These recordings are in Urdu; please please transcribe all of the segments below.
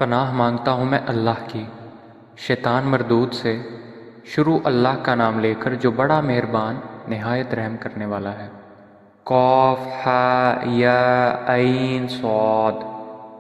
پناہ مانگتا ہوں میں اللہ کی شیطان مردود سے۔ شروع اللہ کا نام لے کر جو بڑا مہربان نہایت رحم کرنے والا ہے۔ قاف ہا یا عین صاد۔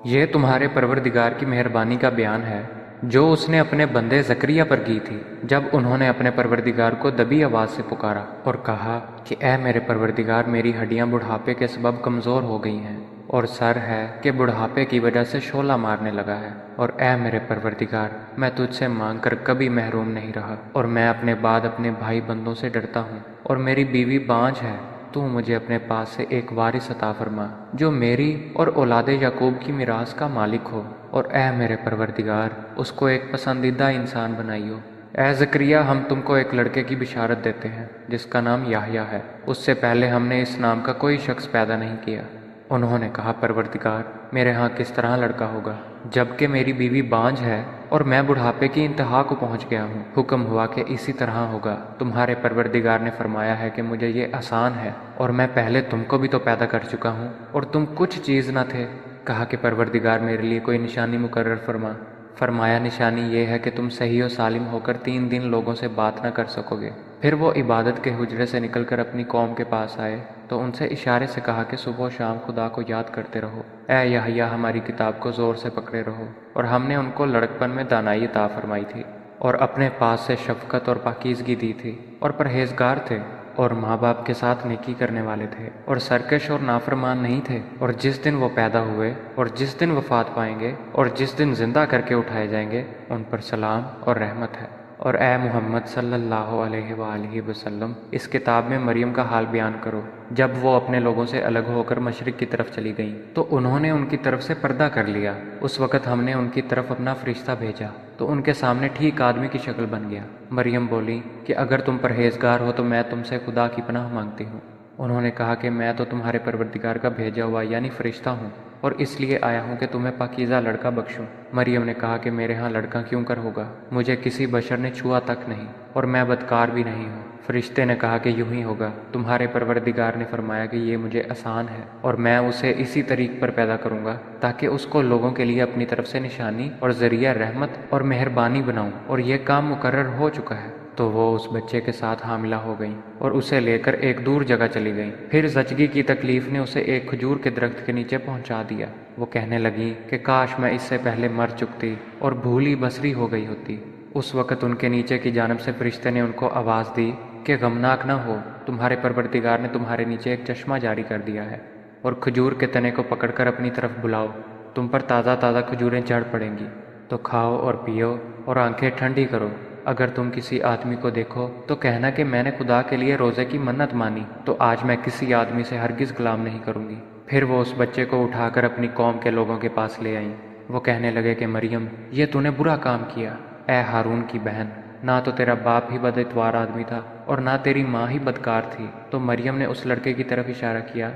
یہ تمہارے پروردگار کی مہربانی کا بیان ہے جو اس نے اپنے بندے زکریا پر کی تھی جب انہوں نے اپنے پروردگار کو دبی آواز سے پکارا اور کہا کہ اے میرے پروردگار، میری ہڈیاں بڑھاپے کے سبب کمزور ہو گئی ہیں اور سر ہے کہ بڑھاپے کی وجہ سے شعلہ مارنے لگا ہے، اور اے میرے پروردگار، میں تجھ سے مانگ کر کبھی محروم نہیں رہا، اور میں اپنے بعد اپنے بھائی بندوں سے ڈرتا ہوں، اور میری بیوی بانجھ ہے۔ تو مجھے اپنے پاس سے ایک وارث عطا فرما جو میری اور اولاد یعقوب کی میراث کا مالک ہو، اور اے میرے پروردگار، اس کو ایک پسندیدہ انسان بنائیو۔ اے زکریا، ہم تم کو ایک لڑکے کی بشارت دیتے ہیں جس کا نام یحییٰ ہے۔ اس سے پہلے ہم نے اس نام کا کوئی شخص پیدا نہیں کیا۔ انہوں نے کہا، پروردگار، میرے ہاں کس طرح لڑکا ہوگا جبکہ میری بیوی بانجھ ہے اور میں بڑھاپے کی انتہا کو پہنچ گیا ہوں؟ حکم ہوا کہ اسی طرح ہوگا۔ تمہارے پروردگار نے فرمایا ہے کہ مجھے یہ آسان ہے، اور میں پہلے تم کو بھی تو پیدا کر چکا ہوں اور تم کچھ چیز نہ تھے۔ کہا کہ پروردگار، میرے لیے کوئی نشانی مقرر فرما۔ فرمایا، نشانی یہ ہے کہ تم صحیح و سالم ہو کر 3 دن لوگوں سے بات نہ کر سکو گے۔ پھر وہ عبادت کے حجرے سے نکل کر اپنی قوم کے پاس آئے تو ان سے اشارے سے کہا کہ صبح و شام خدا کو یاد کرتے رہو۔ اے یحییٰ، ہماری کتاب کو زور سے پکڑے رہو، اور ہم نے ان کو لڑکپن میں دانائی عطا فرمائی تھی، اور اپنے پاس سے شفقت اور پاکیزگی دی تھی، اور پرہیزگار تھے، اور ماں باپ کے ساتھ نیکی کرنے والے تھے، اور سرکش اور نافرمان نہیں تھے۔ اور جس دن وہ پیدا ہوئے اور جس دن وفات پائیں گے اور جس دن زندہ کر کے اٹھائے جائیں گے، ان پر سلام اور رحمت ہے۔ اور اے محمد صلی اللہ علیہ وآلہ وسلم، اس کتاب میں مریم کا حال بیان کرو۔ جب وہ اپنے لوگوں سے الگ ہو کر مشرق کی طرف چلی گئیں تو انہوں نے ان کی طرف سے پردہ کر لیا۔ اس وقت ہم نے ان کی طرف اپنا فرشتہ بھیجا تو ان کے سامنے ٹھیک آدمی کی شکل بن گیا۔ مریم بولی کہ اگر تم پرہیزگار ہو تو میں تم سے خدا کی پناہ مانگتی ہوں۔ انہوں نے کہا کہ میں تو تمہارے پروردگار کا بھیجا ہوا یعنی فرشتہ ہوں، اور اس لیے آیا ہوں کہ تمہیں پاکیزہ لڑکا بخشوں۔ مریم نے کہا کہ میرے ہاں لڑکا کیوں کر ہوگا؟ مجھے کسی بشر نے چھوا تک نہیں، اور میں بدکار بھی نہیں ہوں۔ فرشتے نے کہا کہ یوں ہی ہوگا، تمہارے پروردگار نے فرمایا کہ یہ مجھے آسان ہے، اور میں اسے اسی طریق پر پیدا کروں گا تاکہ اس کو لوگوں کے لیے اپنی طرف سے نشانی اور ذریعہ رحمت اور مہربانی بناؤں، اور یہ کام مقرر ہو چکا ہے۔ تو وہ اس بچے کے ساتھ حاملہ ہو گئیں اور اسے لے کر ایک دور جگہ چلی گئیں۔ پھر زچگی کی تکلیف نے اسے ایک کھجور کے درخت کے نیچے پہنچا دیا۔ وہ کہنے لگی کہ کاش میں اس سے پہلے مر چکتی اور بھولی بصری ہو گئی ہوتی۔ اس وقت ان کے نیچے کی جانب سے فرشتے نے ان کو آواز دی کہ غمناک نہ ہو، تمہارے پروردگار نے تمہارے نیچے ایک چشمہ جاری کر دیا ہے، اور کھجور کے تنے کو پکڑ کر اپنی طرف بلاؤ، تم پر تازہ تازہ کھجوریں جھڑ پڑیں گی، تو کھاؤ اور پیو اور آنکھیں ٹھنڈی کرو۔ اگر تم کسی آدمی کو دیکھو تو کہنا کہ میں نے خدا کے لیے روزے کی منت مانی، تو آج میں کسی آدمی سے ہرگز کلام نہیں کروں گی۔ پھر وہ اس بچے کو اٹھا کر اپنی قوم کے لوگوں کے پاس لے آئیں۔ وہ کہنے لگے کہ مریم، یہ تو نے برا کام کیا۔ اے ہارون کی بہن، نہ تو تیرا باپ ہی بد اتوار آدمی تھا اور نہ تیری ماں ہی بدکار تھی۔ تو مریم نے اس لڑکے کی طرف اشارہ کیا۔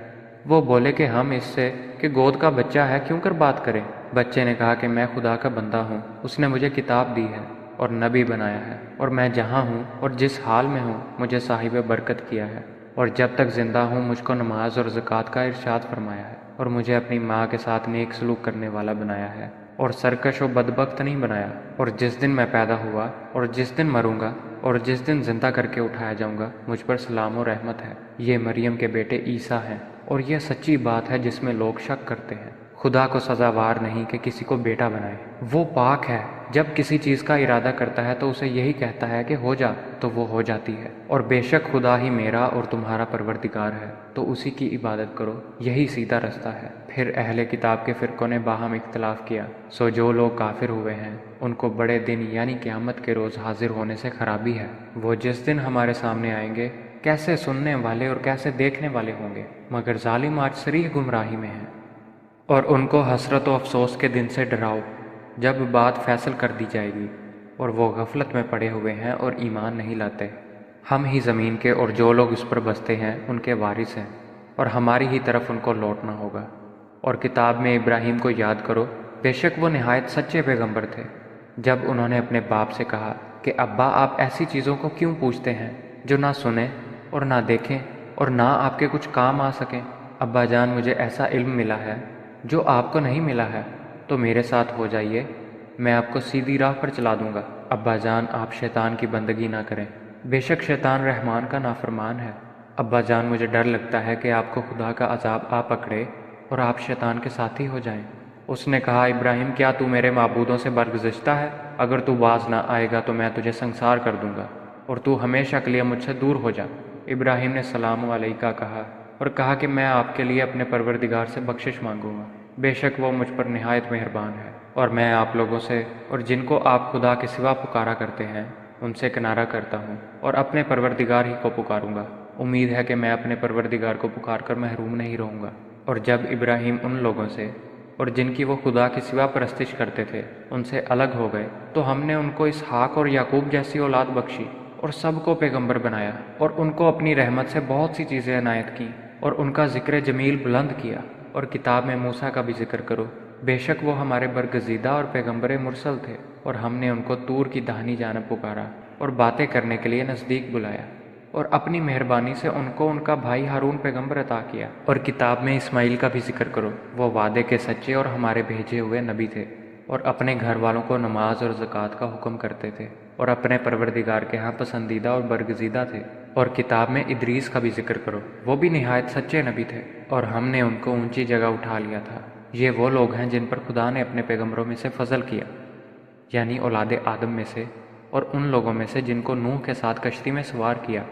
وہ بولے کہ ہم اس سے کہ گود کا بچہ ہے کیوں کر بات کریں؟ بچے نے کہا کہ میں خدا کا بندہ ہوں، اس نے مجھے کتاب دی ہے اور نبی بنایا ہے، اور میں جہاں ہوں اور جس حال میں ہوں مجھے صاحب برکت کیا ہے، اور جب تک زندہ ہوں مجھ کو نماز اور زکوٰۃ کا ارشاد فرمایا ہے، اور مجھے اپنی ماں کے ساتھ نیک سلوک کرنے والا بنایا ہے، اور سرکش و بدبخت نہیں بنایا۔ اور جس دن میں پیدا ہوا اور جس دن مروں گا اور جس دن زندہ کر کے اٹھایا جاؤں گا، مجھ پر سلام و رحمت ہے۔ یہ مریم کے بیٹے عیسیٰ ہیں، اور یہ سچی بات ہے جس میں لوگ شک کرتے ہیں۔ خدا کو سزاوار نہیں کہ کسی کو بیٹا بنائے۔ وہ پاک ہے، جب کسی چیز کا ارادہ کرتا ہے تو اسے یہی کہتا ہے کہ ہو جا، تو وہ ہو جاتی ہے۔ اور بے شک خدا ہی میرا اور تمہارا پروردگار ہے، تو اسی کی عبادت کرو، یہی سیدھا رستہ ہے۔ پھر اہل کتاب کے فرقوں نے باہم اختلاف کیا، سو جو لوگ کافر ہوئے ہیں ان کو بڑے دن یعنی قیامت کے روز حاضر ہونے سے خرابی ہے۔ وہ جس دن ہمارے سامنے آئیں گے کیسے سننے والے اور کیسے دیکھنے والے ہوں گے، مگر ظالم آج صریح گمراہی میں ہیں۔ اور ان کو حسرت و افسوس کے دن سے ڈراؤ جب بات فیصل کر دی جائے گی، اور وہ غفلت میں پڑے ہوئے ہیں اور ایمان نہیں لاتے۔ ہم ہی زمین کے اور جو لوگ اس پر بستے ہیں ان کے وارث ہیں، اور ہماری ہی طرف ان کو لوٹنا ہوگا۔ اور کتاب میں ابراہیم کو یاد کرو، بے شک وہ نہایت سچے پیغمبر تھے۔ جب انہوں نے اپنے باپ سے کہا کہ ابا، آپ ایسی چیزوں کو کیوں پوچھتے ہیں جو نہ سنیں اور نہ دیکھیں اور نہ آپ کے کچھ کام آ سکیں؟ ابا جان، مجھے ایسا علم ملا ہے جو آپ کو نہیں ملا ہے، تو میرے ساتھ ہو جائیے، میں آپ کو سیدھی راہ پر چلا دوں گا۔ ابا جان، آپ شیطان کی بندگی نہ کریں، بے شک شیطان رحمان کا نافرمان ہے۔ ابا جان، مجھے ڈر لگتا ہے کہ آپ کو خدا کا عذاب آ پکڑے اور آپ شیطان کے ساتھی ہو جائیں۔ اس نے کہا، ابراہیم، کیا تو میرے معبودوں سے برگزشتہ ہے؟ اگر تو باز نہ آئے گا تو میں تجھے سنسار کر دوں گا اور تو ہمیشہ کے لیے مجھ سے دور ہو جا۔ ابراہیم نے سلام علیکہ کہا اور کہا کہ میں آپ کے لیے اپنے پروردگار سے بخشش مانگوں گا، بے شک وہ مجھ پر نہایت مہربان ہے، اور میں آپ لوگوں سے اور جن کو آپ خدا کے سوا پکارا کرتے ہیں ان سے کنارہ کرتا ہوں اور اپنے پروردگار ہی کو پکاروں گا۔ امید ہے کہ میں اپنے پروردگار کو پکار کر محروم نہیں رہوں گا۔ اور جب ابراہیم ان لوگوں سے اور جن کی وہ خدا کے سوا پرستش کرتے تھے ان سے الگ ہو گئے تو ہم نے ان کو اسحاق اور یعقوب جیسی اولاد بخشی اور سب کو پیغمبر بنایا اور ان کو اپنی رحمت سے بہت سی چیزیں عنایت کیں اور ان کا ذکر جمیل بلند کیا۔ اور کتاب میں موسیٰ کا بھی ذکر کرو، بے شک وہ ہمارے برگزیدہ اور پیغمبر مرسل تھے، اور ہم نے ان کو طور کی داہنی جانب پکارا اور باتیں کرنے کے لیے نزدیک بلایا، اور اپنی مہربانی سے ان کو ان کا بھائی ہارون پیغمبر عطا کیا۔ اور کتاب میں اسماعیل کا بھی ذکر کرو، وہ وعدے کے سچے اور ہمارے بھیجے ہوئے نبی تھے، اور اپنے گھر والوں کو نماز اور زکوٰۃ کا حکم کرتے تھے، اور اپنے پروردگار کے ہاں پسندیدہ اور برگزیدہ تھے۔ اور کتاب میں ادریس کا بھی ذکر کرو، وہ بھی نہایت سچے نبی تھے، اور ہم نے ان کو اونچی جگہ اٹھا لیا تھا۔ یہ وہ لوگ ہیں جن پر خدا نے اپنے پیغمبروں میں سے فضل کیا، یعنی اولاد آدم میں سے، اور ان لوگوں میں سے جن کو نوح کے ساتھ کشتی میں سوار کیا،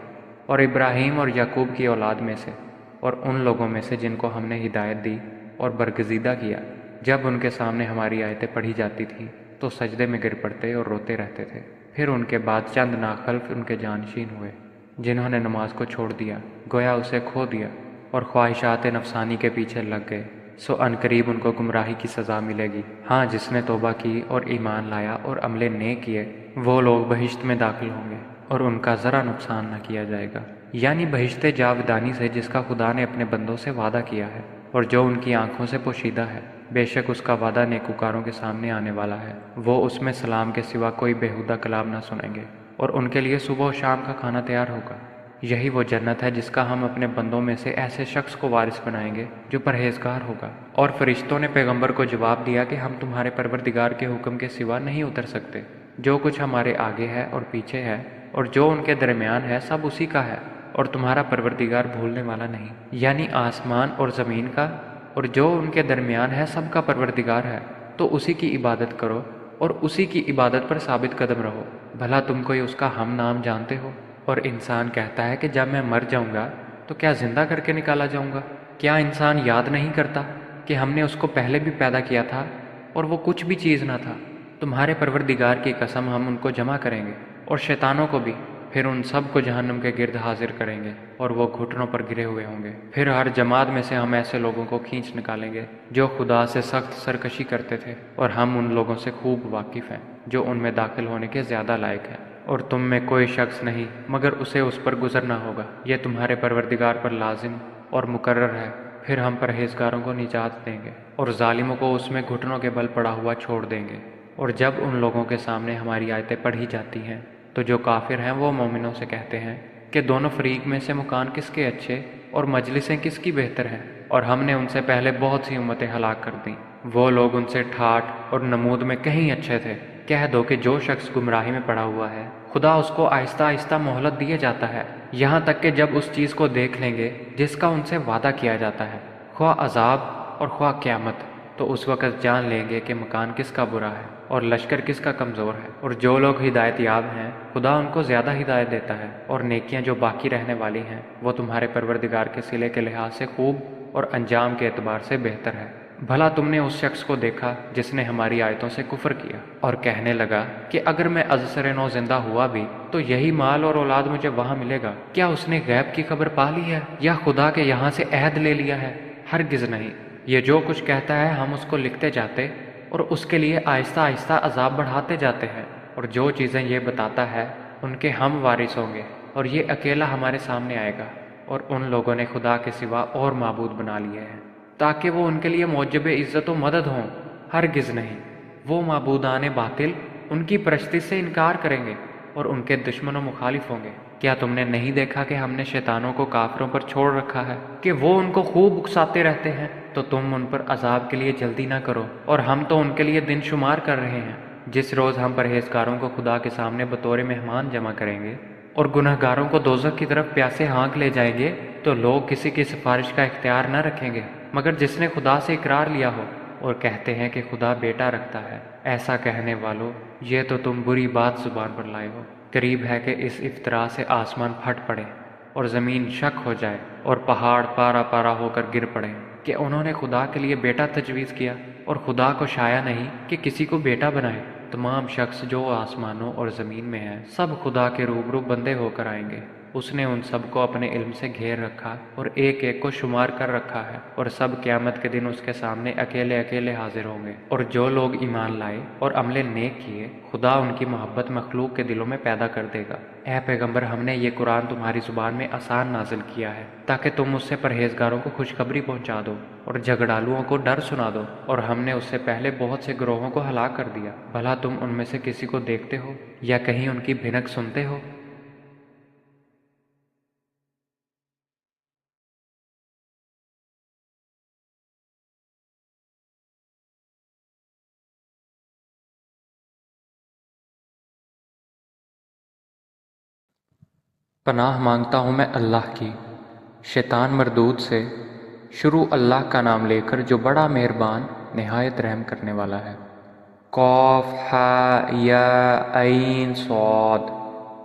اور ابراہیم اور یعقوب کی اولاد میں سے، اور ان لوگوں میں سے جن کو ہم نے ہدایت دی اور برگزیدہ کیا۔ جب ان کے سامنے ہماری آیتیں پڑھی جاتی تھیں تو سجدے میں گر پڑتے اور روتے رہتے تھے۔ پھر ان کے بعد چند ناخلف ان کے جانشین ہوئے جنہوں نے نماز کو چھوڑ دیا، گویا اسے کھو دیا، اور خواہشات نفسانی کے پیچھے لگ گئے، سو عنقریب ان کو گمراہی کی سزا ملے گی۔ ہاں، جس نے توبہ کی اور ایمان لایا اور عمل نیک کیے، وہ لوگ بہشت میں داخل ہوں گے اور ان کا ذرا نقصان نہ کیا جائے گا، یعنی بہشت جاودانی سے جس کا خدا نے اپنے بندوں سے وعدہ کیا ہے اور جو ان کی آنکھوں سے پوشیدہ ہے۔ بے شک اس کا وعدہ نیکوکاروں کے سامنے آنے والا ہے، وہ اس میں سلام کے سوا کوئی بیہودہ کلام نہ سنیں گے، اور ان کے لیے صبح و شام کا کھانا تیار ہوگا۔ یہی وہ جنت ہے جس کا ہم اپنے بندوں میں سے ایسے شخص کو وارث بنائیں گے جو پرہیزگار ہوگا۔ اور فرشتوں نے پیغمبر کو جواب دیا کہ ہم تمہارے پروردگار کے حکم کے سوا نہیں اتر سکتے، جو کچھ ہمارے آگے ہے اور پیچھے ہے اور جو ان کے درمیان ہے سب اسی کا ہے، اور تمہارا پروردگار بھولنے والا نہیں، یعنی آسمان اور زمین کا اور جو ان کے درمیان ہے سب کا پروردگار ہے، تو اسی کی عبادت کرو اور اسی کی عبادت پر ثابت قدم رہو۔ بھلا تم کوئی اس کا ہم نام جانتے ہو؟ اور انسان کہتا ہے کہ جب میں مر جاؤں گا تو کیا زندہ کر کے نکالا جاؤں گا؟ کیا انسان یاد نہیں کرتا کہ ہم نے اس کو پہلے بھی پیدا کیا تھا اور وہ کچھ بھی چیز نہ تھا؟ تمہارے پروردگار کی قسم، ہم ان کو جمع کریں گے اور شیطانوں کو بھی، پھر ان سب کو جہنم کے گرد حاضر کریں گے اور وہ گھٹنوں پر گرے ہوئے ہوں گے۔ پھر ہر جماعت میں سے ہم ایسے لوگوں کو کھینچ نکالیں گے جو خدا سے سخت سرکشی کرتے تھے، اور ہم ان لوگوں سے خوب واقف ہیں جو ان میں داخل ہونے کے زیادہ لائق ہیں۔ اور تم میں کوئی شخص نہیں مگر اسے اس پر گزرنا ہوگا، یہ تمہارے پروردگار پر لازم اور مقرر ہے۔ پھر ہم پرہیزگاروں کو نجات دیں گے اور ظالموں کو اس میں گھٹنوں کے بل پڑا ہوا چھوڑ دیں گے۔ اور جب ان لوگوں کے سامنے ہماری آیتیں پڑھی جاتی ہیں تو جو کافر ہیں وہ مومنوں سے کہتے ہیں کہ دونوں فریق میں سے مکان کس کے اچھے اور مجلسیں کس کی بہتر ہیں، اور ہم نے ان سے پہلے بہت سی امتیں ہلاک کر دیں، وہ لوگ ان سے ٹھاٹھ اور نمود میں کہیں اچھے تھے۔ کہہ دو کہ جو شخص گمراہی میں پڑا ہوا ہے خدا اس کو آہستہ آہستہ مہلت دیے جاتا ہے، یہاں تک کہ جب اس چیز کو دیکھ لیں گے جس کا ان سے وعدہ کیا جاتا ہے، خواہ عذاب اور خواہ قیامت، تو اس وقت جان لیں گے کہ مکان کس کا برا ہے اور لشکر کس کا کمزور ہے۔ اور جو لوگ ہدایت یاب ہیں خدا ان کو زیادہ ہدایت دیتا ہے، اور نیکیاں جو باقی رہنے والی ہیں وہ تمہارے پروردگار کے صلے کے لحاظ سے خوب اور انجام کے اعتبار سے بہتر ہے۔ بھلا تم نے اس شخص کو دیکھا جس نے ہماری آیتوں سے کفر کیا اور کہنے لگا کہ اگر میں ازسر نو زندہ ہوا بھی تو یہی مال اور اولاد مجھے وہاں ملے گا؟ کیا اس نے غیب کی خبر پا لی ہے یا خدا کے یہاں سے عہد لے لیا ہے؟ ہرگز نہیں۔ یہ جو کچھ کہتا ہے ہم اس کو لکھتے جاتے اور اس کے لیے آہستہ آہستہ عذاب بڑھاتے جاتے ہیں، اور جو چیزیں یہ بتاتا ہے ان کے ہم وارث ہوں گے، اور یہ اکیلا ہمارے سامنے آئے گا۔ اور ان لوگوں نے خدا کے سوا اور معبود بنا لیے ہیں تاکہ وہ ان کے لیے موجب عزت و مدد ہوں، ہرگز نہیں۔ وہ معبودان باطل ان کی پرستی سے انکار کریں گے اور ان کے دشمن و مخالف ہوں گے۔ کیا تم نے نہیں دیکھا کہ ہم نے شیطانوں کو کافروں پر چھوڑ رکھا ہے کہ وہ ان کو خوب اکساتے رہتے ہیں؟ تو تم ان پر عذاب کے لیے جلدی نہ کرو، اور ہم تو ان کے لیے دن شمار کر رہے ہیں۔ جس روز ہم پرہیزگاروں کو خدا کے سامنے بطور مہمان جمع کریں گے اور گنہگاروں کو دوزخ کی طرف پیاسے ہانک لے جائیں گے، تو لوگ کسی کی سفارش کا اختیار نہ رکھیں گے مگر جس نے خدا سے اقرار لیا ہو، اور کہتے ہیں کہ خدا بیٹا رکھتا ہے۔ ایسا کہنے والو، یہ تو تم بری بات زبان پر لائے ہو۔ قریب ہے کہ اس افطرا سے آسمان پھٹ پڑے اور زمین شک ہو جائے اور پہاڑ پارا پارا ہو کر گر پڑے کہ انہوں نے خدا کے لیے بیٹا تجویز کیا، اور خدا کو شایع نہیں کہ کسی کو بیٹا بنائے۔ تمام شخص جو آسمانوں اور زمین میں ہیں سب خدا کے روبرو بندے ہو کر آئیں گے۔ اس نے ان سب کو اپنے علم سے گھیر رکھا اور ایک ایک کو شمار کر رکھا ہے، اور سب قیامت کے دن اس کے سامنے اکیلے اکیلے حاضر ہوں گے۔ اور جو لوگ ایمان لائے اور عمل نیک کیے، خدا ان کی محبت مخلوق کے دلوں میں پیدا کر دے گا۔ اے پیغمبر، ہم نے یہ قرآن تمہاری زبان میں آسان نازل کیا ہے تاکہ تم اس سے پرہیزگاروں کو خوشخبری پہنچا دو اور جھگڑالوؤں کو ڈر سنا دو، اور ہم نے اس سے پہلے بہت سے گروہوں کو ہلاک کر دیا۔ بھلا تم ان میں سے کسی کو دیکھتے ہو یا کہیں ان کی بھنک سنتے ہو؟ پناہ مانگتا ہوں میں اللہ کی شیطان مردود سے۔ شروع اللہ کا نام لے کر جو بڑا مہربان نہایت رحم کرنے والا ہے۔ قاف ہا یا عین صاد۔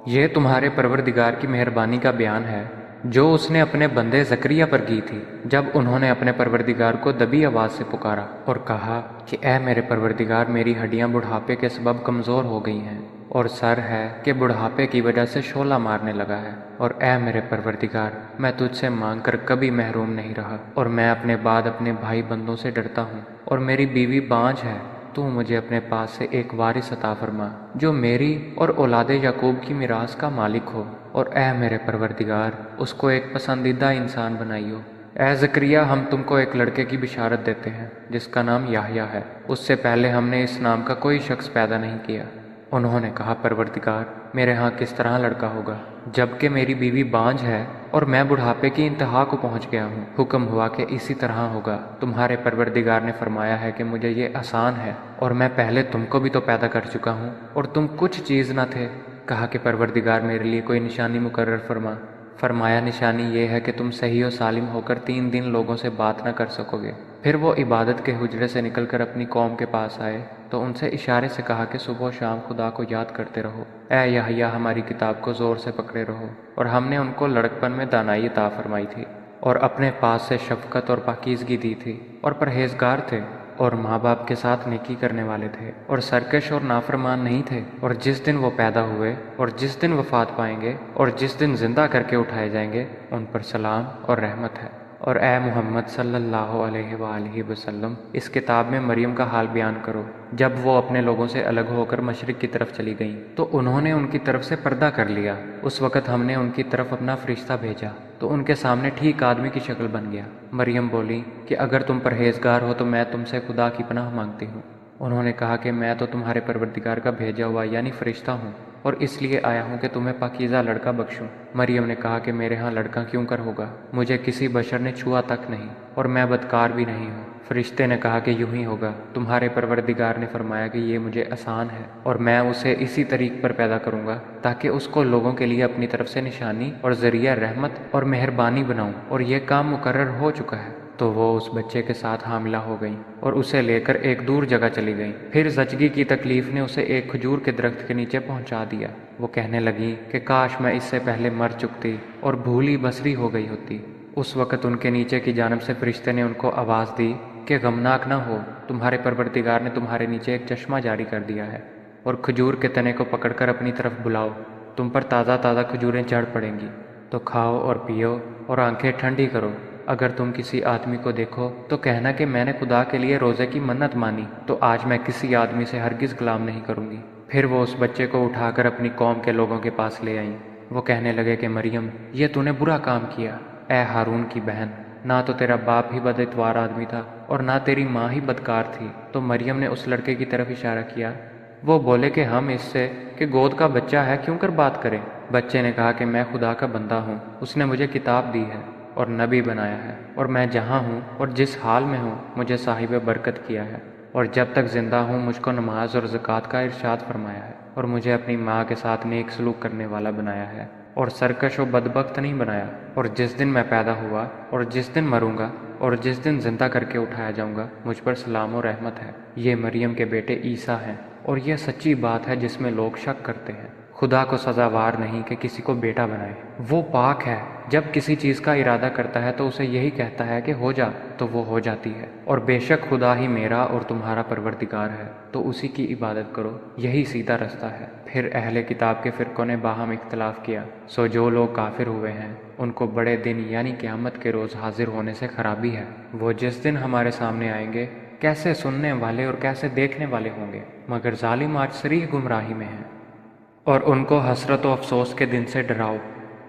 یہ تمہارے پروردگار کی مہربانی کا بیان ہے جو اس نے اپنے بندے زکریا پر کی تھی جب انہوں نے اپنے پروردگار کو دبی آواز سے پکارا اور کہا کہ اے میرے پروردگار، میری ہڈیاں بڑھاپے کے سبب کمزور ہو گئی ہیں، اور سر ہے کہ بڑھاپے کی وجہ سے شعلہ مارنے لگا ہے، اور اے میرے پروردگار، میں تجھ سے مانگ کر کبھی محروم نہیں رہا، اور میں اپنے بعد اپنے بھائی بندوں سے ڈرتا ہوں، اور میری بیوی بانجھ ہے۔ تو مجھے اپنے پاس سے ایک وارث عطا فرما جو میری اور اولاد یعقوب کی میراث کا مالک ہو، اور اے میرے پروردگار، اس کو ایک پسندیدہ انسان بنائیو۔ اے زکریا، ہم تم کو ایک لڑکے کی بشارت دیتے ہیں جس کا نام یحییٰ ہے۔ اس سے پہلے ہم نے اس نام کا کوئی شخص پیدا نہیں کیا۔ انہوں نے کہا، پروردگار، میرے ہاں کس طرح لڑکا ہوگا جبکہ میری بیوی بانجھ ہے اور میں بڑھاپے کی انتہا کو پہنچ گیا ہوں؟ حکم ہوا کہ اسی طرح ہوگا۔ تمہارے پروردگار نے فرمایا ہے کہ مجھے یہ آسان ہے، اور میں پہلے تم کو بھی تو پیدا کر چکا ہوں اور تم کچھ چیز نہ تھے۔ کہا کہ پروردگار، میرے لیے کوئی نشانی مقرر فرما۔ فرمایا، نشانی یہ ہے کہ تم صحیح و سالم ہو کر 3 دن لوگوں سے بات نہ کر سکو گے۔ پھر وہ عبادت کے حجرے سے نکل کر اپنی قوم کے پاس آئے تو ان سے اشارے سے کہا کہ صبح و شام خدا کو یاد کرتے رہو۔ اے یحییٰ، ہماری کتاب کو زور سے پکڑے رہو، اور ہم نے ان کو لڑکپن میں دانائی عطا فرمائی تھی، اور اپنے پاس سے شفقت اور پاکیزگی دی تھی، اور پرہیزگار تھے، اور ماں باپ کے ساتھ نیکی کرنے والے تھے، اور سرکش اور نافرمان نہیں تھے۔ اور جس دن وہ پیدا ہوئے اور جس دن وفات پائیں گے اور جس دن زندہ کر کے اٹھائے جائیں گے، ان پر سلام اور رحمت ہے۔ اور اے محمد صلی اللہ علیہ وآلہ وسلم، اس کتاب میں مریم کا حال بیان کرو۔ جب وہ اپنے لوگوں سے الگ ہو کر مشرق کی طرف چلی گئیں تو انہوں نے ان کی طرف سے پردہ کر لیا۔ اس وقت ہم نے ان کی طرف اپنا فرشتہ بھیجا تو ان کے سامنے ٹھیک آدمی کی شکل بن گیا۔ مریم بولی کہ اگر تم پرہیزگار ہو تو میں تم سے خدا کی پناہ مانگتی ہوں۔ انہوں نے کہا کہ میں تو تمہارے پروردگار کا بھیجا ہوا یعنی فرشتہ ہوں، اور اس لیے آیا ہوں کہ تمہیں پاکیزہ لڑکا بخشوں۔ مریم نے کہا کہ میرے ہاں لڑکا کیوں کر ہوگا؟ مجھے کسی بشر نے چھوا تک نہیں، اور میں بدکار بھی نہیں ہوں۔ فرشتے نے کہا کہ یوں ہی ہوگا، تمہارے پروردگار نے فرمایا کہ یہ مجھے آسان ہے، اور میں اسے اسی طریق پر پیدا کروں گا تاکہ اس کو لوگوں کے لیے اپنی طرف سے نشانی اور ذریعہ رحمت اور مہربانی بناؤں، اور یہ کام مقرر ہو چکا ہے۔ تو وہ اس بچے کے ساتھ حاملہ ہو گئیں اور اسے لے کر ایک دور جگہ چلی گئیں۔ پھر زچگی کی تکلیف نے اسے ایک کھجور کے درخت کے نیچے پہنچا دیا۔ وہ کہنے لگی کہ کاش میں اس سے پہلے مر چکتی اور بھولی بصری ہو گئی ہوتی۔ اس وقت ان کے نیچے کی جانب سے فرشتے نے ان کو آواز دی کہ غمناک نہ ہو، تمہارے پروردگار نے تمہارے نیچے ایک چشمہ جاری کر دیا ہے، اور کھجور کے تنے کو پکڑ کر اپنی طرف بلاؤ، تم پر تازہ تازہ کھجوریں جھڑ پڑیں گی، تو کھاؤ اور پیو اور آنکھیں ٹھنڈی کرو۔ اگر تم کسی آدمی کو دیکھو تو کہنا کہ میں نے خدا کے لیے روزے کی منت مانی، تو آج میں کسی آدمی سے ہرگز کلام نہیں کروں گی۔ پھر وہ اس بچے کو اٹھا کر اپنی قوم کے لوگوں کے پاس لے آئیں۔ وہ کہنے لگے کہ مریم، یہ تو نے برا کام کیا۔ اے ہارون کی بہن، نہ تو تیرا باپ ہی بد اتوار آدمی تھا اور نہ تیری ماں ہی بدکار تھی۔ تو مریم نے اس لڑکے کی طرف اشارہ کیا۔ وہ بولے کہ ہم اس سے کہ گود کا بچہ ہے کیوں کر بات کریں؟ بچے نے کہا کہ میں خدا کا بندہ ہوں، اس نے مجھے کتاب دی ہے اور نبی بنایا ہے، اور میں جہاں ہوں اور جس حال میں ہوں مجھے صاحب برکت کیا ہے، اور جب تک زندہ ہوں مجھ کو نماز اور زکوٰۃ کا ارشاد فرمایا ہے، اور مجھے اپنی ماں کے ساتھ نیک سلوک کرنے والا بنایا ہے، اور سرکش و بدبخت نہیں بنایا، اور جس دن میں پیدا ہوا اور جس دن مروں گا اور جس دن زندہ کر کے اٹھایا جاؤں گا مجھ پر سلام و رحمت ہے۔ یہ مریم کے بیٹے عیسیٰ ہیں، اور یہ سچی بات ہے جس میں لوگ شک کرتے ہیں۔ خدا کو سزاوار نہیں کہ کسی کو بیٹا بنائے، وہ پاک ہے، جب کسی چیز کا ارادہ کرتا ہے تو اسے یہی کہتا ہے کہ ہو جا تو وہ ہو جاتی ہے، اور بے شک خدا ہی میرا اور تمہارا پروردگار ہے، تو اسی کی عبادت کرو، یہی سیدھا رستہ ہے۔ پھر اہل کتاب کے فرقوں نے باہم اختلاف کیا، سو جو لوگ کافر ہوئے ہیں ان کو بڑے دن یعنی قیامت کے روز حاضر ہونے سے خرابی ہے۔ وہ جس دن ہمارے سامنے آئیں گے کیسے سننے والے اور کیسے دیکھنے والے ہوں گے، مگر ظالم آج صریح گمراہی میں ہیں۔ اور ان کو حسرت و افسوس کے دن سے ڈراؤ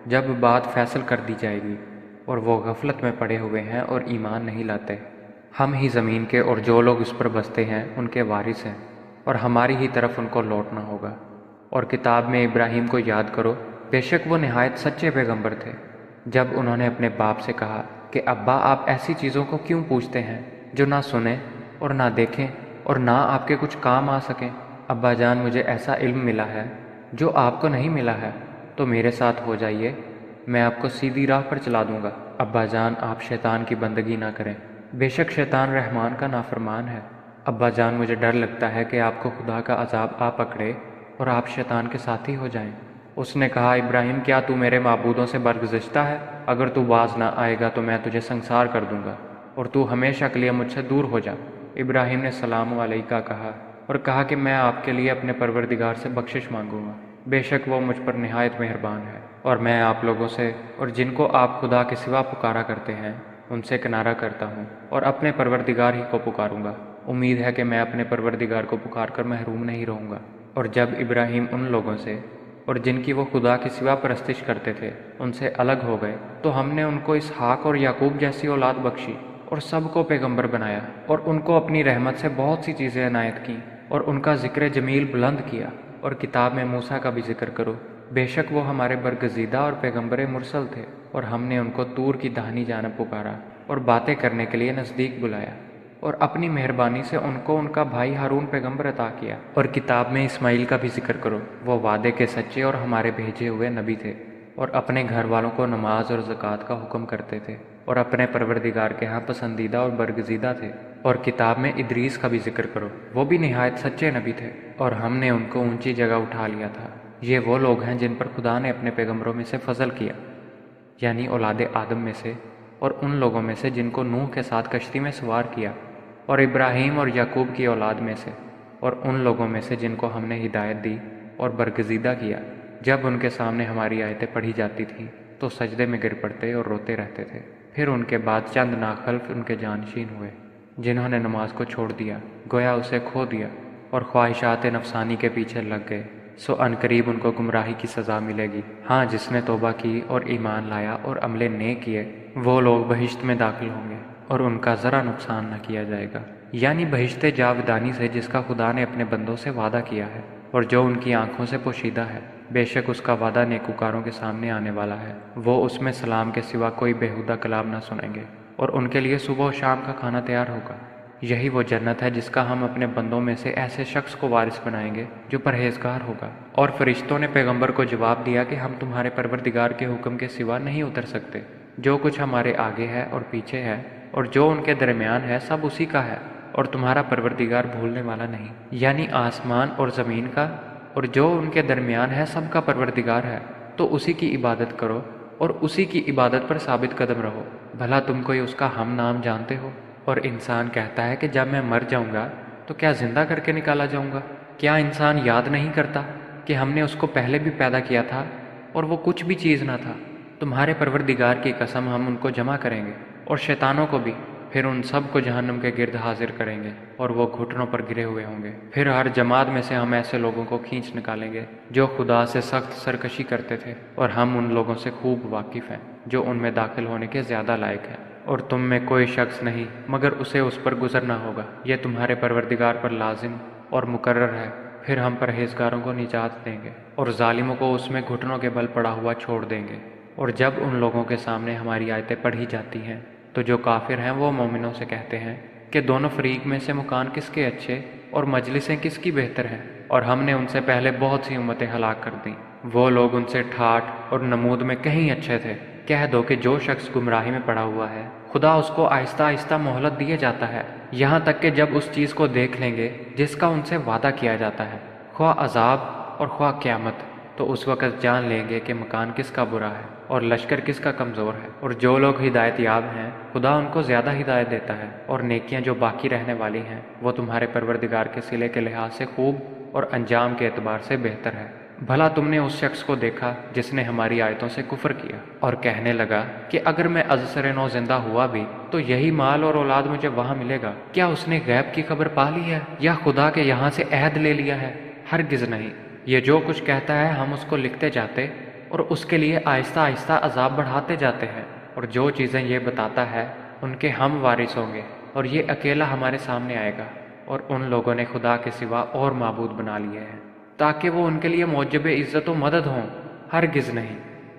جب بات فیصل کر دی جائے گی، اور وہ غفلت میں پڑے ہوئے ہیں اور ایمان نہیں لاتے۔ ہم ہی زمین کے اور جو لوگ اس پر بستے ہیں ان کے وارث ہیں، اور ہماری ہی طرف ان کو لوٹنا ہوگا۔ اور کتاب میں ابراہیم کو یاد کرو، بے شک وہ نہایت سچے پیغمبر تھے، جب انہوں نے اپنے باپ سے کہا کہ ابا آپ ایسی چیزوں کو کیوں پوچھتے ہیں جو نہ سنیں اور نہ دیکھیں اور نہ آپ کے کچھ کام آ سکیں۔ ابا جان مجھے ایسا علم ملا ہے جو آپ کو نہیں ملا ہے، تو میرے ساتھ ہو جائیے، میں آپ کو سیدھی راہ پر چلا دوں گا۔ ابا جان آپ شیطان کی بندگی نہ کریں، بے شک شیطان رحمان کا نافرمان ہے۔ ابا جان مجھے ڈر لگتا ہے کہ آپ کو خدا کا عذاب آ پکڑے اور آپ شیطان کے ساتھی ہو جائیں۔ اس نے کہا ابراہیم کیا تو میرے معبودوں سے برگزشتہ ہے؟ اگر تو باز نہ آئے گا تو میں تجھے سنسار کر دوں گا، اور تو ہمیشہ کے لیے مجھ سے دور ہو جا۔ ابراہیم نے سلام علیکہ کہا اور کہا کہ میں آپ کے لیے اپنے پروردگار سے بخشش مانگوں گا، بے شک وہ مجھ پر نہایت مہربان ہے۔ اور میں آپ لوگوں سے اور جن کو آپ خدا کے سوا پکارا کرتے ہیں ان سے کنارہ کرتا ہوں، اور اپنے پروردگار ہی کو پکاروں گا۔ امید ہے کہ میں اپنے پروردگار کو پکار کر محروم نہیں رہوں گا۔ اور جب ابراہیم ان لوگوں سے اور جن کی وہ خدا کے سوا پرستش کرتے تھے ان سے الگ ہو گئے تو ہم نے ان کو اسحاق اور یعقوب جیسی اولاد بخشی، اور سب کو پیغمبر بنایا، اور ان کو اپنی رحمت سے بہت سی چیزیں عنایت کیں، اور ان کا ذکر جمیل بلند کیا۔ اور کتاب میں موسیٰ کا بھی ذکر کرو، بے شک وہ ہمارے برگزیدہ اور پیغمبر مرسل تھے، اور ہم نے ان کو طور کی دہنی جانب پکارا اور باتیں کرنے کے لیے نزدیک بلایا، اور اپنی مہربانی سے ان کو ان کا بھائی ہارون پیغمبر عطا کیا۔ اور کتاب میں اسماعیل کا بھی ذکر کرو، وہ وعدے کے سچے اور ہمارے بھیجے ہوئے نبی تھے، اور اپنے گھر والوں کو نماز اور زکوٰۃ کا حکم کرتے تھے، اور اپنے پروردگار کے ہاں پسندیدہ اور برگزیدہ تھے۔ اور کتاب میں ادریس کا بھی ذکر کرو، وہ بھی نہایت سچے نبی تھے، اور ہم نے ان کو اونچی جگہ اٹھا لیا تھا۔ یہ وہ لوگ ہیں جن پر خدا نے اپنے پیغمبروں میں سے فضل کیا، یعنی اولاد آدم میں سے، اور ان لوگوں میں سے جن کو نوح کے ساتھ کشتی میں سوار کیا، اور ابراہیم اور یعقوب کی اولاد میں سے، اور ان لوگوں میں سے جن کو ہم نے ہدایت دی اور برگزیدہ کیا۔ جب ان کے سامنے ہماری آیتیں پڑھی جاتی تھیں تو سجدے میں گر پڑتے اور روتے رہتے تھے۔ پھر ان کے بعد چند ناخلف ان کے جانشین ہوئے جنہوں نے نماز کو چھوڑ دیا، گویا اسے کھو دیا، اور خواہشات نفسانی کے پیچھے لگ گئے، سو عنقریب ان کو گمراہی کی سزا ملے گی۔ ہاں جس نے توبہ کی اور ایمان لایا اور عمل نیک کیے وہ لوگ بہشت میں داخل ہوں گے، اور ان کا ذرا نقصان نہ کیا جائے گا، یعنی بہشت جاودانی سے جس کا خدا نے اپنے بندوں سے وعدہ کیا ہے، اور جو ان کی آنکھوں سے پوشیدہ ہے۔ بے شک اس کا وعدہ نیکوکاروں کے سامنے آنے والا ہے، وہ اس میں سلام کے سوا کوئی بیہودہ کلام نہ سنیں گے، اور ان کے لیے صبح و شام کا کھانا تیار ہوگا۔ یہی وہ جنت ہے جس کا ہم اپنے بندوں میں سے ایسے شخص کو وارث بنائیں گے جو پرہیزگار ہوگا۔ اور فرشتوں نے پیغمبر کو جواب دیا کہ ہم تمہارے پروردگار کے حکم کے سوا نہیں اتر سکتے، جو کچھ ہمارے آگے ہے اور پیچھے ہے اور جو ان کے درمیان ہے سب اسی کا ہے، اور تمہارا پروردگار بھولنے والا نہیں۔ یعنی آسمان اور زمین کا اور جو ان کے درمیان ہے سب کا پروردگار ہے، تو اسی کی عبادت کرو اور اسی کی عبادت پر ثابت قدم رہو۔ بھلا تم کوئی اس کا ہم نام جانتے ہو؟ اور انسان کہتا ہے کہ جب میں مر جاؤں گا تو کیا زندہ کر کے نکالا جاؤں گا؟ کیا انسان یاد نہیں کرتا کہ ہم نے اس کو پہلے بھی پیدا کیا تھا اور وہ کچھ بھی چیز نہ تھا؟ تمہارے پروردگار کی قسم ہم ان کو جمع کریں گے اور شیطانوں کو بھی، پھر ان سب کو جہنم کے گرد حاضر کریں گے اور وہ گھٹنوں پر گرے ہوئے ہوں گے۔ پھر ہر جماعت میں سے ہم ایسے لوگوں کو کھینچ نکالیں گے جو خدا سے سخت سرکشی کرتے تھے، اور ہم ان لوگوں سے خوب واقف ہیں جو ان میں داخل ہونے کے زیادہ لائق ہیں۔ اور تم میں کوئی شخص نہیں مگر اسے اس پر گزرنا ہوگا، یہ تمہارے پروردگار پر لازم اور مقرر ہے۔ پھر ہم پرہیزگاروں کو نجات دیں گے اور ظالموں کو اس میں گھٹنوں کے بل پڑا ہوا چھوڑ دیں گے۔ اور جب ان لوگوں کے سامنے ہماری آیتیں پڑھی جاتی ہیں تو جو کافر ہیں وہ مومنوں سے کہتے ہیں کہ دونوں فریق میں سے مکان کس کے اچھے اور مجلسیں کس کی بہتر ہیں، اور ہم نے ان سے پہلے بہت سی امتیں ہلاک کر دیں، وہ لوگ ان سے ٹھاٹھ اور نمود میں کہیں اچھے تھے۔ کہہ دو کہ جو شخص گمراہی میں پڑا ہوا ہے خدا اس کو آہستہ آہستہ مہلت دیے جاتا ہے، یہاں تک کہ جب اس چیز کو دیکھ لیں گے جس کا ان سے وعدہ کیا جاتا ہے، خواہ عذاب اور خواہ قیامت، تو اس وقت جان لیں گے کہ مکان کس کا برا ہے اور لشکر کس کا کمزور ہے۔ اور جو لوگ ہدایت یاب ہیں خدا ان کو زیادہ ہدایت دیتا ہے، اور نیکیاں جو باقی رہنے والی ہیں وہ تمہارے پروردگار کے صلے کے لحاظ سے خوب اور انجام کے اعتبار سے بہتر ہے۔ بھلا تم نے اس شخص کو دیکھا جس نے ہماری آیتوں سے کفر کیا اور کہنے لگا کہ اگر میں ازسر نو زندہ ہوا بھی تو یہی مال اور اولاد مجھے وہاں ملے گا؟ کیا اس نے غیب کی خبر پا لی ہے یا خدا کے یہاں سے عہد لے لیا ہے؟ ہرگز نہیں، یہ جو کچھ کہتا ہے ہم اس کو لکھتے جاتے اور اس کے لیے آہستہ آہستہ عذاب بڑھاتے جاتے ہیں، اور جو چیزیں یہ بتاتا ہے ان کے ہم وارث ہوں گے، اور یہ اکیلا ہمارے سامنے آئے گا۔ اور ان لوگوں نے خدا کے سوا اور معبود بنا لیے ہیں تاکہ وہ ان کے لیے موجب عزت و مدد ہوں، ہرگز نہیں،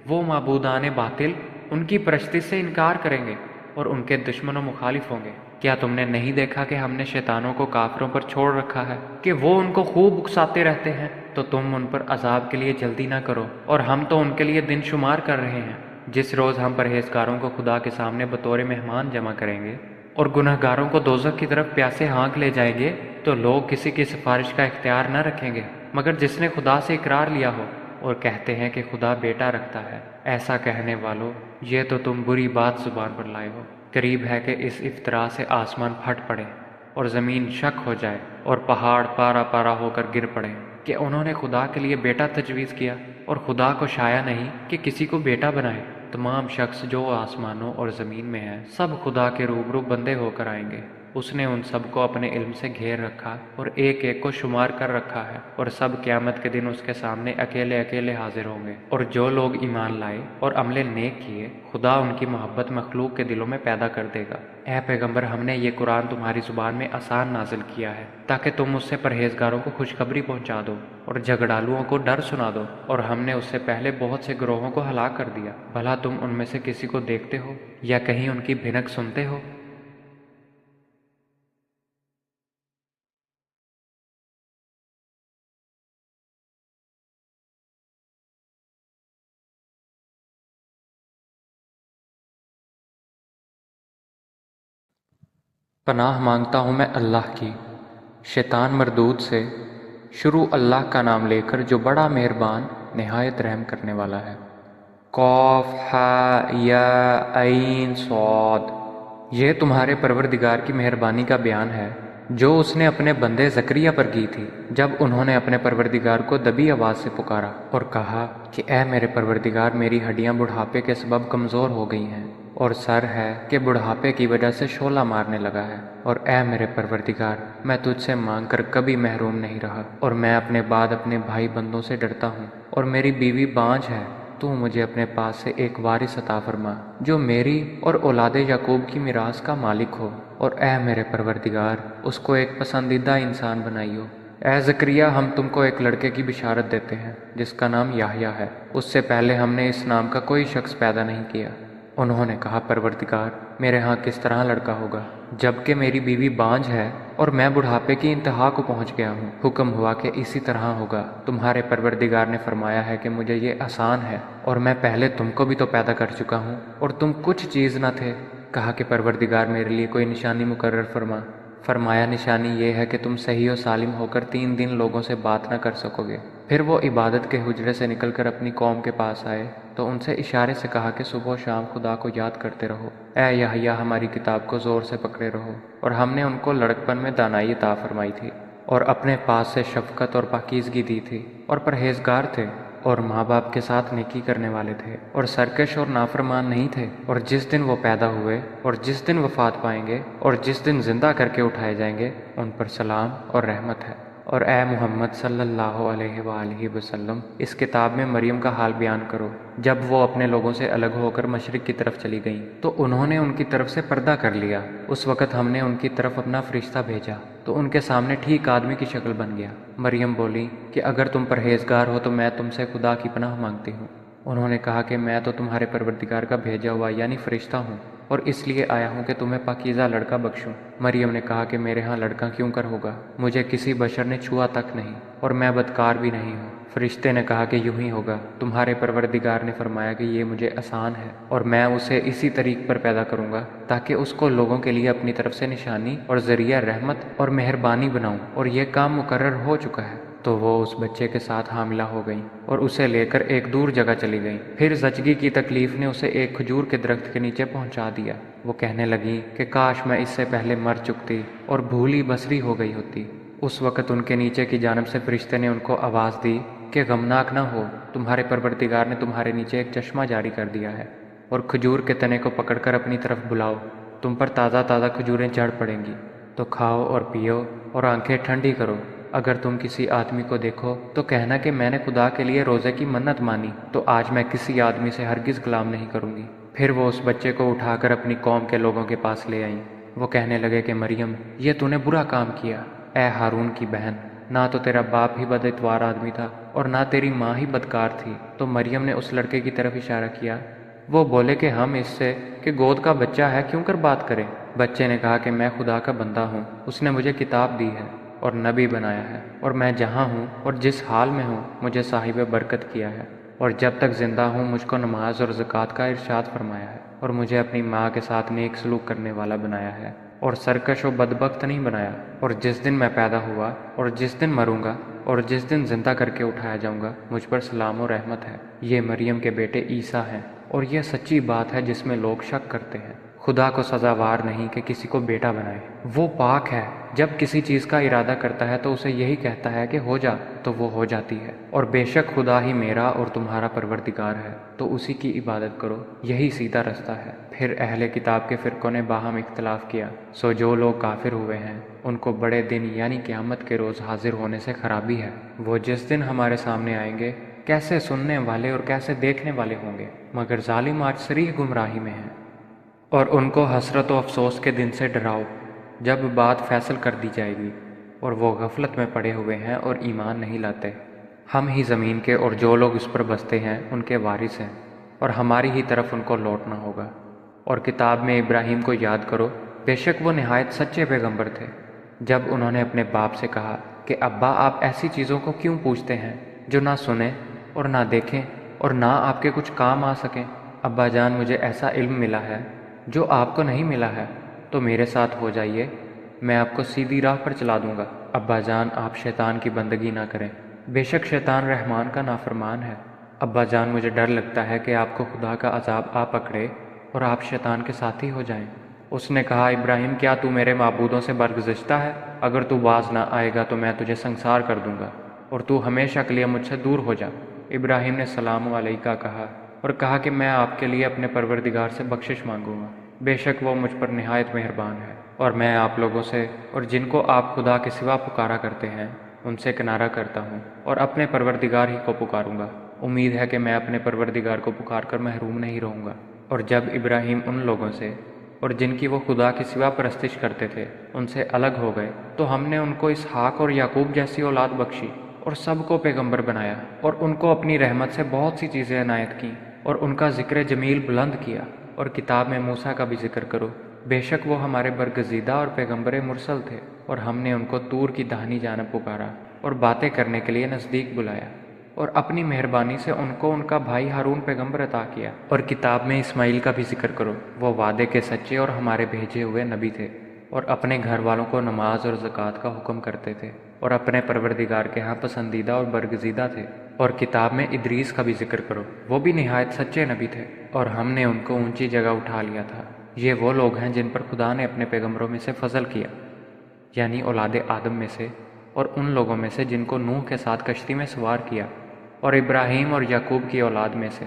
وہ معبودان باطل ان کی پرستی سے انکار کریں گے اور ان کے دشمن و مخالف ہوں گے۔ کیا تم نے نہیں دیکھا کہ ہم نے شیطانوں کو کافروں پر چھوڑ رکھا ہے کہ وہ ان کو خوب اکساتے رہتے ہیں؟ تو تم ان پر عذاب کے لیے جلدی نہ کرو، اور ہم تو ان کے لیے دن شمار کر رہے ہیں۔ جس روز ہم پرہیزگاروں کو خدا کے سامنے بطور مہمان جمع کریں گے اور گنہگاروں کو دوزخ کی طرف پیاسے ہانک لے جائیں گے، تو لوگ کسی کی سفارش کا اختیار نہ رکھیں گے مگر جس نے خدا سے اقرار لیا ہو، اور کہتے ہیں کہ خدا بیٹا رکھتا ہے۔ ایسا کہنے والو، یہ تو تم بری بات زبان پر لائے ہو۔ قریب ہے کہ اس افطرا سے آسمان پھٹ پڑے اور زمین شک ہو جائے اور پہاڑ پارا پارا ہو کر گر پڑے کہ انہوں نے خدا کے لیے بیٹا تجویز کیا، اور خدا کو شایع نہیں کہ کسی کو بیٹا بنائے۔ تمام شخص جو آسمانوں اور زمین میں ہیں سب خدا کے روبرو بندے ہو کر آئیں گے۔ اس نے ان سب کو اپنے علم سے گھیر رکھا اور ایک ایک کو شمار کر رکھا ہے، اور سب قیامت کے دن اس کے سامنے اکیلے اکیلے حاضر ہوں گے۔ اور جو لوگ ایمان لائے اور عمل نیک کیے خدا ان کی محبت مخلوق کے دلوں میں پیدا کر دے گا۔ اے پیغمبر، ہم نے یہ قرآن تمہاری زبان میں آسان نازل کیا ہے تاکہ تم اس سے پرہیزگاروں کو خوشخبری پہنچا دو اور جھگڑالوؤں کو ڈر سنا دو، اور ہم نے اس سے پہلے بہت سے گروہوں کو ہلاک کر دیا۔ بھلا تم ان میں سے کسی کو دیکھتے ہو یا کہیں ان کی بھنک سنتے ہو؟ پناہ مانگتا ہوں میں اللہ کی شیطان مردود سے، شروع اللہ کا نام لے کر جو بڑا مہربان نہایت رحم کرنے والا ہے۔ قاف ہا یا عین صاد، یہ تمہارے پروردگار کی مہربانی کا بیان ہے جو اس نے اپنے بندے زکریا پر کی تھی جب انہوں نے اپنے پروردگار کو دبی آواز سے پکارا اور کہا کہ اے میرے پروردگار، میری ہڈیاں بڑھاپے کے سبب کمزور ہو گئی ہیں اور سر ہے کہ بڑھاپے کی وجہ سے شعلہ مارنے لگا ہے، اور اے میرے پروردگار، میں تجھ سے مانگ کر کبھی محروم نہیں رہا، اور میں اپنے بعد اپنے بھائی بندوں سے ڈرتا ہوں، اور میری بیوی بانجھ ہے۔ تو مجھے اپنے پاس سے ایک وارث عطا فرما جو میری اور اولاد یعقوب کی میراث کا مالک ہو، اور اے میرے پروردگار، اس کو ایک پسندیدہ انسان بنائیو۔ اے زکریا، ہم تم کو ایک لڑکے کی بشارت دیتے ہیں جس کا نام یحییٰ ہے، اس سے پہلے ہم نے اس نام کا کوئی شخص پیدا نہیں کیا۔ انہوں نے کہا، پروردگار، میرے ہاں کس طرح لڑکا ہوگا جبکہ میری بیوی بانجھ ہے اور میں بڑھاپے کی انتہا کو پہنچ گیا ہوں؟ حکم ہوا کہ اسی طرح ہوگا۔ تمہارے پروردگار نے فرمایا ہے کہ مجھے یہ آسان ہے، اور میں پہلے تم کو بھی تو پیدا کر چکا ہوں اور تم کچھ چیز نہ تھے۔ کہا کہ پروردگار، میرے لیے کوئی نشانی مقرر فرما۔ فرمایا، نشانی یہ ہے کہ تم صحیح و سالم ہو کر 3 دن لوگوں سے بات نہ کر سکو گے۔ پھر وہ عبادت کے حجرے سے نکل کر اپنی قوم کے پاس آئے تو ان سے اشارے سے کہا کہ صبح و شام خدا کو یاد کرتے رہو۔ اے یحییٰ، ہماری کتاب کو زور سے پکڑے رہو۔ اور ہم نے ان کو لڑکپن میں دانائی عطا فرمائی تھی، اور اپنے پاس سے شفقت اور پاکیزگی دی تھی، اور پرہیزگار تھے، اور ماں باپ کے ساتھ نیکی کرنے والے تھے، اور سرکش اور نافرمان نہیں تھے۔ اور جس دن وہ پیدا ہوئے اور جس دن وفات پائیں گے اور جس دن زندہ کر کے اٹھائے جائیں گے، ان پر سلام اور رحمت ہے۔ اور اے محمد صلی اللہ علیہ وآلہ وسلم، اس کتاب میں مریم کا حال بیان کرو۔ جب وہ اپنے لوگوں سے الگ ہو کر مشرق کی طرف چلی گئیں تو انہوں نے ان کی طرف سے پردہ کر لیا۔ اس وقت ہم نے ان کی طرف اپنا فرشتہ بھیجا تو ان کے سامنے ٹھیک آدمی کی شکل بن گیا۔ مریم بولی کہ اگر تم پرہیزگار ہو تو میں تم سے خدا کی پناہ مانگتی ہوں۔ انہوں نے کہا کہ میں تو تمہارے پروردگار کا بھیجا ہوا یعنی فرشتہ ہوں، اور اس لیے آیا ہوں کہ تمہیں پاکیزہ لڑکا بخشوں۔ مریم نے کہا کہ میرے ہاں لڑکا کیوں کر ہوگا، مجھے کسی بشر نے چھوا تک نہیں، اور میں بدکار بھی نہیں ہوں۔ فرشتے نے کہا کہ یوں ہی ہوگا، تمہارے پروردگار نے فرمایا کہ یہ مجھے آسان ہے، اور میں اسے اسی طریق پر پیدا کروں گا تاکہ اس کو لوگوں کے لیے اپنی طرف سے نشانی اور ذریعہ رحمت اور مہربانی بناؤں، اور یہ کام مقرر ہو چکا ہے۔ تو وہ اس بچے کے ساتھ حاملہ ہو گئیں اور اسے لے کر ایک دور جگہ چلی گئیں۔ پھر زچگی کی تکلیف نے اسے ایک کھجور کے درخت کے نیچے پہنچا دیا۔ وہ کہنے لگیں کہ کاش میں اس سے پہلے مر چکتی اور بھولی بصری ہو گئی ہوتی۔ اس وقت ان کے نیچے کی جانب سے فرشتے نے ان کو آواز دی کہ غمناک نہ ہو، تمہارے پروردگار نے تمہارے نیچے ایک چشمہ جاری کر دیا ہے، اور کھجور کے تنے کو پکڑ کر اپنی طرف بلاؤ، تم پر تازہ تازہ کھجوریں جھڑ پڑیں گی، تو کھاؤ اور پیو اور آنکھیں ٹھنڈی کرو۔ اگر تم کسی آدمی کو دیکھو تو کہنا کہ میں نے خدا کے لیے روزے کی منت مانی، تو آج میں کسی آدمی سے ہرگز غلام نہیں کروں گی۔ پھر وہ اس بچے کو اٹھا کر اپنی قوم کے لوگوں کے پاس لے آئیں۔ وہ کہنے لگے کہ مریم، یہ تو نے برا کام کیا، اے ہارون کی بہن، نہ تو تیرا باپ ہی بد اتوار آدمی تھا اور نہ تیری ماں ہی بدکار تھی۔ تو مریم نے اس لڑکے کی طرف اشارہ کیا۔ وہ بولے کہ ہم اس سے کہ گود کا بچہ ہے کیوں کر بات کریں۔ بچے نے کہا کہ میں خدا کا بندہ ہوں، اس نے مجھے کتاب دی ہے اور نبی بنایا ہے، اور میں جہاں ہوں اور جس حال میں ہوں مجھے صاحب برکت کیا ہے، اور جب تک زندہ ہوں مجھ کو نماز اور زکوٰۃ کا ارشاد فرمایا ہے، اور مجھے اپنی ماں کے ساتھ نیک سلوک کرنے والا بنایا ہے، اور سرکش و بدبخت نہیں بنایا۔ اور جس دن میں پیدا ہوا اور جس دن مروں گا اور جس دن زندہ کر کے اٹھایا جاؤں گا مجھ پر سلام و رحمت ہے۔ یہ مریم کے بیٹے عیسیٰ ہیں، اور یہ سچی بات ہے جس میں لوگ شک کرتے ہیں۔ خدا کو سزاوار نہیں کہ کسی کو بیٹا بنائے، وہ پاک ہے، جب کسی چیز کا ارادہ کرتا ہے تو اسے یہی کہتا ہے کہ ہو جا تو وہ ہو جاتی ہے۔ اور بے شک خدا ہی میرا اور تمہارا پروردگار ہے، تو اسی کی عبادت کرو، یہی سیدھا رستہ ہے۔ پھر اہل کتاب کے فرقوں نے باہم اختلاف کیا، سو جو لوگ کافر ہوئے ہیں ان کو بڑے دن یعنی قیامت کے روز حاضر ہونے سے خرابی ہے۔ وہ جس دن ہمارے سامنے آئیں گے کیسے سننے والے اور کیسے دیکھنے والے ہوں گے، مگر ظالم آج صریح گمراہی میں ہیں۔ اور ان کو حسرت و افسوس کے دن سے ڈراؤ جب بات فیصل کر دی جائے گی، اور وہ غفلت میں پڑے ہوئے ہیں اور ایمان نہیں لاتے۔ ہم ہی زمین کے اور جو لوگ اس پر بستے ہیں ان کے وارث ہیں، اور ہماری ہی طرف ان کو لوٹنا ہوگا۔ اور کتاب میں ابراہیم کو یاد کرو، بے شک وہ نہایت سچے پیغمبر تھے۔ جب انہوں نے اپنے باپ سے کہا کہ ابا آپ ایسی چیزوں کو کیوں پوچھتے ہیں جو نہ سنیں اور نہ دیکھیں اور نہ آپ کے کچھ کام آ سکیں؟ ابا جان، مجھے ایسا علم ملا ہے جو آپ کو نہیں ملا ہے، تو میرے ساتھ ہو جائیے، میں آپ کو سیدھی راہ پر چلا دوں گا۔ ابا جان، آپ شیطان کی بندگی نہ کریں، بے شک شیطان رحمان کا نافرمان ہے۔ ابا جان، مجھے ڈر لگتا ہے کہ آپ کو خدا کا عذاب آ پکڑے اور آپ شیطان کے ساتھی ہو جائیں۔ اس نے کہا، ابراہیم، کیا تو میرے معبودوں سے برگزشتہ ہے؟ اگر تو باز نہ آئے گا تو میں تجھے سنسار کر دوں گا، اور تو ہمیشہ کے لیے مجھ سے دور ہو جا۔ ابراہیم نے سلام علیکہ کہا اور کہا کہ میں آپ کے لیے اپنے پروردگار سے بخشش مانگوں گا، بے شک وہ مجھ پر نہایت مہربان ہے۔ اور میں آپ لوگوں سے اور جن کو آپ خدا کے سوا پکارا کرتے ہیں ان سے کنارہ کرتا ہوں، اور اپنے پروردگار ہی کو پکاروں گا۔ امید ہے کہ میں اپنے پروردگار کو پکار کر محروم نہیں رہوں گا۔ اور جب ابراہیم ان لوگوں سے اور جن کی وہ خدا کے سوا پرستش کرتے تھے ان سے الگ ہو گئے تو ہم نے ان کو اسحاق اور یعقوب جیسی اولاد بخشی، اور سب کو پیغمبر بنایا، اور ان کو اپنی رحمت سے بہت سی چیزیں عنایت کیں، اور ان کا ذکر جمیل بلند کیا۔ اور کتاب میں موسیٰ کا بھی ذکر کرو، بے شک وہ ہمارے برگزیدہ اور پیغمبر مرسل تھے، اور ہم نے ان کو طور کی داہنی جانب پکارا اور باتیں کرنے کے لیے نزدیک بلایا، اور اپنی مہربانی سے ان کو ان کا بھائی ہارون پیغمبر عطا کیا۔ اور کتاب میں اسماعیل کا بھی ذکر کرو، وہ وعدے کے سچے اور ہمارے بھیجے ہوئے نبی تھے، اور اپنے گھر والوں کو نماز اور زکوٰۃ کا حکم کرتے تھے، اور اپنے پروردگار کے ہاں پسندیدہ اور برگزیدہ تھے۔ اور کتاب میں ادریس کا بھی ذکر کرو، وہ بھی نہایت سچے نبی تھے، اور ہم نے ان کو اونچی جگہ اٹھا لیا تھا۔ یہ وہ لوگ ہیں جن پر خدا نے اپنے پیغمبروں میں سے فضل کیا، یعنی اولاد آدم میں سے، اور ان لوگوں میں سے جن کو نوح کے ساتھ کشتی میں سوار کیا، اور ابراہیم اور یعقوب کی اولاد میں سے،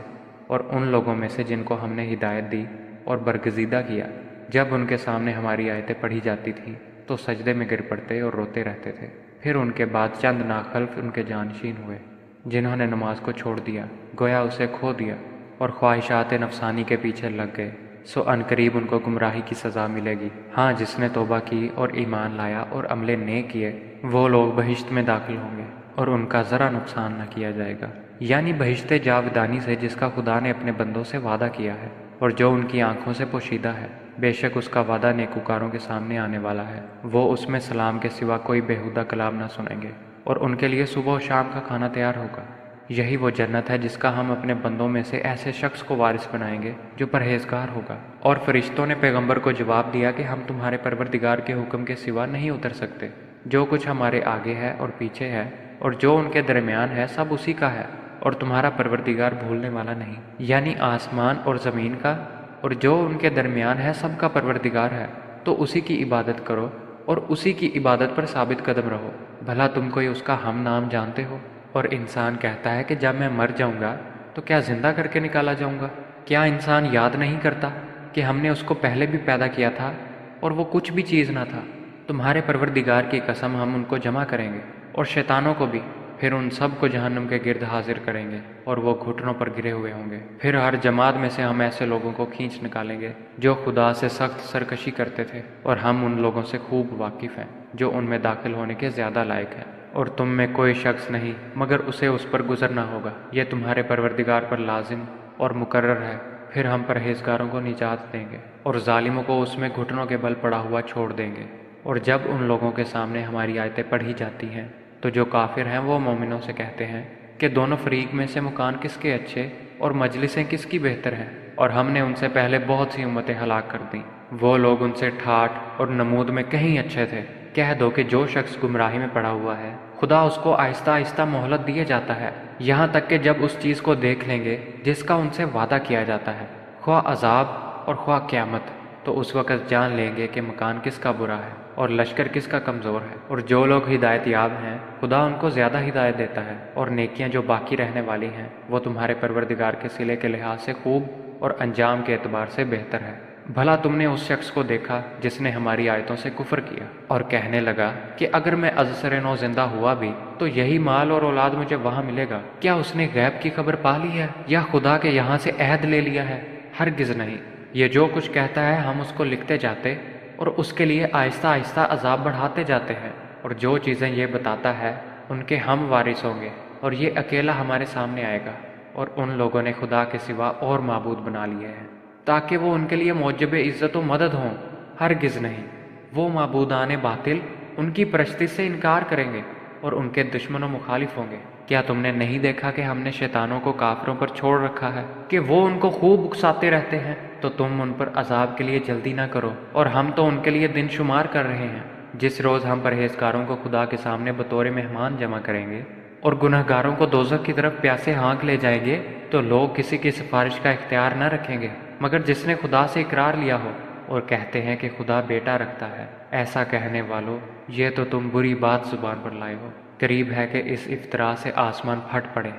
اور ان لوگوں میں سے جن کو ہم نے ہدایت دی اور برگزیدہ کیا۔ جب ان کے سامنے ہماری آیتیں پڑھی جاتی تھیں تو سجدے میں گر پڑتے اور روتے رہتے تھے۔ پھر ان کے بعد چند ناخلف ان کے جانشین ہوئے جنہوں نے نماز کو چھوڑ دیا، گویا اسے کھو دیا، اور خواہشات نفسانی کے پیچھے لگ گئے، سو عنقریب ان کو گمراہی کی سزا ملے گی۔ ہاں، جس نے توبہ کی اور ایمان لایا اور عمل نیک کیے، وہ لوگ بہشت میں داخل ہوں گے، اور ان کا ذرا نقصان نہ کیا جائے گا۔ یعنی بہشت جاودانی سے جس کا خدا نے اپنے بندوں سے وعدہ کیا ہے اور جو ان کی آنکھوں سے پوشیدہ ہے، بے شک اس کا وعدہ نیکوکاروں کے سامنے آنے والا ہے۔ وہ اس میں سلام کے سوا کوئی بیہودہ کلام نہ سنیں گے اور ان کے لیے صبح و شام کا کھانا تیار ہوگا۔ یہی وہ جنت ہے جس کا ہم اپنے بندوں میں سے ایسے شخص کو وارث بنائیں گے جو پرہیزگار ہوگا۔ اور فرشتوں نے پیغمبر کو جواب دیا کہ ہم تمہارے پروردگار کے حکم کے سوا نہیں اتر سکتے۔ جو کچھ ہمارے آگے ہے اور پیچھے ہے اور جو ان کے درمیان ہے سب اسی کا ہے، اور تمہارا پروردگار بھولنے والا نہیں۔ یعنی آسمان اور زمین کا اور جو ان کے درمیان ہے سب کا پروردگار ہے، تو اسی کی عبادت کرو اور اسی کی عبادت پر ثابت قدم رہو۔ بھلا تم کوئی اس کا ہم نام جانتے ہو؟ اور انسان کہتا ہے کہ جب میں مر جاؤں گا تو کیا زندہ کر کے نکالا جاؤں گا؟ کیا انسان یاد نہیں کرتا کہ ہم نے اس کو پہلے بھی پیدا کیا تھا اور وہ کچھ بھی چیز نہ تھا؟ تمہارے پروردگار کی قسم ہم ان کو جمع کریں گے اور شیطانوں کو بھی، پھر ان سب کو جہنم کے گرد حاضر کریں گے اور وہ گھٹنوں پر گرے ہوئے ہوں گے۔ پھر ہر جماعت میں سے ہم ایسے لوگوں کو کھینچ نکالیں گے جو خدا سے سخت سرکشی کرتے تھے، اور ہم ان لوگوں سے خوب واقف ہیں جو ان میں داخل ہونے کے زیادہ لائق ہیں۔ اور تم میں کوئی شخص نہیں مگر اسے اس پر گزرنا ہوگا، یہ تمہارے پروردگار پر لازم اور مقرر ہے۔ پھر ہم پرہیزگاروں کو نجات دیں گے اور ظالموں کو اس میں گھٹنوں کے بل پڑا ہوا چھوڑ دیں گے۔ اور جب ان لوگوں کے سامنے ہماری آیتیں پڑھی جاتی ہیں تو جو کافر ہیں وہ مومنوں سے کہتے ہیں کہ دونوں فریق میں سے مکان کس کے اچھے اور مجلسیں کس کی بہتر ہیں، اور ہم نے ان سے پہلے بہت سی امتیں ہلاک کر دیں۔ وہ لوگ ان سے ٹھاٹھ اور نمود میں کہیں اچھے تھے۔ کہہ دو کہ جو شخص گمراہی میں پڑا ہوا ہے خدا اس کو آہستہ آہستہ مہلت دیے جاتا ہے، یہاں تک کہ جب اس چیز کو دیکھ لیں گے جس کا ان سے وعدہ کیا جاتا ہے، خواہ عذاب اور خواہ قیامت، تو اس وقت جان لیں گے کہ مکان کس کا برا ہے اور لشکر کس کا کمزور ہے۔ اور جو لوگ ہدایت یاب ہیں خدا ان کو زیادہ ہدایت دیتا ہے، اور نیکیاں جو باقی رہنے والی ہیں وہ تمہارے پروردگار کے صلے کے لحاظ سے خوب اور انجام کے اعتبار سے بہتر ہے۔ بھلا تم نے اس شخص کو دیکھا جس نے ہماری آیتوں سے کفر کیا اور کہنے لگا کہ اگر میں ازسر نو زندہ ہوا بھی تو یہی مال اور اولاد مجھے وہاں ملے گا؟ کیا اس نے غیب کی خبر پا لی ہے یا خدا کے یہاں سے عہد لے لیا ہے؟ ہرگز نہیں۔ یہ جو کچھ کہتا ہے ہم اس کو لکھتے جاتے اور اس کے لیے آہستہ آہستہ عذاب بڑھاتے جاتے ہیں، اور جو چیزیں یہ بتاتا ہے ان کے ہم وارث ہوں گے، اور یہ اکیلا ہمارے سامنے آئے گا۔ اور ان لوگوں نے خدا کے سوا اور معبود بنا لیے ہیں تاکہ وہ ان کے لیے موجب عزت و مدد ہوں۔ ہرگز نہیں، وہ معبودان باطل ان کی پرستی سے انکار کریں گے اور ان کے دشمن و مخالف ہوں گے۔ کیا تم نے نہیں دیکھا کہ ہم نے شیطانوں کو کافروں پر چھوڑ رکھا ہے کہ وہ ان کو خوب اکساتے رہتے ہیں؟ تو تم ان پر عذاب کے لیے جلدی نہ کرو، اور ہم تو ان کے لیے دن شمار کر رہے ہیں۔ جس روز ہم پرہیزگاروں کو خدا کے سامنے بطور مہمان جمع کریں گے اور گنہگاروں کو دوزخ کی طرف پیاسے ہانک لے جائیں گے، تو لوگ کسی کی سفارش کا اختیار نہ رکھیں گے مگر جس نے خدا سے اقرار لیا ہو، اور کہتے ہیں کہ خدا بیٹا رکھتا ہے۔ ایسا کہنے والو، یہ تو تم بری بات زبان پر لائے ہو۔ قریب ہے کہ اس افطرا سے آسمان پھٹ پڑے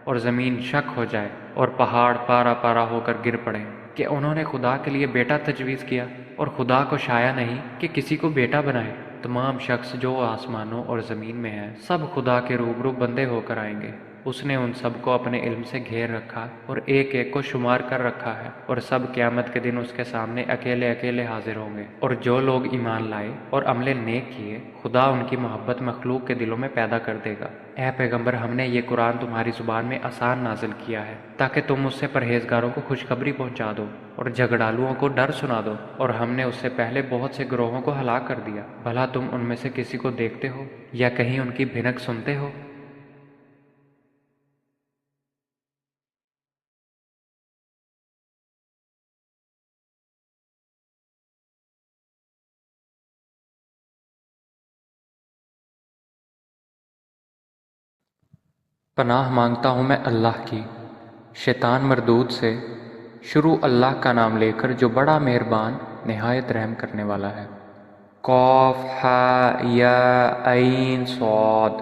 اور زمین شک ہو جائے اور پہاڑ پارا پارا ہو کر گر پڑے کہ انہوں نے خدا کے لیے بیٹا تجویز کیا، اور خدا کو شایع نہیں کہ کسی کو بیٹا بنائے۔ تمام شخص جو آسمانوں اور زمین میں ہیں سب خدا کے روبرو بندے ہو کر آئیں گے۔ اس نے ان سب کو اپنے علم سے گھیر رکھا اور ایک ایک کو شمار کر رکھا ہے، اور سب قیامت کے دن اس کے سامنے اکیلے اکیلے حاضر ہوں گے۔ اور جو لوگ ایمان لائے اور عمل نیک کیے خدا ان کی محبت مخلوق کے دلوں میں پیدا کر دے گا۔ اے پیغمبر، ہم نے یہ قرآن تمہاری زبان میں آسان نازل کیا ہے تاکہ تم اس سے پرہیزگاروں کو خوشخبری پہنچا دو اور جھگڑالوؤں کو ڈر سنا دو، اور ہم نے اس سے پہلے بہت سے گروہوں کو ہلاک کر دیا۔ بھلا تم ان میں سے کسی کو دیکھتے ہو یا کہیں ان کی بھنک سنتے ہو؟ پناہ مانگتا ہوں میں اللہ کی شیطان مردود سے۔ شروع اللہ کا نام لے کر جو بڑا مہربان نہایت رحم کرنے والا ہے۔ قاف ہا یا عین صاد۔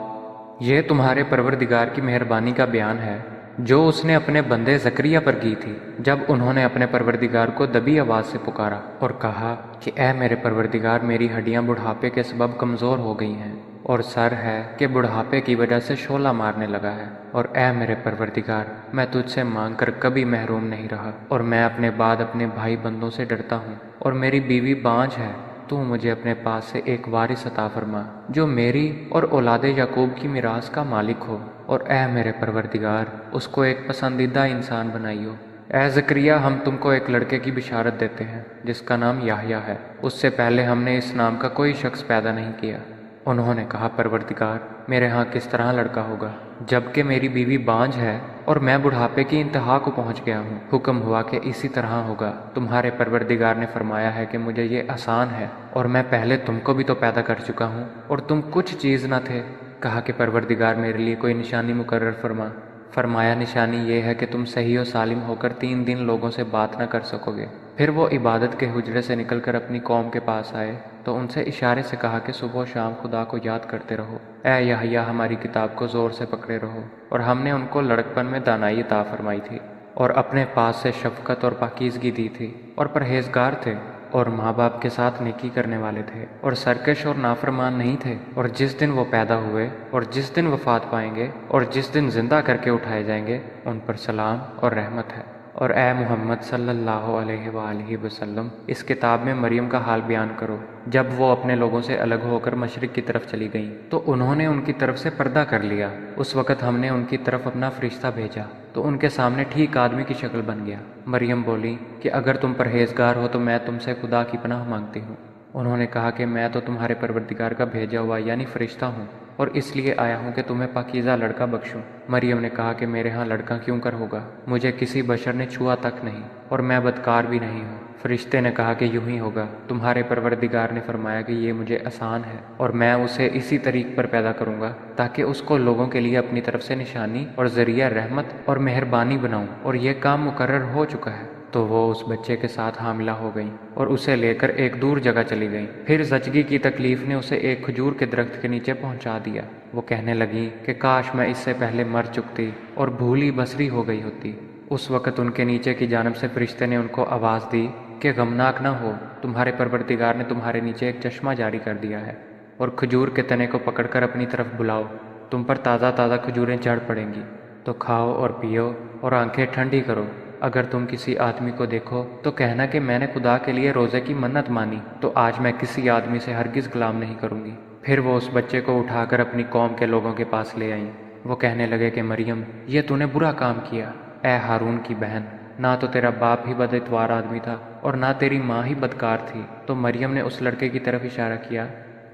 یہ تمہارے پروردگار کی مہربانی کا بیان ہے جو اس نے اپنے بندے زکریا پر کی تھی جب انہوں نے اپنے پروردگار کو دبی آواز سے پکارا اور کہا کہ اے میرے پروردگار، میری ہڈیاں بڑھاپے کے سبب کمزور ہو گئی ہیں اور سر ہے کہ بڑھاپے کی وجہ سے شعلہ مارنے لگا ہے، اور اے میرے پروردگار، میں تجھ سے مانگ کر کبھی محروم نہیں رہا، اور میں اپنے بعد اپنے بھائی بندوں سے ڈرتا ہوں، اور میری بیوی بانجھ ہے تو مجھے اپنے پاس سے ایک وارث عطا فرما جو میری اور اولاد یعقوب کی میراث کا مالک ہو، اور اے میرے پروردگار اس کو ایک پسندیدہ انسان بنائیو۔ اے زکریہ، ہم تم کو ایک لڑکے کی بشارت دیتے ہیں جس کا نام یحییٰ ہے، اس سے پہلے ہم نے اس نام کا کوئی شخص پیدا نہیں کیا۔ انہوں نے کہا، پروردگار میرے ہاں کس طرح لڑکا ہوگا جبکہ میری بیوی بانجھ ہے اور میں بڑھاپے کی انتہا کو پہنچ گیا ہوں۔ حکم ہوا کہ اسی طرح ہوگا۔ تمہارے پروردگار نے فرمایا ہے کہ مجھے یہ آسان ہے، اور میں پہلے تم کو بھی تو پیدا کر چکا ہوں اور تم کچھ چیز نہ تھے۔ کہا کہ پروردگار میرے لیے کوئی نشانی مقرر فرما۔ فرمایا، نشانی یہ ہے کہ تم صحیح و سالم ہو کر 3 دن لوگوں سے بات نہ کر سکو گے۔ پھر وہ عبادت کے حجرے سے نکل کر اپنی قوم کے پاس آئے تو ان سے اشارے سے کہا کہ صبح و شام خدا کو یاد کرتے رہو۔ اے یحییٰ، ہماری کتاب کو زور سے پکڑے رہو، اور ہم نے ان کو لڑکپن میں دانائی عطا فرمائی تھی، اور اپنے پاس سے شفقت اور پاکیزگی دی تھی، اور پرہیزگار تھے، اور ماں باپ کے ساتھ نیکی کرنے والے تھے، اور سرکش اور نافرمان نہیں تھے۔ اور جس دن وہ پیدا ہوئے اور جس دن وفات پائیں گے اور جس دن زندہ کر کے اٹھائے جائیں گے، ان پر سلام اور رحمت ہے۔ اور اے محمد صلی اللہ علیہ وآلہ وسلم، اس کتاب میں مریم کا حال بیان کرو۔ جب وہ اپنے لوگوں سے الگ ہو کر مشرق کی طرف چلی گئیں تو انہوں نے ان کی طرف سے پردہ کر لیا۔ اس وقت ہم نے ان کی طرف اپنا فرشتہ بھیجا تو ان کے سامنے ٹھیک آدمی کی شکل بن گیا۔ مریم بولی کہ اگر تم پرہیزگار ہو تو میں تم سے خدا کی پناہ مانگتی ہوں۔ انہوں نے کہا کہ میں تو تمہارے پروردگار کا بھیجا ہوا یعنی فرشتہ ہوں، اور اس لیے آیا ہوں کہ تمہیں پاکیزہ لڑکا بخشوں۔ مریم نے کہا کہ میرے ہاں لڑکا کیوں کر ہوگا؟ مجھے کسی بشر نے چھوا تک نہیں، اور میں بدکار بھی نہیں ہوں۔ فرشتے نے کہا کہ یوں ہی ہوگا، تمہارے پروردگار نے فرمایا کہ یہ مجھے آسان ہے، اور میں اسے اسی طریق پر پیدا کروں گا تاکہ اس کو لوگوں کے لیے اپنی طرف سے نشانی اور ذریعہ رحمت اور مہربانی بناؤں، اور یہ کام مقرر ہو چکا ہے۔ تو وہ اس بچے کے ساتھ حاملہ ہو گئیں اور اسے لے کر ایک دور جگہ چلی گئیں۔ پھر زچگی کی تکلیف نے اسے ایک کھجور کے درخت کے نیچے پہنچا دیا۔ وہ کہنے لگی کہ کاش میں اس سے پہلے مر چکتی اور بھولی بصری ہو گئی ہوتی۔ اس وقت ان کے نیچے کی جانب سے فرشتے نے ان کو آواز دی کہ غمناک نہ ہو، تمہارے پروردگار نے تمہارے نیچے ایک چشمہ جاری کر دیا ہے، اور کھجور کے تنے کو پکڑ کر اپنی طرف بلاؤ، تم پر تازہ تازہ کھجوریں چڑھ پڑیں گی، تو کھاؤ اور پیو اور آنکھیں ٹھنڈی کرو۔ اگر تم کسی آدمی کو دیکھو تو کہنا کہ میں نے خدا کے لیے روزے کی منت مانی، تو آج میں کسی آدمی سے ہرگز کلام نہیں کروں گی۔ پھر وہ اس بچے کو اٹھا کر اپنی قوم کے لوگوں کے پاس لے آئیں۔ وہ کہنے لگے کہ مریم، یہ تو نے برا کام کیا۔ اے ہارون کی بہن، نہ تو تیرا باپ ہی بد اتوار آدمی تھا اور نہ تیری ماں ہی بدکار تھی۔ تو مریم نے اس لڑکے کی طرف اشارہ کیا۔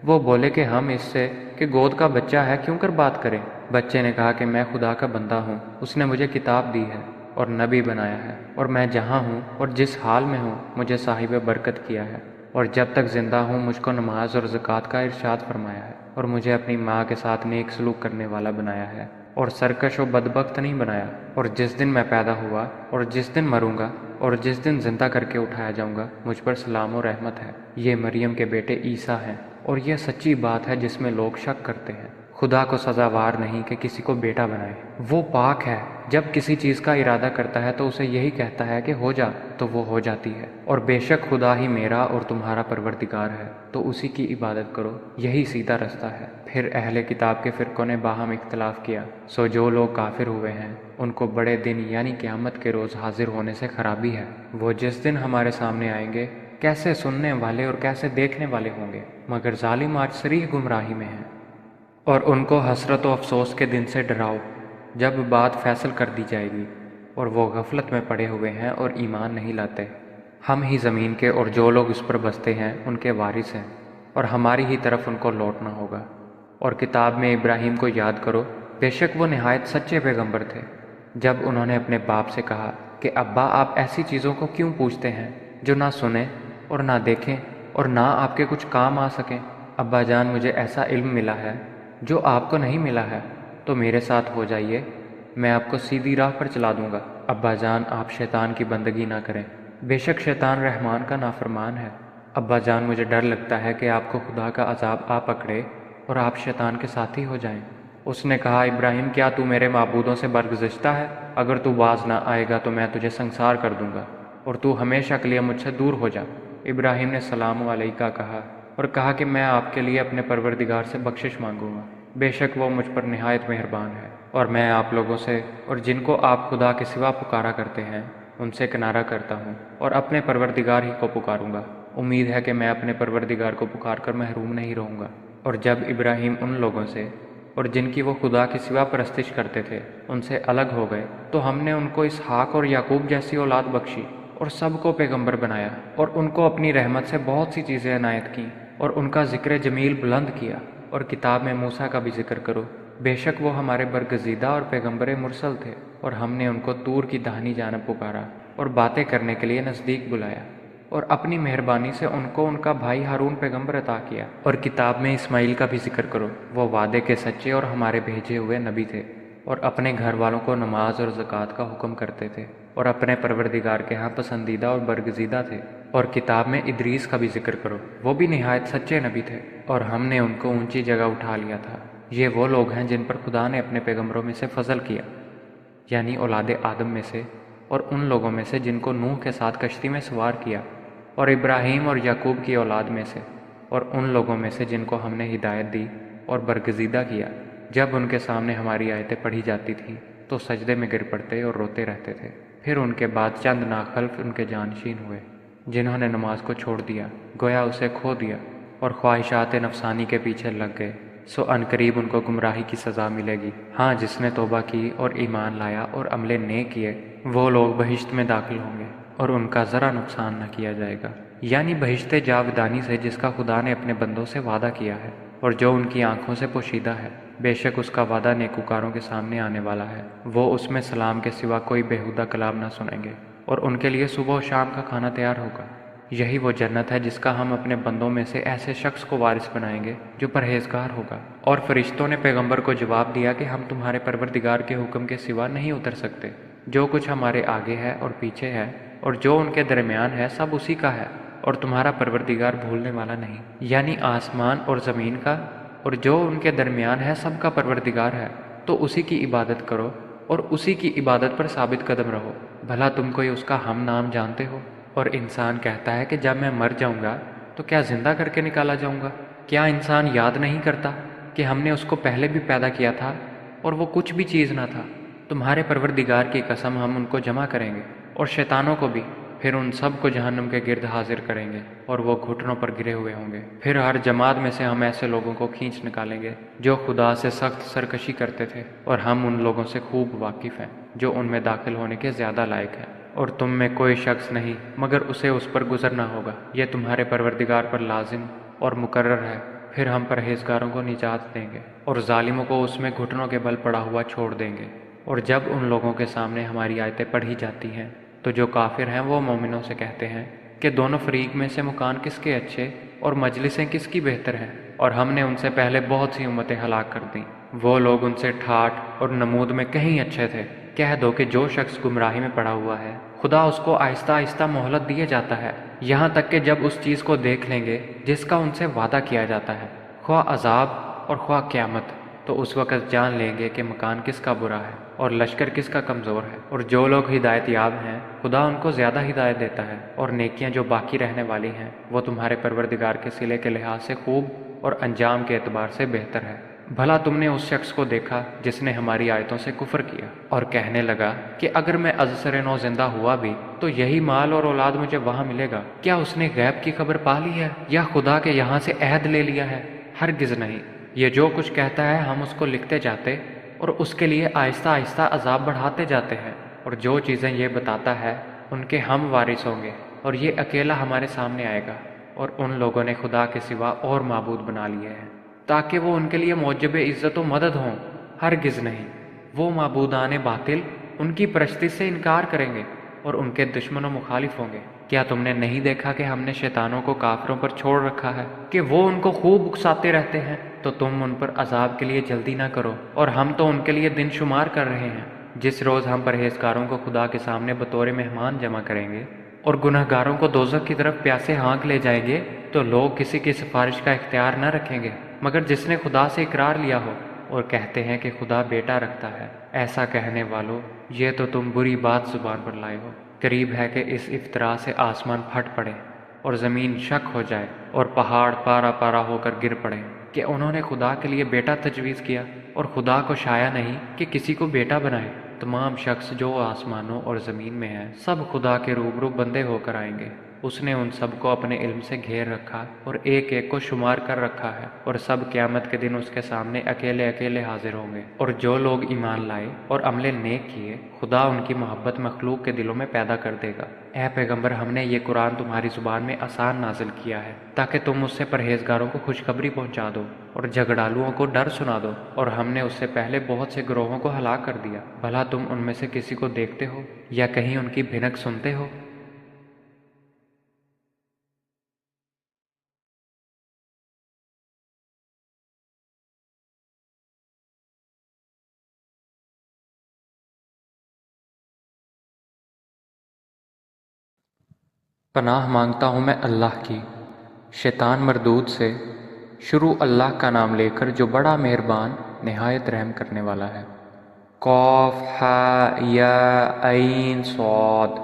وہ بولے کہ ہم اس سے کہ گود کا بچہ ہے کیوں کر بات کریں؟ بچے نے کہا کہ میں خدا کا بندہ ہوں، اس نے مجھے کتاب دی ہے اور نبی بنایا ہے، اور میں جہاں ہوں اور جس حال میں ہوں مجھے صاحب برکت کیا ہے، اور جب تک زندہ ہوں مجھ کو نماز اور زکوٰۃ کا ارشاد فرمایا ہے، اور مجھے اپنی ماں کے ساتھ نیک سلوک کرنے والا بنایا ہے، اور سرکش و بدبخت نہیں بنایا۔ اور جس دن میں پیدا ہوا اور جس دن مروں گا اور جس دن زندہ کر کے اٹھایا جاؤں گا مجھ پر سلام و رحمت ہے۔ یہ مریم کے بیٹے عیسیٰ ہیں، اور یہ سچی بات ہے جس میں لوگ شک کرتے ہیں۔ خدا کو سزاوار نہیں کہ کسی کو بیٹا بنائے، وہ پاک ہے۔ جب کسی چیز کا ارادہ کرتا ہے تو اسے یہی کہتا ہے کہ ہو جا، تو وہ ہو جاتی ہے۔ اور بے شک خدا ہی میرا اور تمہارا پروردگار ہے، تو اسی کی عبادت کرو، یہی سیدھا رستہ ہے۔ پھر اہل کتاب کے فرقوں نے باہم اختلاف کیا، سو جو لوگ کافر ہوئے ہیں ان کو بڑے دن یعنی قیامت کے روز حاضر ہونے سے خرابی ہے۔ وہ جس دن ہمارے سامنے آئیں گے کیسے سننے والے اور کیسے دیکھنے والے ہوں گے، مگر ظالم آج صریح گمراہی میں ہیں۔ اور ان کو حسرت و افسوس کے دن سے ڈراؤ جب بات فیصل کر دی جائے گی، اور وہ غفلت میں پڑے ہوئے ہیں اور ایمان نہیں لاتے۔ ہم ہی زمین کے اور جو لوگ اس پر بستے ہیں ان کے وارث ہیں، اور ہماری ہی طرف ان کو لوٹنا ہوگا۔ اور کتاب میں ابراہیم کو یاد کرو، بے شک وہ نہایت سچے پیغمبر تھے۔ جب انہوں نے اپنے باپ سے کہا کہ ابا، آپ ایسی چیزوں کو کیوں پوچھتے ہیں جو نہ سنیں اور نہ دیکھیں اور نہ آپ کے کچھ کام آ سکیں؟ ابا جان، مجھے ایسا علم ملا ہے جو آپ کو نہیں ملا ہے، تو میرے ساتھ ہو جائیے، میں آپ کو سیدھی راہ پر چلا دوں گا۔ ابا جان، آپ شیطان کی بندگی نہ کریں، بے شک شیطان رحمان کا نافرمان ہے۔ ابا جان، مجھے ڈر لگتا ہے کہ آپ کو خدا کا عذاب آ پکڑے اور آپ شیطان کے ساتھی ہو جائیں۔ اس نے کہا، ابراہیم، کیا تو میرے معبودوں سے برگزشتہ ہے؟ اگر تو باز نہ آئے گا تو میں تجھے سنسار کر دوں گا، اور تو ہمیشہ کے لیے مجھ سے دور ہو جا۔ ابراہیم نے سلام علیکہ کہا اور کہا کہ میں آپ کے لیے اپنے پروردگار سے بخشش مانگوں گا، بے شک وہ مجھ پر نہایت مہربان ہے۔ اور میں آپ لوگوں سے اور جن کو آپ خدا کے سوا پکارا کرتے ہیں ان سے کنارہ کرتا ہوں، اور اپنے پروردگار ہی کو پکاروں گا۔ امید ہے کہ میں اپنے پروردگار کو پکار کر محروم نہیں رہوں گا۔ اور جب ابراہیم ان لوگوں سے اور جن کی وہ خدا کے سوا پرستش کرتے تھے ان سے الگ ہو گئے تو ہم نے ان کو اسحاق اور یعقوب جیسی اولاد بخشی اور سب کو پیغمبر بنایا اور ان کو اپنی رحمت سے بہت سی چیزیں عنایت کیں اور ان کا ذکر جمیل بلند کیا۔ اور کتاب میں موسیٰ کا بھی ذکر کرو، بے شک وہ ہمارے برگزیدہ اور پیغمبر مرسل تھے، اور ہم نے ان کو طور کی داہنی جانب پکارا اور باتیں کرنے کے لیے نزدیک بلایا، اور اپنی مہربانی سے ان کو ان کا بھائی ہارون پیغمبر عطا کیا۔ اور کتاب میں اسماعیل کا بھی ذکر کرو، وہ وعدے کے سچے اور ہمارے بھیجے ہوئے نبی تھے، اور اپنے گھر والوں کو نماز اور زکوٰۃ کا حکم کرتے تھے، اور اپنے پروردگار کے ہاں پسندیدہ اور برگزیدہ تھے۔ اور کتاب میں ادریس کا بھی ذکر کرو، وہ بھی نہایت سچے نبی تھے، اور ہم نے ان کو اونچی جگہ اٹھا لیا تھا۔ یہ وہ لوگ ہیں جن پر خدا نے اپنے پیغمبروں میں سے فضل کیا، یعنی اولاد آدم میں سے، اور ان لوگوں میں سے جن کو نوح کے ساتھ کشتی میں سوار کیا، اور ابراہیم اور یعقوب کی اولاد میں سے، اور ان لوگوں میں سے جن کو ہم نے ہدایت دی اور برگزیدہ کیا۔ جب ان کے سامنے ہماری آیتیں پڑھی جاتی تھیں تو سجدے میں گر پڑتے اور روتے رہتے تھے۔ پھر ان کے بعد چند ناخلف ان کے جانشین ہوئے جنہوں نے نماز کو چھوڑ دیا، گویا اسے کھو دیا، اور خواہشات نفسانی کے پیچھے لگ گئے، سو عنقریب ان کو گمراہی کی سزا ملے گی۔ ہاں، جس نے توبہ کی اور ایمان لایا اور عمل نیک کیے، وہ لوگ بہشت میں داخل ہوں گے اور ان کا ذرا نقصان نہ کیا جائے گا، یعنی بہشت جاودانی سے جس کا خدا نے اپنے بندوں سے وعدہ کیا ہے اور جو ان کی آنکھوں سے پوشیدہ ہے۔ بے شک اس کا وعدہ نیکوکاروں کے سامنے آنے والا ہے، وہ اس میں سلام کے سوا کوئی بیہودہ کلام نہ سنیں گے، اور ان کے لیے صبح و شام کا کھانا تیار ہوگا۔ یہی وہ جنت ہے جس کا ہم اپنے بندوں میں سے ایسے شخص کو وارث بنائیں گے جو پرہیزگار ہوگا۔ اور فرشتوں نے پیغمبر کو جواب دیا کہ ہم تمہارے پروردگار کے حکم کے سوا نہیں اتر سکتے۔ جو کچھ ہمارے آگے ہے اور پیچھے ہے اور جو ان کے درمیان ہے سب اسی کا ہے، اور تمہارا پروردگار بھولنے والا نہیں، یعنی آسمان اور زمین کا اور جو ان کے درمیان ہے سب کا پروردگار ہے، تو اسی کی عبادت کرو اور اسی کی عبادت پر ثابت قدم رہو۔ بھلا تم کوئی اس کا ہم نام جانتے ہو؟ اور انسان کہتا ہے کہ جب میں مر جاؤں گا تو کیا زندہ کر کے نکالا جاؤں گا؟ کیا انسان یاد نہیں کرتا کہ ہم نے اس کو پہلے بھی پیدا کیا تھا اور وہ کچھ بھی چیز نہ تھا؟ تمہارے پروردگار کی قسم ہم ان کو جمع کریں گے اور شیطانوں کو بھی، پھر ان سب کو جہنم کے گرد حاضر کریں گے اور وہ گھٹنوں پر گرے ہوئے ہوں گے۔ پھر ہر جماعت میں سے ہم ایسے لوگوں کو کھینچ نکالیں گے جو خدا سے سخت سرکشی کرتے تھے، اور ہم ان لوگوں سے خوب واقف ہیں جو ان میں داخل ہونے کے زیادہ لائق ہیں۔ اور تم میں کوئی شخص نہیں مگر اسے اس پر گزرنا ہوگا، یہ تمہارے پروردگار پر لازم اور مقرر ہے۔ پھر ہم پرہیزگاروں کو نجات دیں گے اور ظالموں کو اس میں گھٹنوں کے بل پڑا ہوا چھوڑ دیں گے۔ اور جب ان لوگوں کے سامنے ہماری آیتیں پڑھی جاتی ہیں تو جو کافر ہیں وہ مومنوں سے کہتے ہیں کہ دونوں فریق میں سے مکان کس کے اچھے اور مجلسیں کس کی بہتر ہیں، اور ہم نے ان سے پہلے بہت سی امتیں ہلاک کر دیں۔ وہ لوگ ان سے ٹھاٹھ اور نمود میں کہیں اچھے تھے۔ کہہ دو کہ جو شخص گمراہی میں پڑا ہوا ہے خدا اس کو آہستہ آہستہ مہلت دیے جاتا ہے، یہاں تک کہ جب اس چیز کو دیکھ لیں گے جس کا ان سے وعدہ کیا جاتا ہے، خواہ عذاب اور خواہ قیامت، تو اس وقت جان لیں گے کہ مکان کس کا برا ہے اور لشکر کس کا کمزور ہے۔ اور جو لوگ ہدایت یاب ہیں خدا ان کو زیادہ ہدایت دیتا ہے، اور نیکیاں جو باقی رہنے والی ہیں وہ تمہارے پروردگار کے صلے کے لحاظ سے خوب اور انجام کے اعتبار سے بہتر ہے۔ بھلا تم نے اس شخص کو دیکھا جس نے ہماری آیتوں سے کفر کیا اور کہنے لگا کہ اگر میں ازسر نو زندہ ہوا بھی تو یہی مال اور اولاد مجھے وہاں ملے گا؟ کیا اس نے غیب کی خبر پا لی ہے یا خدا کے یہاں سے عہد لے لیا ہے؟ ہرگز نہیں۔ یہ جو کچھ کہتا ہے ہم اس کو لکھتے جاتے اور اس کے لیے آہستہ آہستہ عذاب بڑھاتے جاتے ہیں، اور جو چیزیں یہ بتاتا ہے ان کے ہم وارث ہوں گے، اور یہ اکیلا ہمارے سامنے آئے گا۔ اور ان لوگوں نے خدا کے سوا اور معبود بنا لیے ہیں تاکہ وہ ان کے لیے موجب عزت و مدد ہوں۔ ہرگز نہیں، وہ معبودان باطل ان کی پرستی سے انکار کریں گے اور ان کے دشمن و مخالف ہوں گے۔ کیا تم نے نہیں دیکھا کہ ہم نے شیطانوں کو کافروں پر چھوڑ رکھا ہے کہ وہ ان کو خوب اکساتے رہتے ہیں؟ تو تم ان پر عذاب کے لیے جلدی نہ کرو، اور ہم تو ان کے لیے دن شمار کر رہے ہیں۔ جس روز ہم پرہیزگاروں کو خدا کے سامنے بطور مہمان جمع کریں گے اور گنہگاروں کو دوزخ کی طرف پیاسے ہانک لے جائیں گے، تو لوگ کسی کی سفارش کا اختیار نہ رکھیں گے مگر جس نے خدا سے اقرار لیا ہو، اور کہتے ہیں کہ خدا بیٹا رکھتا ہے۔ ایسا کہنے والو، یہ تو تم بری بات زبان پر لائے ہو۔ قریب ہے کہ اس افطرا سے آسمان پھٹ پڑے اور زمین شک ہو جائے اور پہاڑ پارا پارا ہو کر گر پڑے کہ انہوں نے خدا کے لیے بیٹا تجویز کیا، اور خدا کو شایع نہیں کہ کسی کو بیٹا بنائے۔ تمام شخص جو آسمانوں اور زمین میں ہیں سب خدا کے روبرو بندے ہو کر آئیں گے، اس نے ان سب کو اپنے علم سے گھیر رکھا اور ایک ایک کو شمار کر رکھا ہے، اور سب قیامت کے دن اس کے سامنے اکیلے اکیلے حاضر ہوں گے۔ اور جو لوگ ایمان لائے اور عمل نیک کیے، خدا ان کی محبت مخلوق کے دلوں میں پیدا کر دے گا۔ اے پیغمبر، ہم نے یہ قرآن تمہاری زبان میں آسان نازل کیا ہے تاکہ تم اس سے پرہیزگاروں کو خوشخبری پہنچا دو اور جھگڑالوؤں کو ڈر سنا دو، اور ہم نے اس سے پہلے بہت سے گروہوں کو ہلاک کر دیا۔ بھلا تم ان میں سے کسی کو دیکھتے ہو یا کہیں ان کی بھنک سنتے ہو؟ پناہ مانگتا ہوں میں اللہ کی شیطان مردود سے۔ شروع اللہ کا نام لے کر جو بڑا مہربان نہایت رحم کرنے والا ہے۔ قاف ہا یا عین صاد۔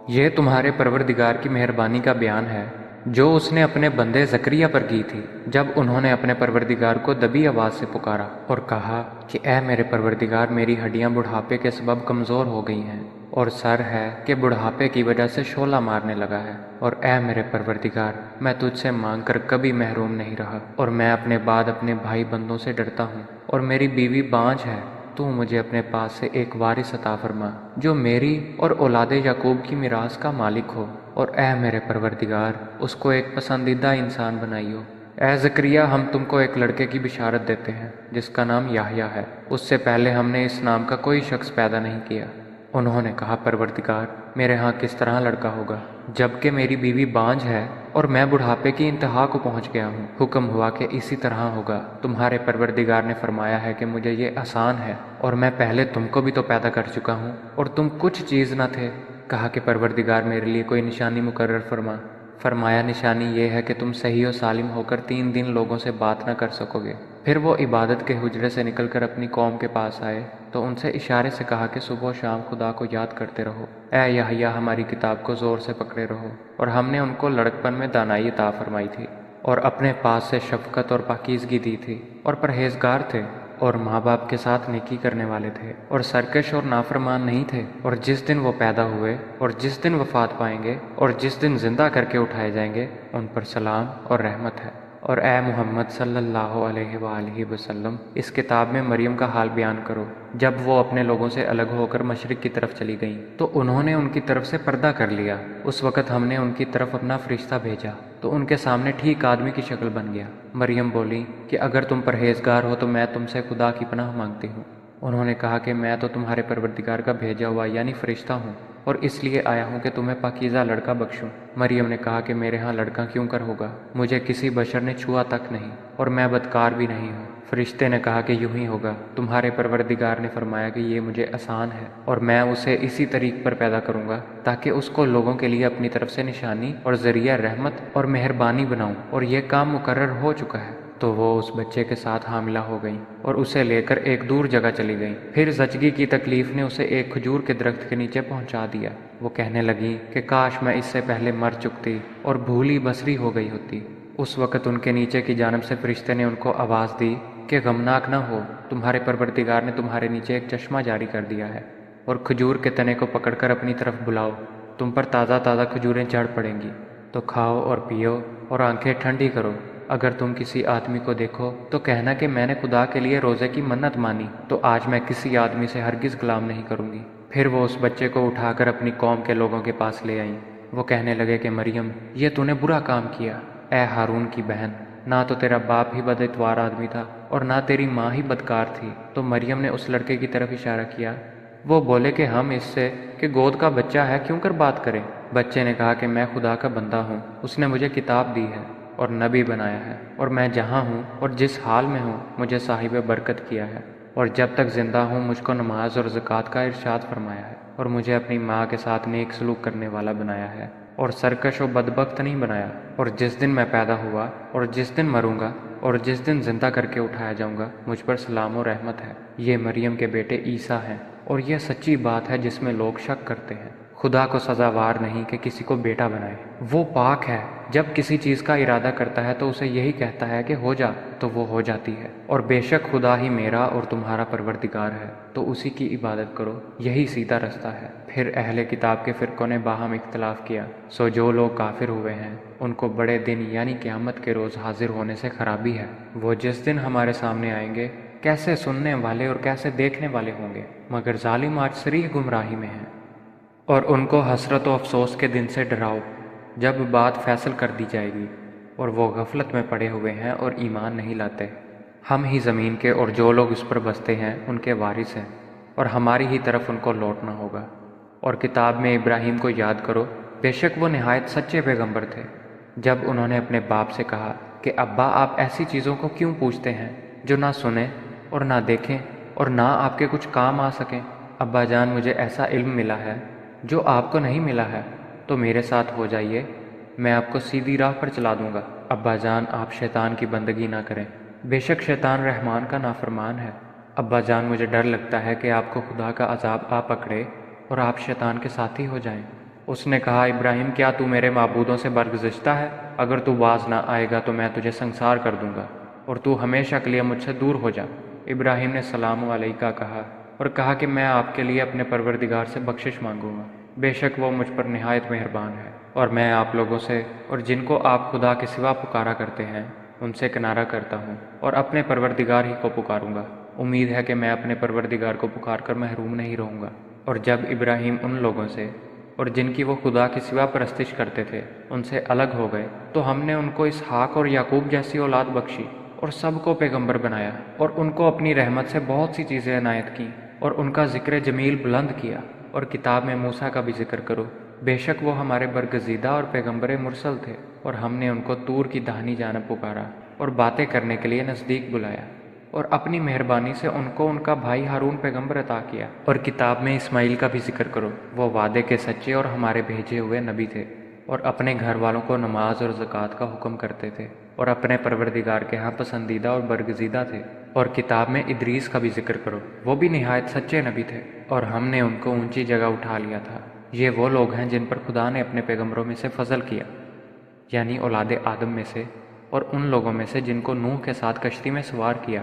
یہ تمہارے پروردگار کی مہربانی کا بیان ہے جو اس نے اپنے بندے زکریا پر کی تھی جب انہوں نے اپنے پروردگار کو دبی آواز سے پکارا اور کہا کہ اے میرے پروردگار، میری ہڈیاں بڑھاپے کے سبب کمزور ہو گئی ہیں، اور سر ہے کہ بڑھاپے کی وجہ سے شعلہ مارنے لگا ہے، اور اے میرے پروردگار، میں تجھ سے مانگ کر کبھی محروم نہیں رہا، اور میں اپنے بعد اپنے بھائی بندوں سے ڈرتا ہوں، اور میری بیوی بانجھ ہے۔ تو مجھے اپنے پاس سے ایک وارث عطا فرما جو میری اور اولاد یعقوب کی میراث کا مالک ہو، اور اے میرے پروردگار، اس کو ایک پسندیدہ انسان بنائیو۔ اے زکریا، ہم تم کو ایک لڑکے کی بشارت دیتے ہیں جس کا نام یحییٰ ہے۔ اس سے پہلے ہم نے اس نام کا کوئی شخص پیدا نہیں کیا۔ انہوں نے کہا، پروردگار، میرے ہاں کس طرح لڑکا ہوگا جبکہ میری بیوی بانجھ ہے اور میں بڑھاپے کی انتہا کو پہنچ گیا ہوں؟ حکم ہوا کہ اسی طرح ہوگا۔ تمہارے پروردگار نے فرمایا ہے کہ مجھے یہ آسان ہے، اور میں پہلے تم کو بھی تو پیدا کر چکا ہوں اور تم کچھ چیز نہ تھے۔ کہا کہ پروردگار، میرے لیے کوئی نشانی مقرر فرما۔ فرمایا، نشانی یہ ہے کہ تم صحیح و سالم ہو کر 3 دن لوگوں سے بات نہ کر سکو گے۔ پھر وہ عبادت کے حجرے سے نکل کر اپنی قوم کے پاس آئے تو ان سے اشارے سے کہا کہ صبح و شام خدا کو یاد کرتے رہو۔ اے یحییٰ، ہماری کتاب کو زور سے پکڑے رہو۔ اور ہم نے ان کو لڑکپن میں دانائی عطا فرمائی تھی، اور اپنے پاس سے شفقت اور پاکیزگی دی تھی، اور پرہیزگار تھے، اور ماں باپ کے ساتھ نیکی کرنے والے تھے، اور سرکش اور نافرمان نہیں تھے۔ اور جس دن وہ پیدا ہوئے اور جس دن وفات پائیں گے اور جس دن زندہ کر کے اٹھائے جائیں گے، ان پر سلام اور رحمت ہے۔ اور اے محمد صلی اللہ علیہ وآلہ وسلم، اس کتاب میں مریم کا حال بیان کرو۔ جب وہ اپنے لوگوں سے الگ ہو کر مشرق کی طرف چلی گئیں تو انہوں نے ان کی طرف سے پردہ کر لیا۔ اس وقت ہم نے ان کی طرف اپنا فرشتہ بھیجا تو ان کے سامنے ٹھیک آدمی کی شکل بن گیا۔ مریم بولی کہ اگر تم پرہیزگار ہو تو میں تم سے خدا کی پناہ مانگتی ہوں۔ انہوں نے کہا کہ میں تو تمہارے پروردگار کا بھیجا ہوا یعنی فرشتہ ہوں، اور اس لیے آیا ہوں کہ تمہیں پاکیزہ لڑکا بخشوں۔ مریم نے کہا کہ میرے ہاں لڑکا کیوں کر ہوگا؟ مجھے کسی بشر نے چھوا تک نہیں، اور میں بدکار بھی نہیں ہوں۔ فرشتے نے کہا کہ یوں ہی ہوگا، تمہارے پروردگار نے فرمایا کہ یہ مجھے آسان ہے، اور میں اسے اسی طریق پر پیدا کروں گا تاکہ اس کو لوگوں کے لیے اپنی طرف سے نشانی اور ذریعہ رحمت اور مہربانی بناؤں، اور یہ کام مقرر ہو چکا ہے۔ تو وہ اس بچے کے ساتھ حاملہ ہو گئیں اور اسے لے کر ایک دور جگہ چلی گئیں۔ پھر زچگی کی تکلیف نے اسے ایک کھجور کے درخت کے نیچے پہنچا دیا۔ وہ کہنے لگیں کہ کاش میں اس سے پہلے مر چکتی اور بھولی بصری ہو گئی ہوتی۔ اس وقت ان کے نیچے کی جانب سے فرشتے نے ان کو آواز دی کہ غمناک نہ ہو، تمہارے پروردگار نے تمہارے نیچے ایک چشمہ جاری کر دیا ہے، اور کھجور کے تنے کو پکڑ کر اپنی طرف بلاؤ، تم پر تازہ تازہ کھجوریں جھڑ پڑیں گی، تو کھاؤ اور پیو اور آنکھیں ٹھنڈی کرو۔ اگر تم کسی آدمی کو دیکھو تو کہنا کہ میں نے خدا کے لیے روزے کی منت مانی، تو آج میں کسی آدمی سے ہرگز کلام نہیں کروں گی۔ پھر وہ اس بچے کو اٹھا کر اپنی قوم کے لوگوں کے پاس لے آئیں۔ وہ کہنے لگے کہ مریم، یہ تو نے برا کام کیا۔ اے ہارون کی بہن، نہ تو تیرا باپ ہی بد اتوار آدمی تھا اور نہ تیری ماں ہی بدکار تھی۔ تو مریم نے اس لڑکے کی طرف اشارہ کیا۔ وہ بولے کہ ہم اس سے کہ گود کا بچہ ہے کیوں کر بات کریں؟ بچے نے کہا کہ میں خدا کا بندہ ہوں، اس نے مجھے کتاب دی ہے اور نبی بنایا ہے، اور میں جہاں ہوں اور جس حال میں ہوں مجھے صاحب برکت کیا ہے، اور جب تک زندہ ہوں مجھ کو نماز اور زکوٰۃ کا ارشاد فرمایا ہے، اور مجھے اپنی ماں کے ساتھ نیک سلوک کرنے والا بنایا ہے، اور سرکش و بدبخت نہیں بنایا۔ اور جس دن میں پیدا ہوا اور جس دن مروں گا اور جس دن زندہ کر کے اٹھایا جاؤں گا، مجھ پر سلام و رحمت ہے۔ یہ مریم کے بیٹے عیسیٰ ہیں، اور یہ سچی بات ہے جس میں لوگ شک کرتے ہیں۔ خدا کو سزاوار نہیں کہ کسی کو بیٹا بنائے، وہ پاک ہے جب کسی چیز کا ارادہ کرتا ہے تو اسے یہی کہتا ہے کہ ہو جا، تو وہ ہو جاتی ہے۔ اور بے شک خدا ہی میرا اور تمہارا پروردگار ہے، تو اسی کی عبادت کرو، یہی سیدھا رستہ ہے۔ پھر اہل کتاب کے فرقوں نے باہم اختلاف کیا، سو جو لوگ کافر ہوئے ہیں ان کو بڑے دن یعنی قیامت کے روز حاضر ہونے سے خرابی ہے۔ وہ جس دن ہمارے سامنے آئیں گے کیسے سننے والے اور کیسے دیکھنے والے ہوں گے، مگر ظالم آج صریح گمراہی میں ہیں۔ اور ان کو حسرت و افسوس کے دن سے ڈراؤ جب بات فیصل کر دی جائے گی، اور وہ غفلت میں پڑے ہوئے ہیں اور ایمان نہیں لاتے۔ ہم ہی زمین کے اور جو لوگ اس پر بستے ہیں ان کے وارث ہیں، اور ہماری ہی طرف ان کو لوٹنا ہوگا۔ اور کتاب میں ابراہیم کو یاد کرو، بے شک وہ نہایت سچے پیغمبر تھے۔ جب انہوں نے اپنے باپ سے کہا کہ ابا آپ ایسی چیزوں کو کیوں پوچھتے ہیں جو نہ سنیں اور نہ دیکھیں اور نہ آپ کے کچھ کام آ سکیں؟ ابا جان مجھے ایسا علم ملا ہے جو آپ کو نہیں ملا ہے، تو میرے ساتھ ہو جائیے، میں آپ کو سیدھی راہ پر چلا دوں گا۔ ابا جان آپ شیطان کی بندگی نہ کریں، بے شک شیطان رحمان کا نافرمان ہے۔ ابا جان مجھے ڈر لگتا ہے کہ آپ کو خدا کا عذاب آ پکڑے اور آپ شیطان کے ساتھی ہو جائیں۔ اس نے کہا ابراہیم کیا تو میرے معبودوں سے برگزشتہ ہے؟ اگر تو باز نہ آئے گا تو میں تجھے سنسار کر دوں گا اور تو ہمیشہ کے لیے مجھ سے دور ہو جا۔ ابراہیم نے سلام علیکہ کہا اور کہا کہ میں آپ کے لیے اپنے پروردگار سے بخشش مانگوں گا، بے شک وہ مجھ پر نہایت مہربان ہے۔ اور میں آپ لوگوں سے اور جن کو آپ خدا کے سوا پکارا کرتے ہیں ان سے کنارہ کرتا ہوں اور اپنے پروردگار ہی کو پکاروں گا۔ امید ہے کہ میں اپنے پروردگار کو پکار کر محروم نہیں رہوں گا۔ اور جب ابراہیم ان لوگوں سے اور جن کی وہ خدا کے سوا پرستش کرتے تھے ان سے الگ ہو گئے تو ہم نے ان کو اسحاق اور یعقوب جیسی اولاد بخشی اور سب کو پیغمبر بنایا، اور ان کو اپنی رحمت سے بہت سی چیزیں عنایت کیں اور ان کا ذکر جمیل بلند کیا۔ اور کتاب میں موسیٰ کا بھی ذکر کرو، بے شک وہ ہمارے برگزیدہ اور پیغمبر مرسل تھے، اور ہم نے ان کو طور کی داہنی جانب پکارا اور باتیں کرنے کے لیے نزدیک بلایا، اور اپنی مہربانی سے ان کو ان کا بھائی ہارون پیغمبر عطا کیا۔ اور کتاب میں اسماعیل کا بھی ذکر کرو، وہ وعدے کے سچے اور ہمارے بھیجے ہوئے نبی تھے، اور اپنے گھر والوں کو نماز اور زکوٰۃ کا حکم کرتے تھے، اور اپنے پروردگار کے ہاں پسندیدہ اور برگزیدہ تھے۔ اور کتاب میں ادریس کا بھی ذکر کرو، وہ بھی نہایت سچے نبی تھے، اور ہم نے ان کو اونچی جگہ اٹھا لیا تھا۔ یہ وہ لوگ ہیں جن پر خدا نے اپنے پیغمبروں میں سے فضل کیا، یعنی اولاد آدم میں سے، اور ان لوگوں میں سے جن کو نوح کے ساتھ کشتی میں سوار کیا،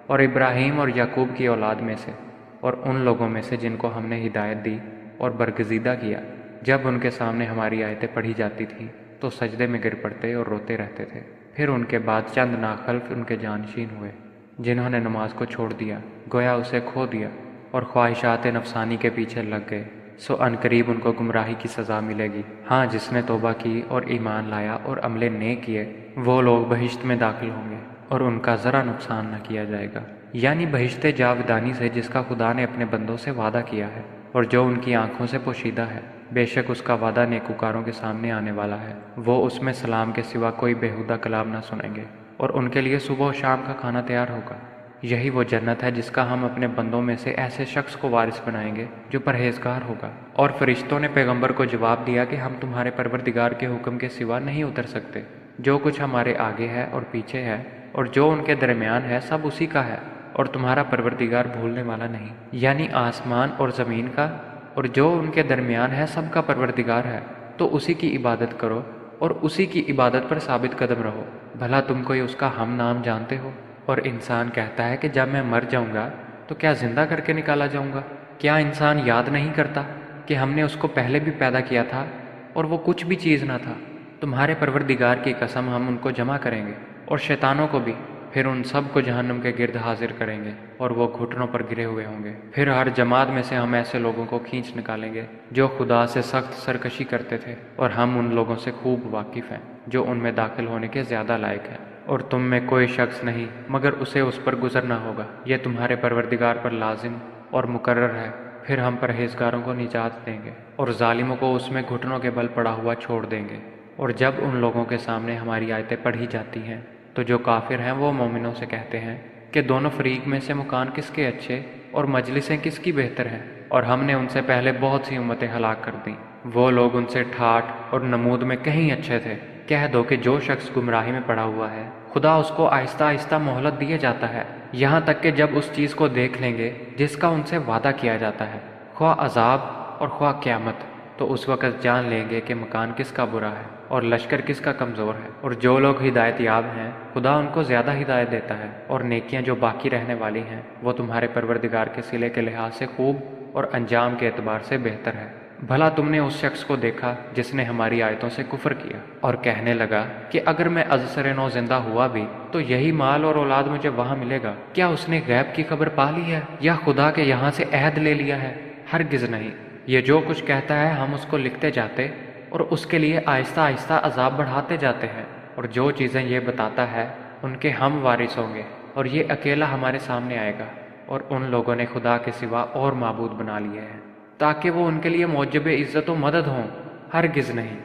اور ابراہیم اور یعقوب کی اولاد میں سے، اور ان لوگوں میں سے جن کو ہم نے ہدایت دی اور برگزیدہ کیا۔ جب ان کے سامنے ہماری آیتیں پڑھی جاتی تھیں تو سجدے میں گر پڑتے اور روتے رہتے تھے۔ پھر ان کے بعد چند ناخلف ان کے جانشین ہوئے جنہوں نے نماز کو چھوڑ دیا، گویا اسے کھو دیا، اور خواہشات نفسانی کے پیچھے لگ گئے، سو عنقریب ان کو گمراہی کی سزا ملے گی۔ ہاں جس نے توبہ کی اور ایمان لایا اور عمل نیک کیے وہ لوگ بہشت میں داخل ہوں گے، اور ان کا ذرا نقصان نہ کیا جائے گا، یعنی بہشت جاودانی سے جس کا خدا نے اپنے بندوں سے وعدہ کیا ہے اور جو ان کی آنکھوں سے پوشیدہ ہے۔ بے شک اس کا وعدہ نیکوکاروں کے سامنے آنے والا ہے، وہ اس میں سلام کے سوا کوئی بیہودہ کلام نہ سنیں گے، اور ان کے لیے صبح و شام کا کھانا تیار ہوگا۔ یہی وہ جنت ہے جس کا ہم اپنے بندوں میں سے ایسے شخص کو وارث بنائیں گے جو پرہیزگار ہوگا۔ اور فرشتوں نے پیغمبر کو جواب دیا کہ ہم تمہارے پروردگار کے حکم کے سوا نہیں اتر سکتے، جو کچھ ہمارے آگے ہے اور پیچھے ہے اور جو ان کے درمیان ہے سب اسی کا ہے، اور تمہارا پروردگار بھولنے والا نہیں۔ یعنی آسمان اور زمین کا اور جو ان کے درمیان ہے سب کا پروردگار ہے، تو اسی کی عبادت کرو اور اسی کی عبادت پر ثابت قدم رہو۔ بھلا تم کوئی اس کا ہم نام جانتے ہو؟ اور انسان کہتا ہے کہ جب میں مر جاؤں گا تو کیا زندہ کر کے نکالا جاؤں گا؟ کیا انسان یاد نہیں کرتا کہ ہم نے اس کو پہلے بھی پیدا کیا تھا اور وہ کچھ بھی چیز نہ تھا؟ تمہارے پروردگار کی قسم ہم ان کو جمع کریں گے اور شیطانوں کو بھی، پھر ان سب کو جہنم کے گرد حاضر کریں گے اور وہ گھٹنوں پر گرے ہوئے ہوں گے۔ پھر ہر جماعت میں سے ہم ایسے لوگوں کو کھینچ نکالیں گے جو خدا سے سخت سرکشی کرتے تھے، اور ہم ان لوگوں سے خوب واقف ہیں جو ان میں داخل ہونے کے زیادہ لائق ہیں۔ اور تم میں کوئی شخص نہیں مگر اسے اس پر گزرنا ہوگا، یہ تمہارے پروردگار پر لازم اور مقرر ہے۔ پھر ہم پرہیزگاروں کو نجات دیں گے اور ظالموں کو اس میں گھٹنوں کے بل پڑا ہوا چھوڑ دیں گے۔ اور جب ان لوگوں کے سامنے ہماری آیتیں پڑھی جاتی ہیں تو جو کافر ہیں وہ مومنوں سے کہتے ہیں کہ دونوں فریق میں سے مکان کس کے اچھے اور مجلسیں کس کی بہتر ہیں، اور ہم نے ان سے پہلے بہت سی امتیں ہلاک کر دیں، وہ لوگ ان سے ٹھاٹھ اور نمود میں کہیں اچھے تھے۔ کہہ دو کہ جو شخص گمراہی میں پڑا ہوا ہے خدا اس کو آہستہ آہستہ مہلت دیے جاتا ہے، یہاں تک کہ جب اس چیز کو دیکھ لیں گے جس کا ان سے وعدہ کیا جاتا ہے، خواہ عذاب اور خواہ قیامت، تو اس وقت جان لیں گے کہ مکان کس کا برا ہے۔ اور لشکر کس کا کمزور ہے؟ اور جو لوگ ہدایت یاب ہیں خدا ان کو زیادہ ہدایت دیتا ہے، اور نیکیاں جو باقی رہنے والی ہیں وہ تمہارے پروردگار کے صلے کے لحاظ سے خوب اور انجام کے اعتبار سے بہتر ہے۔ بھلا تم نے اس شخص کو دیکھا جس نے ہماری آیتوں سے کفر کیا اور کہنے لگا کہ اگر میں از سر نو زندہ ہوا بھی تو یہی مال اور اولاد مجھے وہاں ملے گا؟ کیا اس نے غیب کی خبر پا لی ہے یا خدا کے یہاں سے عہد لے لیا ہے؟ ہرگز نہیں۔ یہ جو کچھ کہتا ہے ہم اس کو لکھتے جاتے اور اس کے لیے آہستہ آہستہ عذاب بڑھاتے جاتے ہیں، اور جو چیزیں یہ بتاتا ہے ان کے ہم وارث ہوں گے، اور یہ اکیلا ہمارے سامنے آئے گا۔ اور ان لوگوں نے خدا کے سوا اور معبود بنا لیے ہیں تاکہ وہ ان کے لیے موجب عزت و مدد ہوں۔ ہرگز نہیں،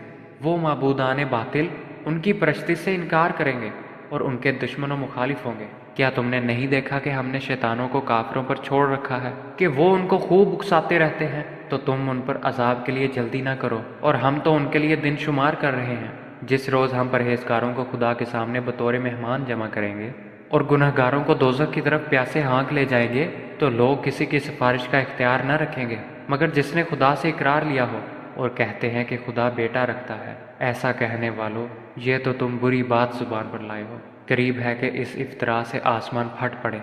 وہ معبودان باطل ان کی پرستی سے انکار کریں گے اور ان کے دشمن و مخالف ہوں گے۔ کیا تم نے نہیں دیکھا کہ ہم نے شیطانوں کو کافروں پر چھوڑ رکھا ہے کہ وہ ان کو خوب اکساتے رہتے ہیں؟ تو تم ان پر عذاب کے لیے جلدی نہ کرو، اور ہم تو ان کے لیے دن شمار کر رہے ہیں۔ جس روز ہم پرہیزگاروں کو خدا کے سامنے بطور مہمان جمع کریں گے اور گنہگاروں کو دوزخ کی طرف پیاسے ہانک لے جائیں گے، تو لوگ کسی کی سفارش کا اختیار نہ رکھیں گے مگر جس نے خدا سے اقرار لیا ہو، اور کہتے ہیں کہ خدا بیٹا رکھتا ہے۔ ایسا کہنے والوں، یہ تو تم بری بات زبان پر لائے ہو۔ قریب ہے کہ اس افطرا سے آسمان پھٹ پڑے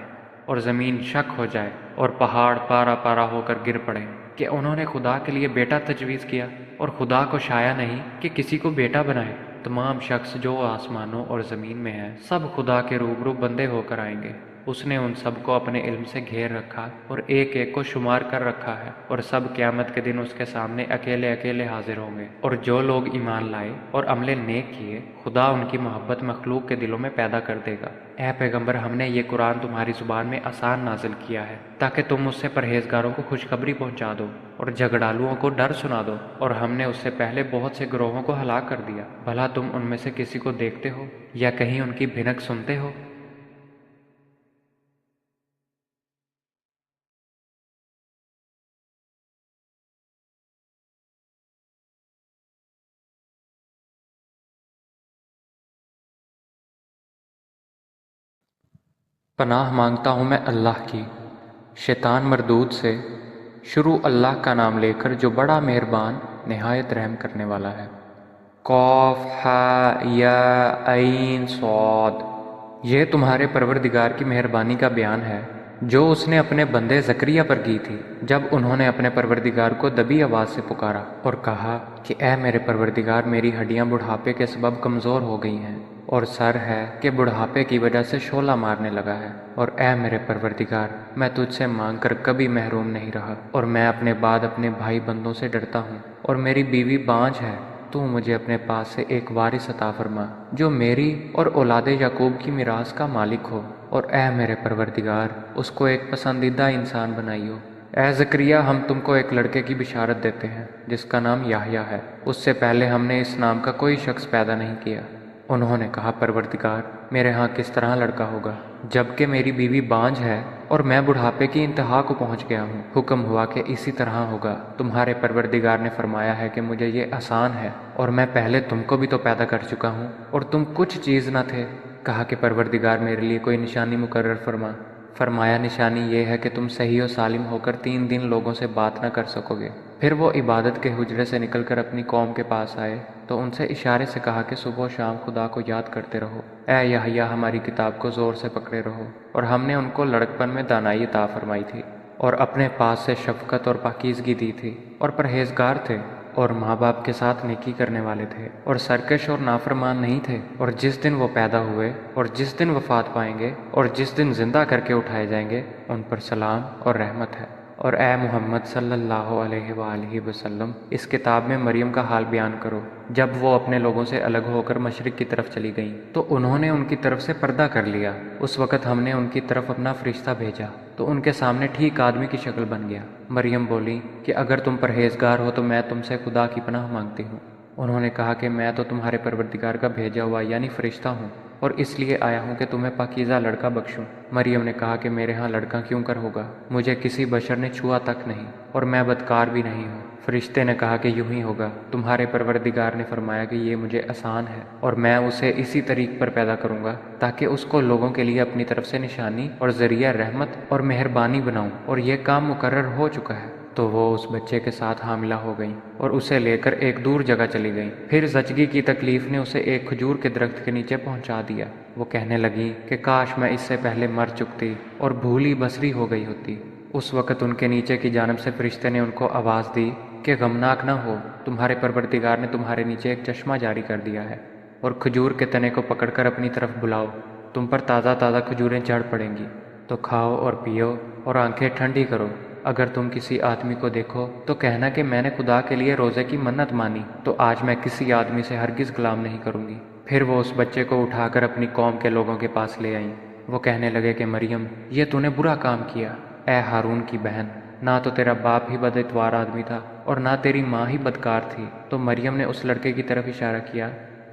اور زمین شک ہو جائے اور پہاڑ پارا پارا ہو کر گر پڑے کہ انہوں نے خدا کے لیے بیٹا تجویز کیا، اور خدا کو شایع نہیں کہ کسی کو بیٹا بنائے۔ تمام شخص جو آسمانوں اور زمین میں ہیں سب خدا کے روبرو بندے ہو کر آئیں گے۔ اس نے ان سب کو اپنے علم سے گھیر رکھا اور ایک ایک کو شمار کر رکھا ہے، اور سب قیامت کے دن اس کے سامنے اکیلے اکیلے حاضر ہوں گے۔ اور جو لوگ ایمان لائے اور عمل نیک کیے، خدا ان کی محبت مخلوق کے دلوں میں پیدا کر دے گا۔ اے پیغمبر، ہم نے یہ قرآن تمہاری زبان میں آسان نازل کیا ہے تاکہ تم اس سے پرہیزگاروں کو خوشخبری پہنچا دو اور جھگڑالوؤں کو ڈر سنا دو، اور ہم نے اس سے پہلے بہت سے گروہوں کو ہلاک کر دیا۔ بھلا تم ان میں سے کسی کو دیکھتے ہو یا کہیں ان کی بھنک سنتے ہو؟ پناہ مانگتا ہوں میں اللہ کی شیطان مردود سے۔ شروع اللہ کا نام لے کر جو بڑا مہربان نہایت رحم کرنے والا ہے۔ قاف ہا یا عین صاد۔ یہ تمہارے پروردگار کی مہربانی کا بیان ہے جو اس نے اپنے بندے زکریا پر کی تھی جب انہوں نے اپنے پروردگار کو دبی آواز سے پکارا اور کہا کہ اے میرے پروردگار، میری ہڈیاں بڑھاپے کے سبب کمزور ہو گئی ہیں، اور سر ہے کہ بڑھاپے کی وجہ سے شعلہ مارنے لگا ہے، اور اے میرے پروردگار، میں تجھ سے مانگ کر کبھی محروم نہیں رہا، اور میں اپنے بعد اپنے بھائی بندوں سے ڈرتا ہوں، اور میری بیوی بانجھ ہے۔ تو مجھے اپنے پاس سے ایک وارث عطا فرما جو میری اور اولاد یعقوب کی میراث کا مالک ہو، اور اے میرے پروردگار، اس کو ایک پسندیدہ انسان بنائیو۔ اے زکریا، ہم تم کو ایک لڑکے کی بشارت دیتے ہیں جس کا نام یحییٰ ہے۔ اس سے پہلے ہم نے اس نام کا کوئی شخص پیدا نہیں کیا۔ انہوں نے کہا، پروردگار، میرے ہاں کس طرح لڑکا ہوگا جبکہ میری بیوی بانجھ ہے اور میں بڑھاپے کی انتہا کو پہنچ گیا ہوں؟ حکم ہوا کہ اسی طرح ہوگا۔ تمہارے پروردگار نے فرمایا ہے کہ مجھے یہ آسان ہے، اور میں پہلے تم کو بھی تو پیدا کر چکا ہوں اور تم کچھ چیز نہ تھے۔ کہا کہ پروردگار، میرے لیے کوئی نشانی مقرر فرما۔ فرمایا، نشانی یہ ہے کہ تم صحیح و سالم ہو کر 3 دن لوگوں سے بات نہ کر سکو گے۔ پھر وہ عبادت کے حجرے سے نکل کر اپنی قوم کے پاس آئے تو ان سے اشارے سے کہا کہ صبح و شام خدا کو یاد کرتے رہو۔ اے یحییٰ، ہماری کتاب کو زور سے پکڑے رہو۔ اور ہم نے ان کو لڑکپن میں دانائی عطا فرمائی تھی، اور اپنے پاس سے شفقت اور پاکیزگی دی تھی، اور پرہیزگار تھے، اور ماں باپ کے ساتھ نیکی کرنے والے تھے، اور سرکش اور نافرمان نہیں تھے۔ اور جس دن وہ پیدا ہوئے اور جس دن وفات پائیں گے اور جس دن زندہ کر کے اٹھائے جائیں گے، ان پر سلام اور رحمت ہے۔ اور اے محمد صلی اللہ علیہ وآلہ وسلم، اس کتاب میں مریم کا حال بیان کرو۔ جب وہ اپنے لوگوں سے الگ ہو کر مشرق کی طرف چلی گئیں تو انہوں نے ان کی طرف سے پردہ کر لیا۔ اس وقت ہم نے ان کی طرف اپنا فرشتہ بھیجا تو ان کے سامنے ٹھیک آدمی کی شکل بن گیا۔ مریم بولی کہ اگر تم پرہیزگار ہو تو میں تم سے خدا کی پناہ مانگتی ہوں۔ انہوں نے کہا کہ میں تو تمہارے پروردگار کا بھیجا ہوا یعنی فرشتہ ہوں، اور اس لیے آیا ہوں کہ تمہیں پاکیزہ لڑکا بخشوں۔ مریم نے کہا کہ میرے ہاں لڑکا کیوں کر ہوگا؟ مجھے کسی بشر نے چھوا تک نہیں، اور میں بدکار بھی نہیں ہوں۔ فرشتے نے کہا کہ یوں ہی ہوگا، تمہارے پروردگار نے فرمایا کہ یہ مجھے آسان ہے، اور میں اسے اسی طریق پر پیدا کروں گا تاکہ اس کو لوگوں کے لیے اپنی طرف سے نشانی اور ذریعہ رحمت اور مہربانی بناؤں، اور یہ کام مقرر ہو چکا ہے۔ تو وہ اس بچے کے ساتھ حاملہ ہو گئیں اور اسے لے کر ایک دور جگہ چلی گئیں۔ پھر زچگی کی تکلیف نے اسے ایک کھجور کے درخت کے نیچے پہنچا دیا۔ وہ کہنے لگیں کہ کاش میں اس سے پہلے مر چکتی اور بھولی بسری ہو گئی ہوتی۔ اس وقت ان کے نیچے کی جانب سے فرشتے نے ان کو آواز دی کہ غمناک نہ ہو، تمہارے پروردگار نے تمہارے نیچے ایک چشمہ جاری کر دیا ہے، اور کھجور کے تنے کو پکڑ کر اپنی طرف بلاؤ، تم پر تازہ تازہ کھجوریں جھڑ پڑیں گی، تو کھاؤ اور پیو اور آنکھیں ٹھنڈی کرو۔ اگر تم کسی آدمی کو دیکھو تو کہنا کہ میں نے خدا کے لیے روزے کی منت مانی، تو آج میں کسی آدمی سے ہرگز کلام نہیں کروں گی۔ پھر وہ اس بچے کو اٹھا کر اپنی قوم کے لوگوں کے پاس لے آئیں۔ وہ کہنے لگے کہ مریم، یہ تو نے برا کام کیا، اے ہارون کی بہن، نہ تو تیرا باپ ہی بد اتوار آدمی تھا اور نہ تیری ماں ہی بدکار تھی۔ تو مریم نے اس لڑکے کی طرف اشارہ کیا۔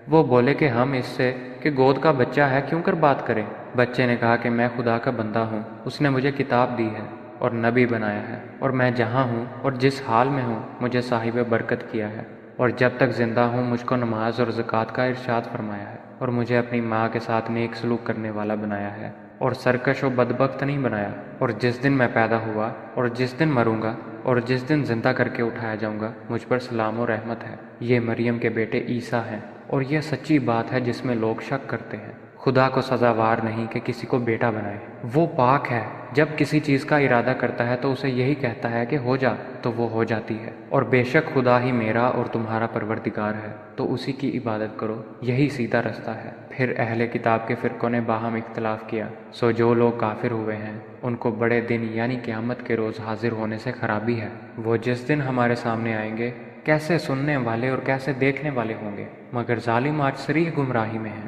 وہ بولے کہ ہم اس سے کہ گود کا بچہ ہے کیوں کر بات کریں؟ بچے نے کہا کہ میں خدا کا بندہ ہوں، اس نے مجھے کتاب دی ہے اور نبی بنایا ہے، اور میں جہاں ہوں اور جس حال میں ہوں مجھے صاحب برکت کیا ہے، اور جب تک زندہ ہوں مجھ کو نماز اور زکوٰۃ کا ارشاد فرمایا ہے، اور مجھے اپنی ماں کے ساتھ نیک سلوک کرنے والا بنایا ہے، اور سرکش و بدبخت نہیں بنایا، اور جس دن میں پیدا ہوا اور جس دن مروں گا اور جس دن زندہ کر کے اٹھایا جاؤں گا مجھ پر سلام و رحمت ہے۔ یہ مریم کے بیٹے عیسیٰ ہیں، اور یہ سچی بات ہے جس میں لوگ شک کرتے ہیں۔ خدا کو سزاوار نہیں کہ کسی کو بیٹا بنائے، وہ پاک ہے، جب کسی چیز کا ارادہ کرتا ہے تو اسے یہی کہتا ہے کہ ہو جا تو وہ ہو جاتی ہے، اور بے شک خدا ہی میرا اور تمہارا پروردگار ہے، تو اسی کی عبادت کرو، یہی سیدھا رستہ ہے۔ پھر اہل کتاب کے فرقوں نے باہم اختلاف کیا، سو جو لوگ کافر ہوئے ہیں ان کو بڑے دن یعنی قیامت کے روز حاضر ہونے سے خرابی ہے۔ وہ جس دن ہمارے سامنے آئیں گے کیسے سننے والے اور کیسے دیکھنے والے ہوں گے، مگر ظالم آج صریح گمراہی میں ہیں۔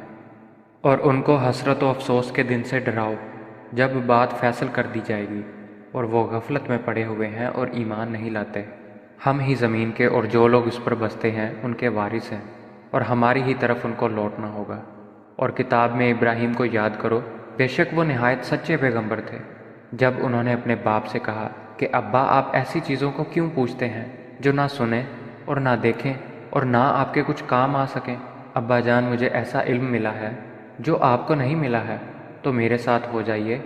اور ان کو حسرت و افسوس کے دن سے ڈراؤ جب بات فیصل کر دی جائے گی، اور وہ غفلت میں پڑے ہوئے ہیں اور ایمان نہیں لاتے۔ ہم ہی زمین کے اور جو لوگ اس پر بستے ہیں ان کے وارث ہیں، اور ہماری ہی طرف ان کو لوٹنا ہوگا۔ اور کتاب میں ابراہیم کو یاد کرو، بے شک وہ نہایت سچے پیغمبر تھے، جب انہوں نے اپنے باپ سے کہا کہ ابا آپ ایسی چیزوں کو کیوں پوچھتے ہیں جو نہ سنیں اور نہ دیکھیں اور نہ آپ کے کچھ کام آ سکیں؟ ابا جان مجھے ایسا علم ملا ہے جو آپ کو نہیں ملا ہے، تو میرے ساتھ ہو جائیے،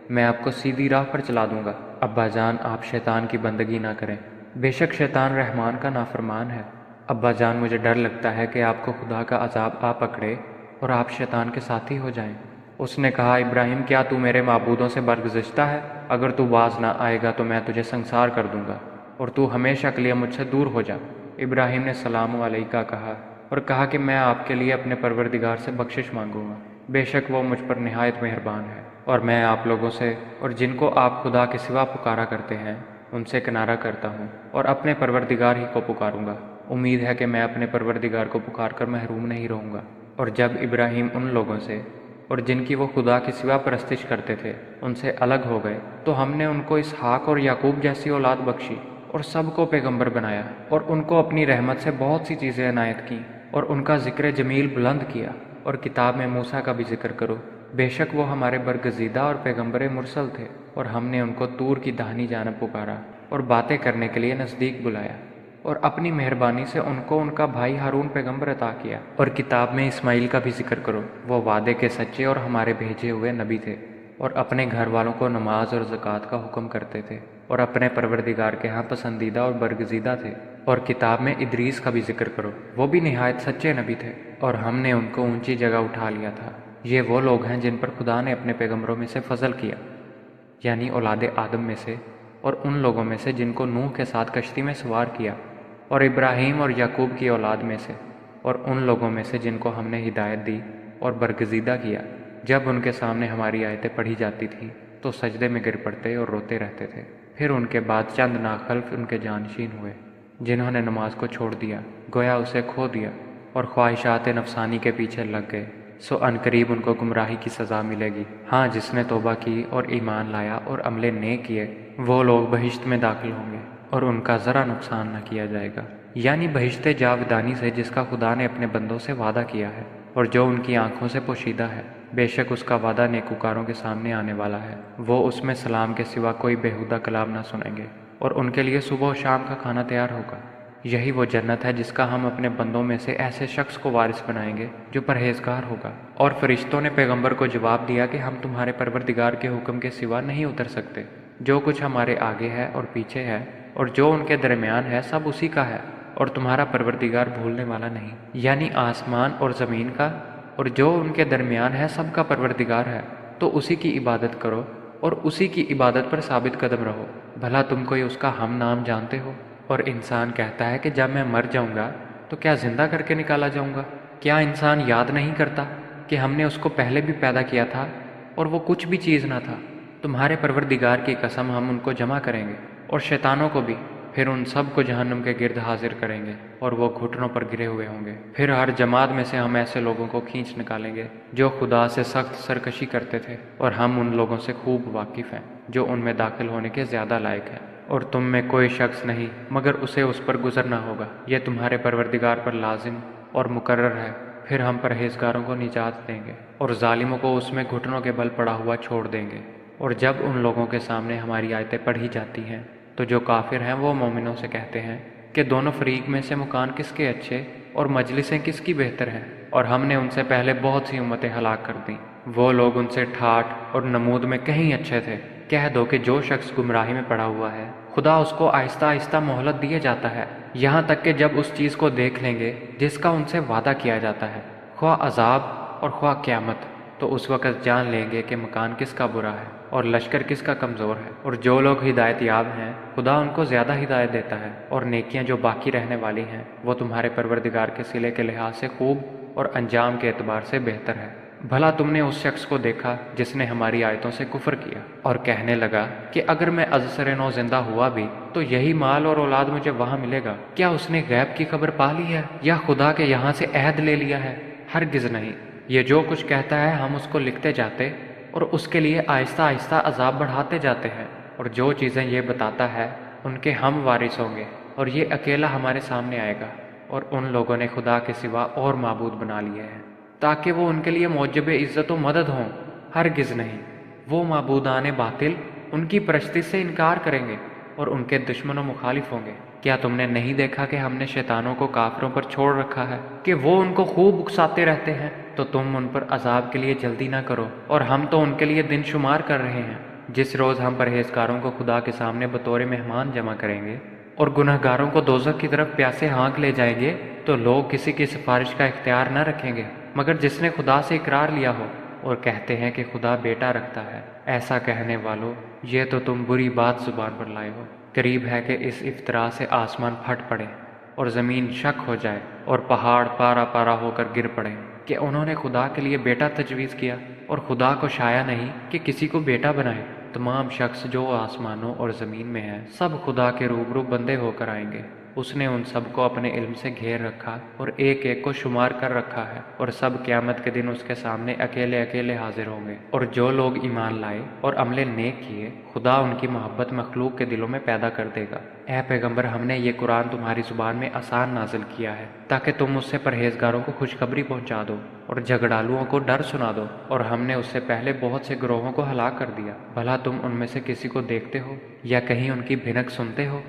میں آپ کو سیدھی راہ پر چلا دوں گا۔ ابا جان آپ شیطان کی بندگی نہ کریں، بے شک شیطان رحمان کا نافرمان ہے۔ ابا جان مجھے ڈر لگتا ہے کہ آپ کو خدا کا عذاب آ پکڑے اور آپ شیطان کے ساتھی ہو جائیں۔ اس نے کہا ابراہیم کیا تو میرے معبودوں سے برگزشتہ ہے؟ اگر تو باز نہ آئے گا تو میں تجھے سنسار کر دوں گا اور تو ہمیشہ کے لیے مجھ سے دور ہو جا۔ ابراہیم نے سلام علیکہ کہا اور کہا کہ میں آپ کے لیے اپنے پروردگار سے بخشش مانگوں گا، بے شک وہ مجھ پر نہایت مہربان ہے، اور میں آپ لوگوں سے اور جن کو آپ خدا کے سوا پکارا کرتے ہیں ان سے کنارہ کرتا ہوں اور اپنے پروردگار ہی کو پکاروں گا۔ امید ہے کہ میں اپنے پروردگار کو پکار کر محروم نہیں رہوں گا۔ اور جب ابراہیم ان لوگوں سے اور جن کی وہ خدا کے سوا پرستش کرتے تھے ان سے الگ ہو گئے تو ہم نے ان کو اسحاق اور یعقوب جیسی اولاد بخشی اور سب کو پیغمبر بنایا، اور ان کو اپنی رحمت سے بہت سی چیزیں عنایت کیں اور ان کا ذکر جمیل بلند کیا۔ اور کتاب میں موسیٰ کا بھی ذکر کرو، بے شک وہ ہمارے برگزیدہ اور پیغمبر مرسل تھے، اور ہم نے ان کو طور کی داہنی جانب پکارا اور باتیں کرنے کے لیے نزدیک بلایا، اور اپنی مہربانی سے ان کو ان کا بھائی ہارون پیغمبر عطا کیا۔ اور کتاب میں اسماعیل کا بھی ذکر کرو، وہ وعدے کے سچے اور ہمارے بھیجے ہوئے نبی تھے، اور اپنے گھر والوں کو نماز اور زکوٰۃ کا حکم کرتے تھے، اور اپنے پروردگار کے ہاں پسندیدہ اور برگزیدہ تھے۔ اور کتاب میں ادریس کا بھی ذکر کرو، وہ بھی نہایت سچے نبی تھے، اور ہم نے ان کو اونچی جگہ اٹھا لیا تھا۔ یہ وہ لوگ ہیں جن پر خدا نے اپنے پیغمبروں میں سے فضل کیا، یعنی اولاد آدم میں سے، اور ان لوگوں میں سے جن کو نوح کے ساتھ کشتی میں سوار کیا، اور ابراہیم اور یعقوب کی اولاد میں سے، اور ان لوگوں میں سے جن کو ہم نے ہدایت دی اور برگزیدہ کیا۔ جب ان کے سامنے ہماری آیتیں پڑھی جاتی تھیں تو سجدے میں گر پڑتے اور روتے رہتے تھے۔ پھر ان کے بعد چند ناخلف ان کے جانشین ہوئے جنہوں نے نماز کو چھوڑ دیا، گویا اسے کھو دیا، اور خواہشات نفسانی کے پیچھے لگ گئے، سو عنقریب ان کو گمراہی کی سزا ملے گی۔ ہاں جس نے توبہ کی اور ایمان لایا اور عمل نیک کیے وہ لوگ بہشت میں داخل ہوں گے، اور ان کا ذرا نقصان نہ کیا جائے گا، یعنی بہشت جاودانی سے جس کا خدا نے اپنے بندوں سے وعدہ کیا ہے اور جو ان کی آنکھوں سے پوشیدہ ہے۔ بے شک اس کا وعدہ نیکوکاروں کے سامنے آنے والا ہے، وہ اس میں سلام کے سوا کوئی بیہودہ کلام نہ سنیں گے، اور ان کے لیے صبح و شام کا کھانا تیار ہوگا۔ یہی وہ جنت ہے جس کا ہم اپنے بندوں میں سے ایسے شخص کو وارث بنائیں گے جو پرہیزگار ہوگا۔ اور فرشتوں نے پیغمبر کو جواب دیا کہ ہم تمہارے پروردگار کے حکم کے سوا نہیں اتر سکتے، جو کچھ ہمارے آگے ہے اور پیچھے ہے اور جو ان کے درمیان ہے سب اسی کا ہے، اور تمہارا پروردگار بھولنے والا نہیں، یعنی آسمان اور زمین کا اور جو ان کے درمیان ہے سب کا پروردگار ہے، تو اسی کی عبادت کرو اور اسی کی عبادت پر ثابت قدم رہو۔ بھلا تم کوئی اس کا ہم نام جانتے ہو؟ اور انسان کہتا ہے کہ جب میں مر جاؤں گا تو کیا زندہ کر کے نکالا جاؤں گا؟ کیا انسان یاد نہیں کرتا کہ ہم نے اس کو پہلے بھی پیدا کیا تھا اور وہ کچھ بھی چیز نہ تھا؟ تمہارے پروردگار کی قسم ہم ان کو جمع کریں گے اور شیطانوں کو بھی، پھر ان سب کو جہنم کے گرد حاضر کریں گے اور وہ گھٹنوں پر گرے ہوئے ہوں گے۔ پھر ہر جماعت میں سے ہم ایسے لوگوں کو کھینچ نکالیں گے جو خدا سے سخت سرکشی کرتے تھے، اور ہم ان لوگوں سے خوب واقف ہیں جو ان میں داخل ہونے کے زیادہ لائق ہیں، اور تم میں کوئی شخص نہیں مگر اسے اس پر گزرنا ہوگا۔ یہ تمہارے پروردگار پر لازم اور مقرر ہے۔ پھر ہم پرہیزگاروں کو نجات دیں گے اور ظالموں کو اس میں گھٹنوں کے بل پڑا ہوا چھوڑ دیں گے۔ اور جب ان لوگوں کے سامنے ہماری آیتیں پڑھی جاتی ہیں تو جو کافر ہیں وہ مومنوں سے کہتے ہیں کہ دونوں فریق میں سے مکان کس کے اچھے اور مجلسیں کس کی بہتر ہیں، اور ہم نے ان سے پہلے بہت سی امتیں ہلاک کر دیں، وہ لوگ ان سے ٹھاٹھ اور نمود میں کہیں اچھے تھے۔ کہہ دو کہ جو شخص گمراہی میں پڑا ہوا ہے خدا اس کو آہستہ آہستہ مہلت دیے جاتا ہے، یہاں تک کہ جب اس چیز کو دیکھ لیں گے جس کا ان سے وعدہ کیا جاتا ہے، خواہ عذاب اور خواہ قیامت، تو اس وقت جان لیں گے کہ مکان کس کا برا ہے اور لشکر کس کا کمزور ہے۔ اور جو لوگ ہدایت یاب ہیں خدا ان کو زیادہ ہدایت دیتا ہے، اور نیکیاں جو باقی رہنے والی ہیں وہ تمہارے پروردگار کے صلے کے لحاظ سے خوب اور انجام کے اعتبار سے بہتر ہے۔ بھلا تم نے اس شخص کو دیکھا جس نے ہماری آیتوں سے کفر کیا اور کہنے لگا کہ اگر میں ازسر نو زندہ ہوا بھی تو یہی مال اور اولاد مجھے وہاں ملے گا؟ کیا اس نے غیب کی خبر پا لی ہے یا خدا کے یہاں سے عہد لے لیا ہے؟ ہرگز نہیں۔ یہ جو کچھ کہتا ہے ہم اس کو لکھتے جاتے اور اس کے لیے آہستہ آہستہ عذاب بڑھاتے جاتے ہیں، اور جو چیزیں یہ بتاتا ہے ان کے ہم وارث ہوں گے، اور یہ اکیلا ہمارے سامنے آئے گا۔ اور ان لوگوں نے خدا کے سوا اور معبود بنا لیے ہیں تاکہ وہ ان کے لیے موجب عزت و مدد ہوں۔ ہرگز نہیں، وہ معبودان باطل ان کی پرستی سے انکار کریں گے اور ان کے دشمن و مخالف ہوں گے۔ کیا تم نے نہیں دیکھا کہ ہم نے شیطانوں کو کافروں پر چھوڑ رکھا ہے کہ وہ ان کو خوب اکساتے رہتے ہیں؟ تو تم ان پر عذاب کے لیے جلدی نہ کرو، اور ہم تو ان کے لیے دن شمار کر رہے ہیں۔ جس روز ہم پرہیزگاروں کو خدا کے سامنے بطور مہمان جمع کریں گے اور گنہگاروں کو دوزخ کی طرف پیاسے ہانک لے جائیں گے، تو لوگ کسی کی سفارش کا اختیار نہ رکھیں گے مگر جس نے خدا سے اقرار لیا ہو، اور کہتے ہیں کہ خدا بیٹا رکھتا ہے۔ ایسا کہنے والو، یہ تو تم بری بات زبان پر لائے ہو۔ قریب ہے کہ اس افطرا سے آسمان پھٹ پڑے اور زمین شک ہو جائے اور پہاڑ پارا پارا ہو کر گر پڑے کہ انہوں نے خدا کے لیے بیٹا تجویز کیا، اور خدا کو شایع نہیں کہ کسی کو بیٹا بنائے۔ تمام شخص جو آسمانوں اور زمین میں ہیں سب خدا کے روبرو بندے ہو کر آئیں گے۔ اس نے ان سب کو اپنے علم سے گھیر رکھا اور ایک ایک کو شمار کر رکھا ہے، اور سب قیامت کے دن اس کے سامنے اکیلے اکیلے حاضر ہوں گے۔ اور جو لوگ ایمان لائے اور عمل نیک کیے خدا ان کی محبت مخلوق کے دلوں میں پیدا کر دے گا۔ اے پیغمبر، ہم نے یہ قرآن تمہاری زبان میں آسان نازل کیا ہے تاکہ تم اس سے پرہیزگاروں کو خوشخبری پہنچا دو اور جھگڑالوؤں کو ڈر سنا دو، اور ہم نے اس سے پہلے بہت سے گروہوں کو ہلاک کر دیا۔ بھلا تم ان میں سے کسی کو دیکھتے ہو یا کہیں ان کی بھنک سنتے ہو؟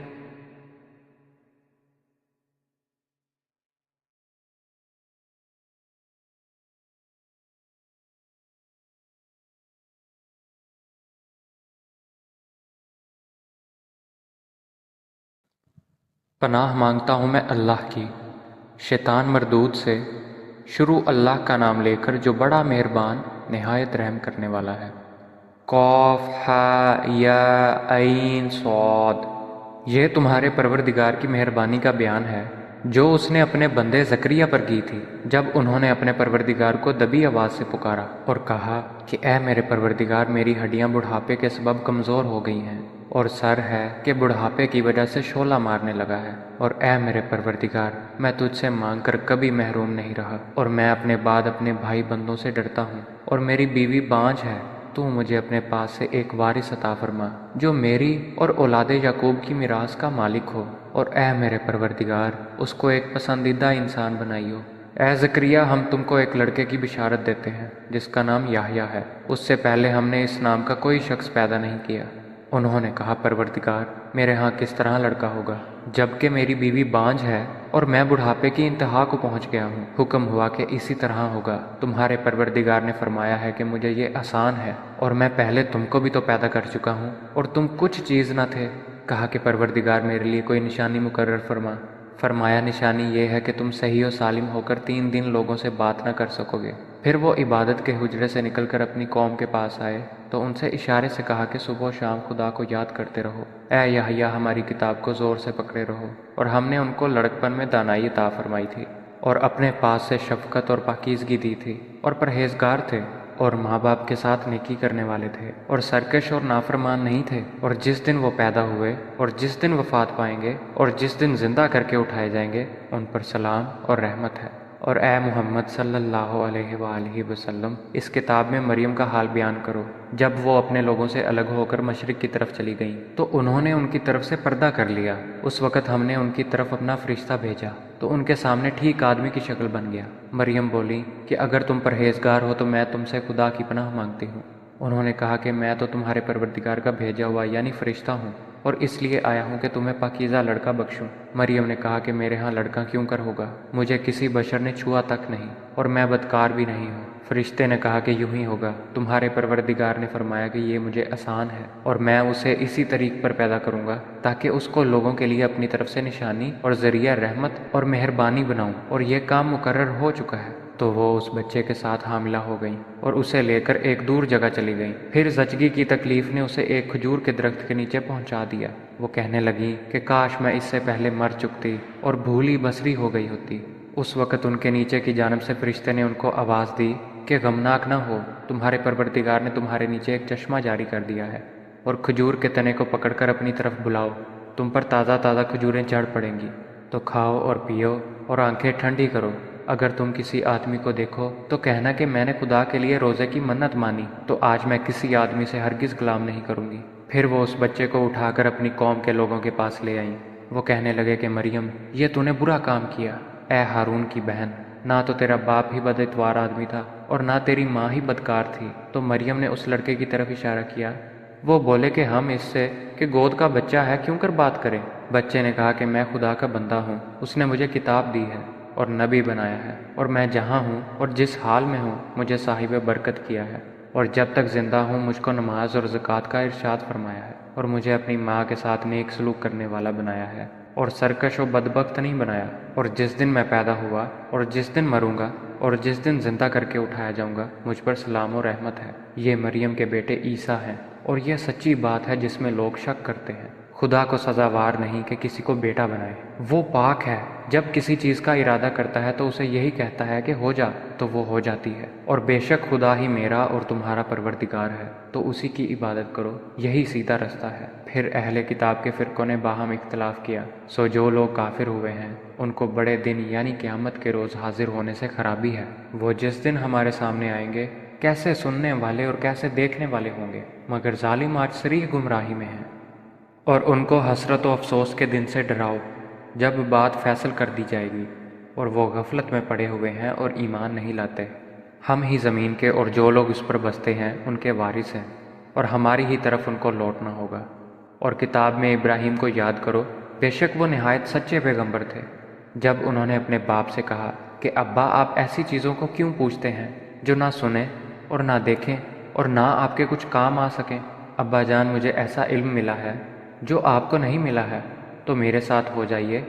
پناہ مانگتا ہوں میں اللہ کی شیطان مردود سے۔ شروع اللہ کا نام لے کر جو بڑا مہربان نہایت رحم کرنے والا ہے۔ قاف ہا یا عین صاد۔ یہ تمہارے پروردگار کی مہربانی کا بیان ہے جو اس نے اپنے بندے زکریا پر کی تھی جب انہوں نے اپنے پروردگار کو دبی آواز سے پکارا اور کہا کہ اے میرے پروردگار، میری ہڈیاں بڑھاپے کے سبب کمزور ہو گئی ہیں، اور سر ہے کہ بڑھاپے کی وجہ سے شعلہ مارنے لگا ہے، اور اے میرے پروردگار، میں تجھ سے مانگ کر کبھی محروم نہیں رہا، اور میں اپنے بعد اپنے بھائی بندوں سے ڈرتا ہوں، اور میری بیوی بانجھ ہے۔ تو مجھے اپنے پاس سے ایک وارث عطا فرما جو میری اور اولاد یعقوب کی میراث کا مالک ہو، اور اے میرے پروردگار، اس کو ایک پسندیدہ انسان بنائیو۔ اے زکریا، ہم تم کو ایک لڑکے کی بشارت دیتے ہیں جس کا نام یحییٰ ہے، اس سے پہلے ہم نے اس نام کا کوئی شخص پیدا نہیں کیا۔ انہوں نے کہا، پروردگار، میرے ہاں کس طرح لڑکا ہوگا جبکہ میری بیوی بانجھ ہے اور میں بڑھاپے کی انتہا کو پہنچ گیا ہوں؟ حکم ہوا کہ اسی طرح ہوگا۔ تمہارے پروردگار نے فرمایا ہے کہ مجھے یہ آسان ہے، اور میں پہلے تم کو بھی تو پیدا کر چکا ہوں اور تم کچھ چیز نہ تھے، کہا کہ پروردگار میرے لیے کوئی نشانی مقرر فرما۔ فرمایا نشانی یہ ہے کہ تم صحیح و سالم ہو کر 3 دن لوگوں سے بات نہ کر سکو گے۔ پھر وہ عبادت کے حجرے سے نکل کر اپنی قوم کے پاس آئے تو ان سے اشارے سے کہا کہ صبح و شام خدا کو یاد کرتے رہو، اے یحییٰ ہماری کتاب کو زور سے پکڑے رہو۔ اور ہم نے ان کو لڑکپن میں دانائی عطا فرمائی تھی، اور اپنے پاس سے شفقت اور پاکیزگی دی تھی، اور پرہیزگار تھے، اور ماں باپ کے ساتھ نیکی کرنے والے تھے، اور سرکش اور نافرمان نہیں تھے۔ اور جس دن وہ پیدا ہوئے اور جس دن وفات پائیں گے اور جس دن زندہ کر کے اٹھائے جائیں گے ان پر سلام اور رحمت ہے۔ اور اے محمد صلی اللہ علیہ وآلہ وسلم اس کتاب میں مریم کا حال بیان کرو۔ جب وہ اپنے لوگوں سے الگ ہو کر مشرق کی طرف چلی گئیں تو انہوں نے ان کی طرف سے پردہ کر لیا۔ اس وقت ہم نے ان کی طرف اپنا فرشتہ بھیجا تو ان کے سامنے ٹھیک آدمی کی شکل بن گیا۔ مریم بولی کہ اگر تم پرہیزگار ہو تو میں تم سے خدا کی پناہ مانگتی ہوں۔ انہوں نے کہا کہ میں تو تمہارے پروردگار کا بھیجا ہوا یعنی فرشتہ ہوں، اور اس لیے آیا ہوں کہ تمہیں پاکیزہ لڑکا بخشوں۔ مریم نے کہا کہ میرے ہاں لڑکا کیوں کر ہوگا، مجھے کسی بشر نے چھوا تک نہیں، اور میں بدکار بھی نہیں ہوں۔ فرشتے نے کہا کہ یوں ہی ہوگا، تمہارے پروردگار نے فرمایا کہ یہ مجھے آسان ہے، اور میں اسے اسی طریق پر پیدا کروں گا تاکہ اس کو لوگوں کے لیے اپنی طرف سے نشانی اور ذریعہ رحمت اور مہربانی بناؤں، اور یہ کام مقرر ہو چکا ہے۔ تو وہ اس بچے کے ساتھ حاملہ ہو گئیں اور اسے لے کر ایک دور جگہ چلی گئیں۔ پھر زچگی کی تکلیف نے اسے ایک کھجور کے درخت کے نیچے پہنچا دیا۔ وہ کہنے لگی کہ کاش میں اس سے پہلے مر چکتی اور بھولی بسری ہو گئی ہوتی۔ اس وقت ان کے نیچے کی جانب سے فرشتے نے ان کو آواز دی کہ غمناک نہ ہو، تمہارے پروردگار نے تمہارے نیچے ایک چشمہ جاری کر دیا ہے، اور کھجور کے تنے کو پکڑ کر اپنی طرف بلاؤ، تم پر تازہ تازہ کھجوریں جھڑ پڑیں گی، تو کھاؤ اور پیو اور آنکھیں ٹھنڈی کرو۔ اگر تم کسی آدمی کو دیکھو تو کہنا کہ میں نے خدا کے لیے روزے کی منت مانی، تو آج میں کسی آدمی سے ہرگز کلام نہیں کروں گی۔ پھر وہ اس بچے کو اٹھا کر اپنی قوم کے لوگوں کے پاس لے آئیں۔ وہ کہنے لگے کہ مریم یہ تو نے برا کام کیا، اے ہارون کی بہن، نہ تو تیرا باپ ہی بد اتوار آدمی تھا اور نہ تیری ماں ہی بدکار تھی۔ تو مریم نے اس لڑکے کی طرف اشارہ کیا۔ وہ بولے کہ ہم اس سے کہ گود کا بچہ ہے کیوں کر بات کریں۔ بچے نے کہا کہ میں خدا کا بندہ ہوں، اس نے مجھے کتاب دی ہے اور نبی بنایا ہے، اور میں جہاں ہوں اور جس حال میں ہوں مجھے صاحب برکت کیا ہے، اور جب تک زندہ ہوں مجھ کو نماز اور زکوٰۃ کا ارشاد فرمایا ہے، اور مجھے اپنی ماں کے ساتھ نیک سلوک کرنے والا بنایا ہے، اور سرکش و بدبخت نہیں بنایا۔ اور جس دن میں پیدا ہوا اور جس دن مروں گا اور جس دن زندہ کر کے اٹھایا جاؤں گا مجھ پر سلام و رحمت ہے۔ یہ مریم کے بیٹے عیسیٰ ہیں، اور یہ سچی بات ہے جس میں لوگ شک کرتے ہیں۔ خدا کو سزاوار نہیں کہ کسی کو بیٹا بنائے، وہ پاک ہے، جب کسی چیز کا ارادہ کرتا ہے تو اسے یہی کہتا ہے کہ ہو جا تو وہ ہو جاتی ہے۔ اور بے شک خدا ہی میرا اور تمہارا پروردگار ہے، تو اسی کی عبادت کرو، یہی سیدھا رستہ ہے۔ پھر اہل کتاب کے فرقوں نے باہم اختلاف کیا، سو جو لوگ کافر ہوئے ہیں ان کو بڑے دن یعنی قیامت کے روز حاضر ہونے سے خرابی ہے۔ وہ جس دن ہمارے سامنے آئیں گے کیسے سننے والے اور کیسے دیکھنے والے ہوں گے، مگر ظالم آج صریح گمراہی میں ہیں۔ اور ان کو حسرت و افسوس کے دن سے ڈراؤ جب بات فیصل کر دی جائے گی، اور وہ غفلت میں پڑے ہوئے ہیں اور ایمان نہیں لاتے۔ ہم ہی زمین کے اور جو لوگ اس پر بستے ہیں ان کے وارث ہیں، اور ہماری ہی طرف ان کو لوٹنا ہوگا۔ اور کتاب میں ابراہیم کو یاد کرو، بے شک وہ نہایت سچے پیغمبر تھے۔ جب انہوں نے اپنے باپ سے کہا کہ ابا آپ ایسی چیزوں کو کیوں پوچھتے ہیں جو نہ سنیں اور نہ دیکھیں اور نہ آپ کے کچھ کام آ سکیں؟ ابا جان مجھے ایسا علم ملا ہے جو آپ کو نہیں ملا ہے، تو میرے ساتھ ہو جائیے،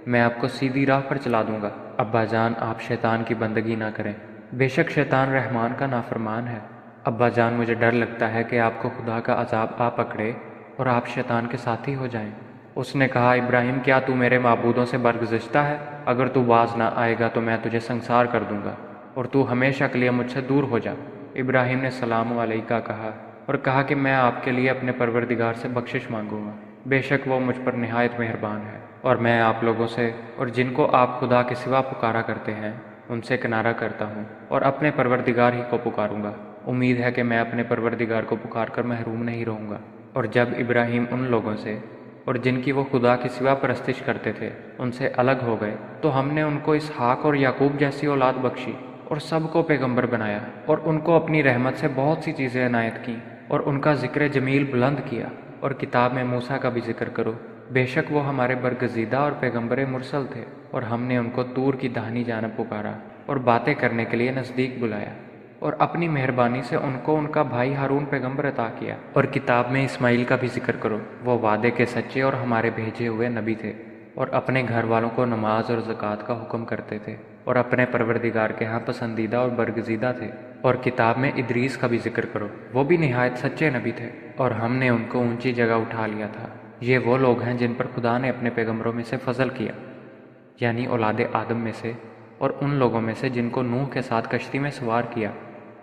میں آپ کو سیدھی راہ پر چلا دوں گا۔ ابا جان آپ شیطان کی بندگی نہ کریں، بے شک شیطان رحمان کا نافرمان ہے۔ ابا جان مجھے ڈر لگتا ہے کہ آپ کو خدا کا عذاب آ پکڑے اور آپ شیطان کے ساتھی ہو جائیں۔ اس نے کہا ابراہیم کیا تو میرے معبودوں سے برگزشتہ ہے؟ اگر تو باز نہ آئے گا تو میں تجھے سنسار کر دوں گا، اور تو ہمیشہ کے لیے مجھ سے دور ہو جا۔ ابراہیم نے سلام علیکہ کہا اور کہا کہ میں آپ کے لیے اپنے پروردگار سے بخشش مانگوں گا، بے شک وہ مجھ پر نہایت مہربان ہے۔ اور میں آپ لوگوں سے اور جن کو آپ خدا کے سوا پکارا کرتے ہیں ان سے کنارہ کرتا ہوں، اور اپنے پروردگار ہی کو پکاروں گا۔ امید ہے کہ میں اپنے پروردگار کو پکار کر محروم نہیں رہوں گا۔ اور جب ابراہیم ان لوگوں سے اور جن کی وہ خدا کے سوا پرستش کرتے تھے ان سے الگ ہو گئے تو ہم نے ان کو اسحاق اور یعقوب جیسی اولاد بخشی، اور سب کو پیغمبر بنایا، اور ان کو اپنی رحمت سے بہت سی چیزیں عنایت کیں، اور ان کا ذکر جمیل بلند کیا۔ اور کتاب میں موسیٰ کا بھی ذکر کرو، بے شک وہ ہمارے برگزیدہ اور پیغمبر مرسل تھے، اور ہم نے ان کو طور کی داہنی جانب پکارا اور باتیں کرنے کے لیے نزدیک بلایا۔ اور اپنی مہربانی سے ان کو ان کا بھائی ہارون پیغمبر عطا کیا۔ اور کتاب میں اسماعیل کا بھی ذکر کرو، وہ وعدے کے سچے اور ہمارے بھیجے ہوئے نبی تھے، اور اپنے گھر والوں کو نماز اور زکوٰۃ کا حکم کرتے تھے، اور اپنے پروردگار کے ہاں پسندیدہ اور برگزیدہ تھے۔ اور کتاب میں ادریس کا بھی ذکر کرو، وہ بھی نہایت سچے نبی تھے، اور ہم نے ان کو اونچی جگہ اٹھا لیا تھا۔ یہ وہ لوگ ہیں جن پر خدا نے اپنے پیغمبروں میں سے فضل کیا، یعنی اولاد آدم میں سے، اور ان لوگوں میں سے جن کو نوح کے ساتھ کشتی میں سوار کیا،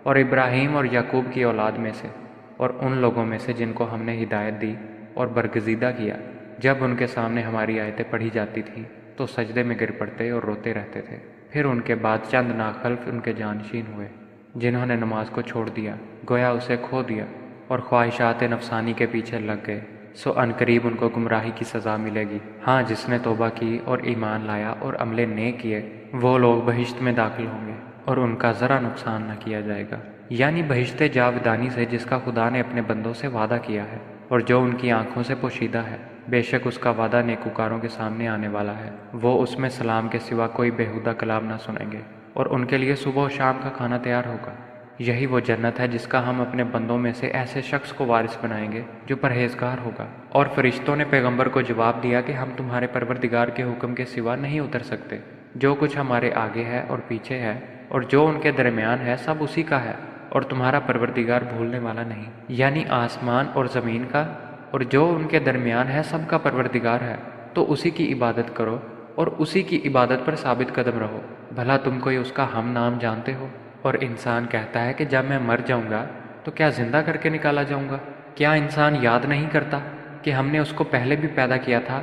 اور ابراہیم اور یعقوب کی اولاد میں سے، اور ان لوگوں میں سے جن کو ہم نے ہدایت دی اور برگزیدہ کیا۔ جب ان کے سامنے ہماری آیتیں پڑھی جاتی تھیں تو سجدے میں گر پڑتے اور روتے رہتے تھے۔ پھر ان کے بعد چند ناخلف ان کے جانشین ہوئے، جنہوں نے نماز کو چھوڑ دیا، گویا اسے کھو دیا، اور خواہشات نفسانی کے پیچھے لگ گئے، سو عنقریب ان کو گمراہی کی سزا ملے گی۔ ہاں، جس نے توبہ کی اور ایمان لایا اور عمل نیک کیے، وہ لوگ بہشت میں داخل ہوں گے، اور ان کا ذرا نقصان نہ کیا جائے گا، یعنی بہشت جاودانی سے جس کا خدا نے اپنے بندوں سے وعدہ کیا ہے، اور جو ان کی آنکھوں سے پوشیدہ ہے۔ بے شک اس کا وعدہ نیکوکاروں کے سامنے آنے والا ہے، وہ اس میں سلام کے سوا کوئی بیہودہ کلام نہ سنیں گے، اور ان کے لیے صبح و شام کا کھانا تیار ہوگا۔ یہی وہ جنت ہے جس کا ہم اپنے بندوں میں سے ایسے شخص کو وارث بنائیں گے جو پرہیزگار ہوگا۔ اور فرشتوں نے پیغمبر کو جواب دیا کہ ہم تمہارے پروردگار کے حکم کے سوا نہیں اتر سکتے۔ جو کچھ ہمارے آگے ہے اور پیچھے ہے اور جو ان کے درمیان ہے، سب اسی کا ہے، اور تمہارا پروردگار بھولنے والا نہیں۔ یعنی آسمان اور زمین کا اور جو ان کے درمیان ہے سب کا پروردگار ہے، تو اسی کی عبادت کرو اور اسی کی عبادت پر ثابت قدم رہو۔ بھلا تم کوئی اس کا ہم نام جانتے ہو؟ اور انسان کہتا ہے کہ جب میں مر جاؤں گا تو کیا زندہ کر کے نکالا جاؤں گا؟ کیا انسان یاد نہیں کرتا کہ ہم نے اس کو پہلے بھی پیدا کیا تھا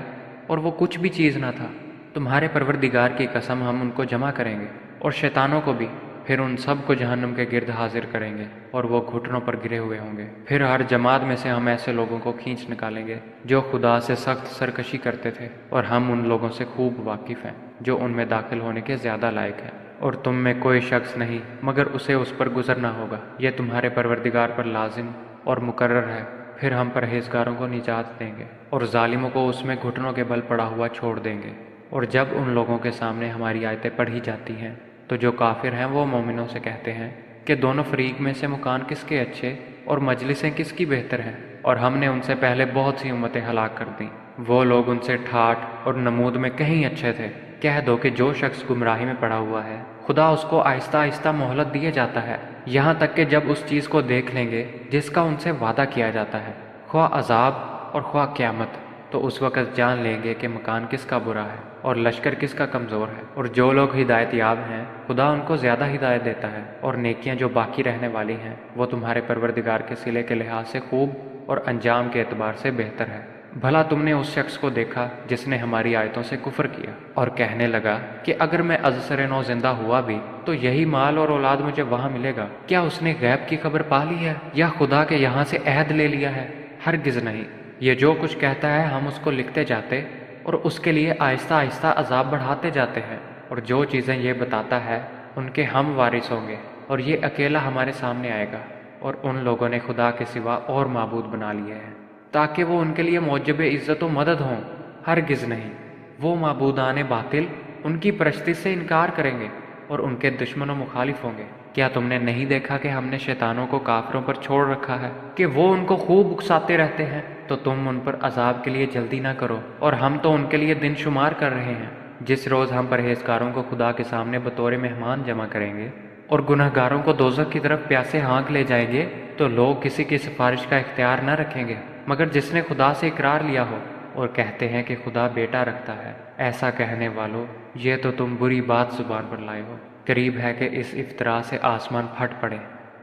اور وہ کچھ بھی چیز نہ تھا؟ تمہارے پروردگار کی قسم، ہم ان کو جمع کریں گے اور شیطانوں کو بھی، پھر ان سب کو جہنم کے گرد حاضر کریں گے اور وہ گھٹنوں پر گرے ہوئے ہوں گے۔ پھر ہر جماعت میں سے ہم ایسے لوگوں کو کھینچ نکالیں گے جو خدا سے سخت سرکشی کرتے تھے، اور ہم ان لوگوں سے خوب واقف ہیں جو ان میں داخل ہونے کے زیادہ لائق ہیں۔ اور تم میں کوئی شخص نہیں مگر اسے اس پر گزرنا ہوگا، یہ تمہارے پروردگار پر لازم اور مقرر ہے۔ پھر ہم پرہیزگاروں کو نجات دیں گے اور ظالموں کو اس میں گھٹنوں کے بل پڑا ہوا چھوڑ دیں گے۔ اور جب ان لوگوں کے سامنے ہماری آیتیں پڑھی جاتی ہیں تو جو کافر ہیں وہ مومنوں سے کہتے ہیں کہ دونوں فریق میں سے مکان کس کے اچھے اور مجلسیں کس کی بہتر ہیں، اور ہم نے ان سے پہلے بہت سی امتیں ہلاک کر دیں، وہ لوگ ان سے ٹھاٹھ اور نمود میں کہیں اچھے تھے۔ کہہ دو کہ جو شخص گمراہی میں پڑا ہوا ہے، خدا اس کو آہستہ آہستہ مہلت دیے جاتا ہے، یہاں تک کہ جب اس چیز کو دیکھ لیں گے جس کا ان سے وعدہ کیا جاتا ہے، خواہ عذاب اور خواہ قیامت، تو اس وقت جان لیں گے کہ مکان کس کا برا ہے اور لشکر کس کا کمزور ہے۔ اور جو لوگ ہدایت یاب ہیں، خدا ان کو زیادہ ہدایت دیتا ہے، اور نیکیاں جو باقی رہنے والی ہیں وہ تمہارے پروردگار کے صلے کے لحاظ سے خوب اور انجام کے اعتبار سے بہتر ہے۔ بھلا تم نے اس شخص کو دیکھا جس نے ہماری آیتوں سے کفر کیا اور کہنے لگا کہ اگر میں ازسر نو زندہ ہوا بھی تو یہی مال اور اولاد مجھے وہاں ملے گا؟ کیا اس نے غیب کی خبر پا لی ہے یا خدا کے یہاں سے عہد لے لیا ہے؟ ہرگز نہیں۔ یہ جو کچھ کہتا ہے ہم اس کو لکھتے جاتے اور اس کے لیے آہستہ آہستہ عذاب بڑھاتے جاتے ہیں، اور جو چیزیں یہ بتاتا ہے ان کے ہم وارث ہوں گے، اور یہ اکیلا ہمارے سامنے آئے گا۔ اور ان لوگوں نے خدا کے سوا اور معبود بنا لیے ہیں تاکہ وہ ان کے لیے موجب عزت و مدد ہوں۔ ہرگز نہیں، وہ معبودان باطل ان کی پرستی سے انکار کریں گے اور ان کے دشمن و مخالف ہوں گے۔ کیا تم نے نہیں دیکھا کہ ہم نے شیطانوں کو کافروں پر چھوڑ رکھا ہے کہ وہ ان کو خوب اکساتے رہتے ہیں؟ تو تم ان پر عذاب کے لیے جلدی نہ کرو، اور ہم تو ان کے لیے دن شمار کر رہے ہیں۔ جس روز ہم پرہیزگاروں کو خدا کے سامنے بطور مہمان جمع کریں گے اور گنہگاروں کو دوزخ کی طرف پیاسے ہانک لے جائیں گے، تو لوگ کسی کی سفارش کا اختیار نہ رکھیں گے مگر جس نے خدا سے اقرار لیا ہو، اور کہتے ہیں کہ خدا بیٹا رکھتا ہے۔ ایسا کہنے والوں، یہ تو تم بری بات زبان پر لائے ہو۔ قریب ہے کہ اس افطرا سے آسمان پھٹ پڑے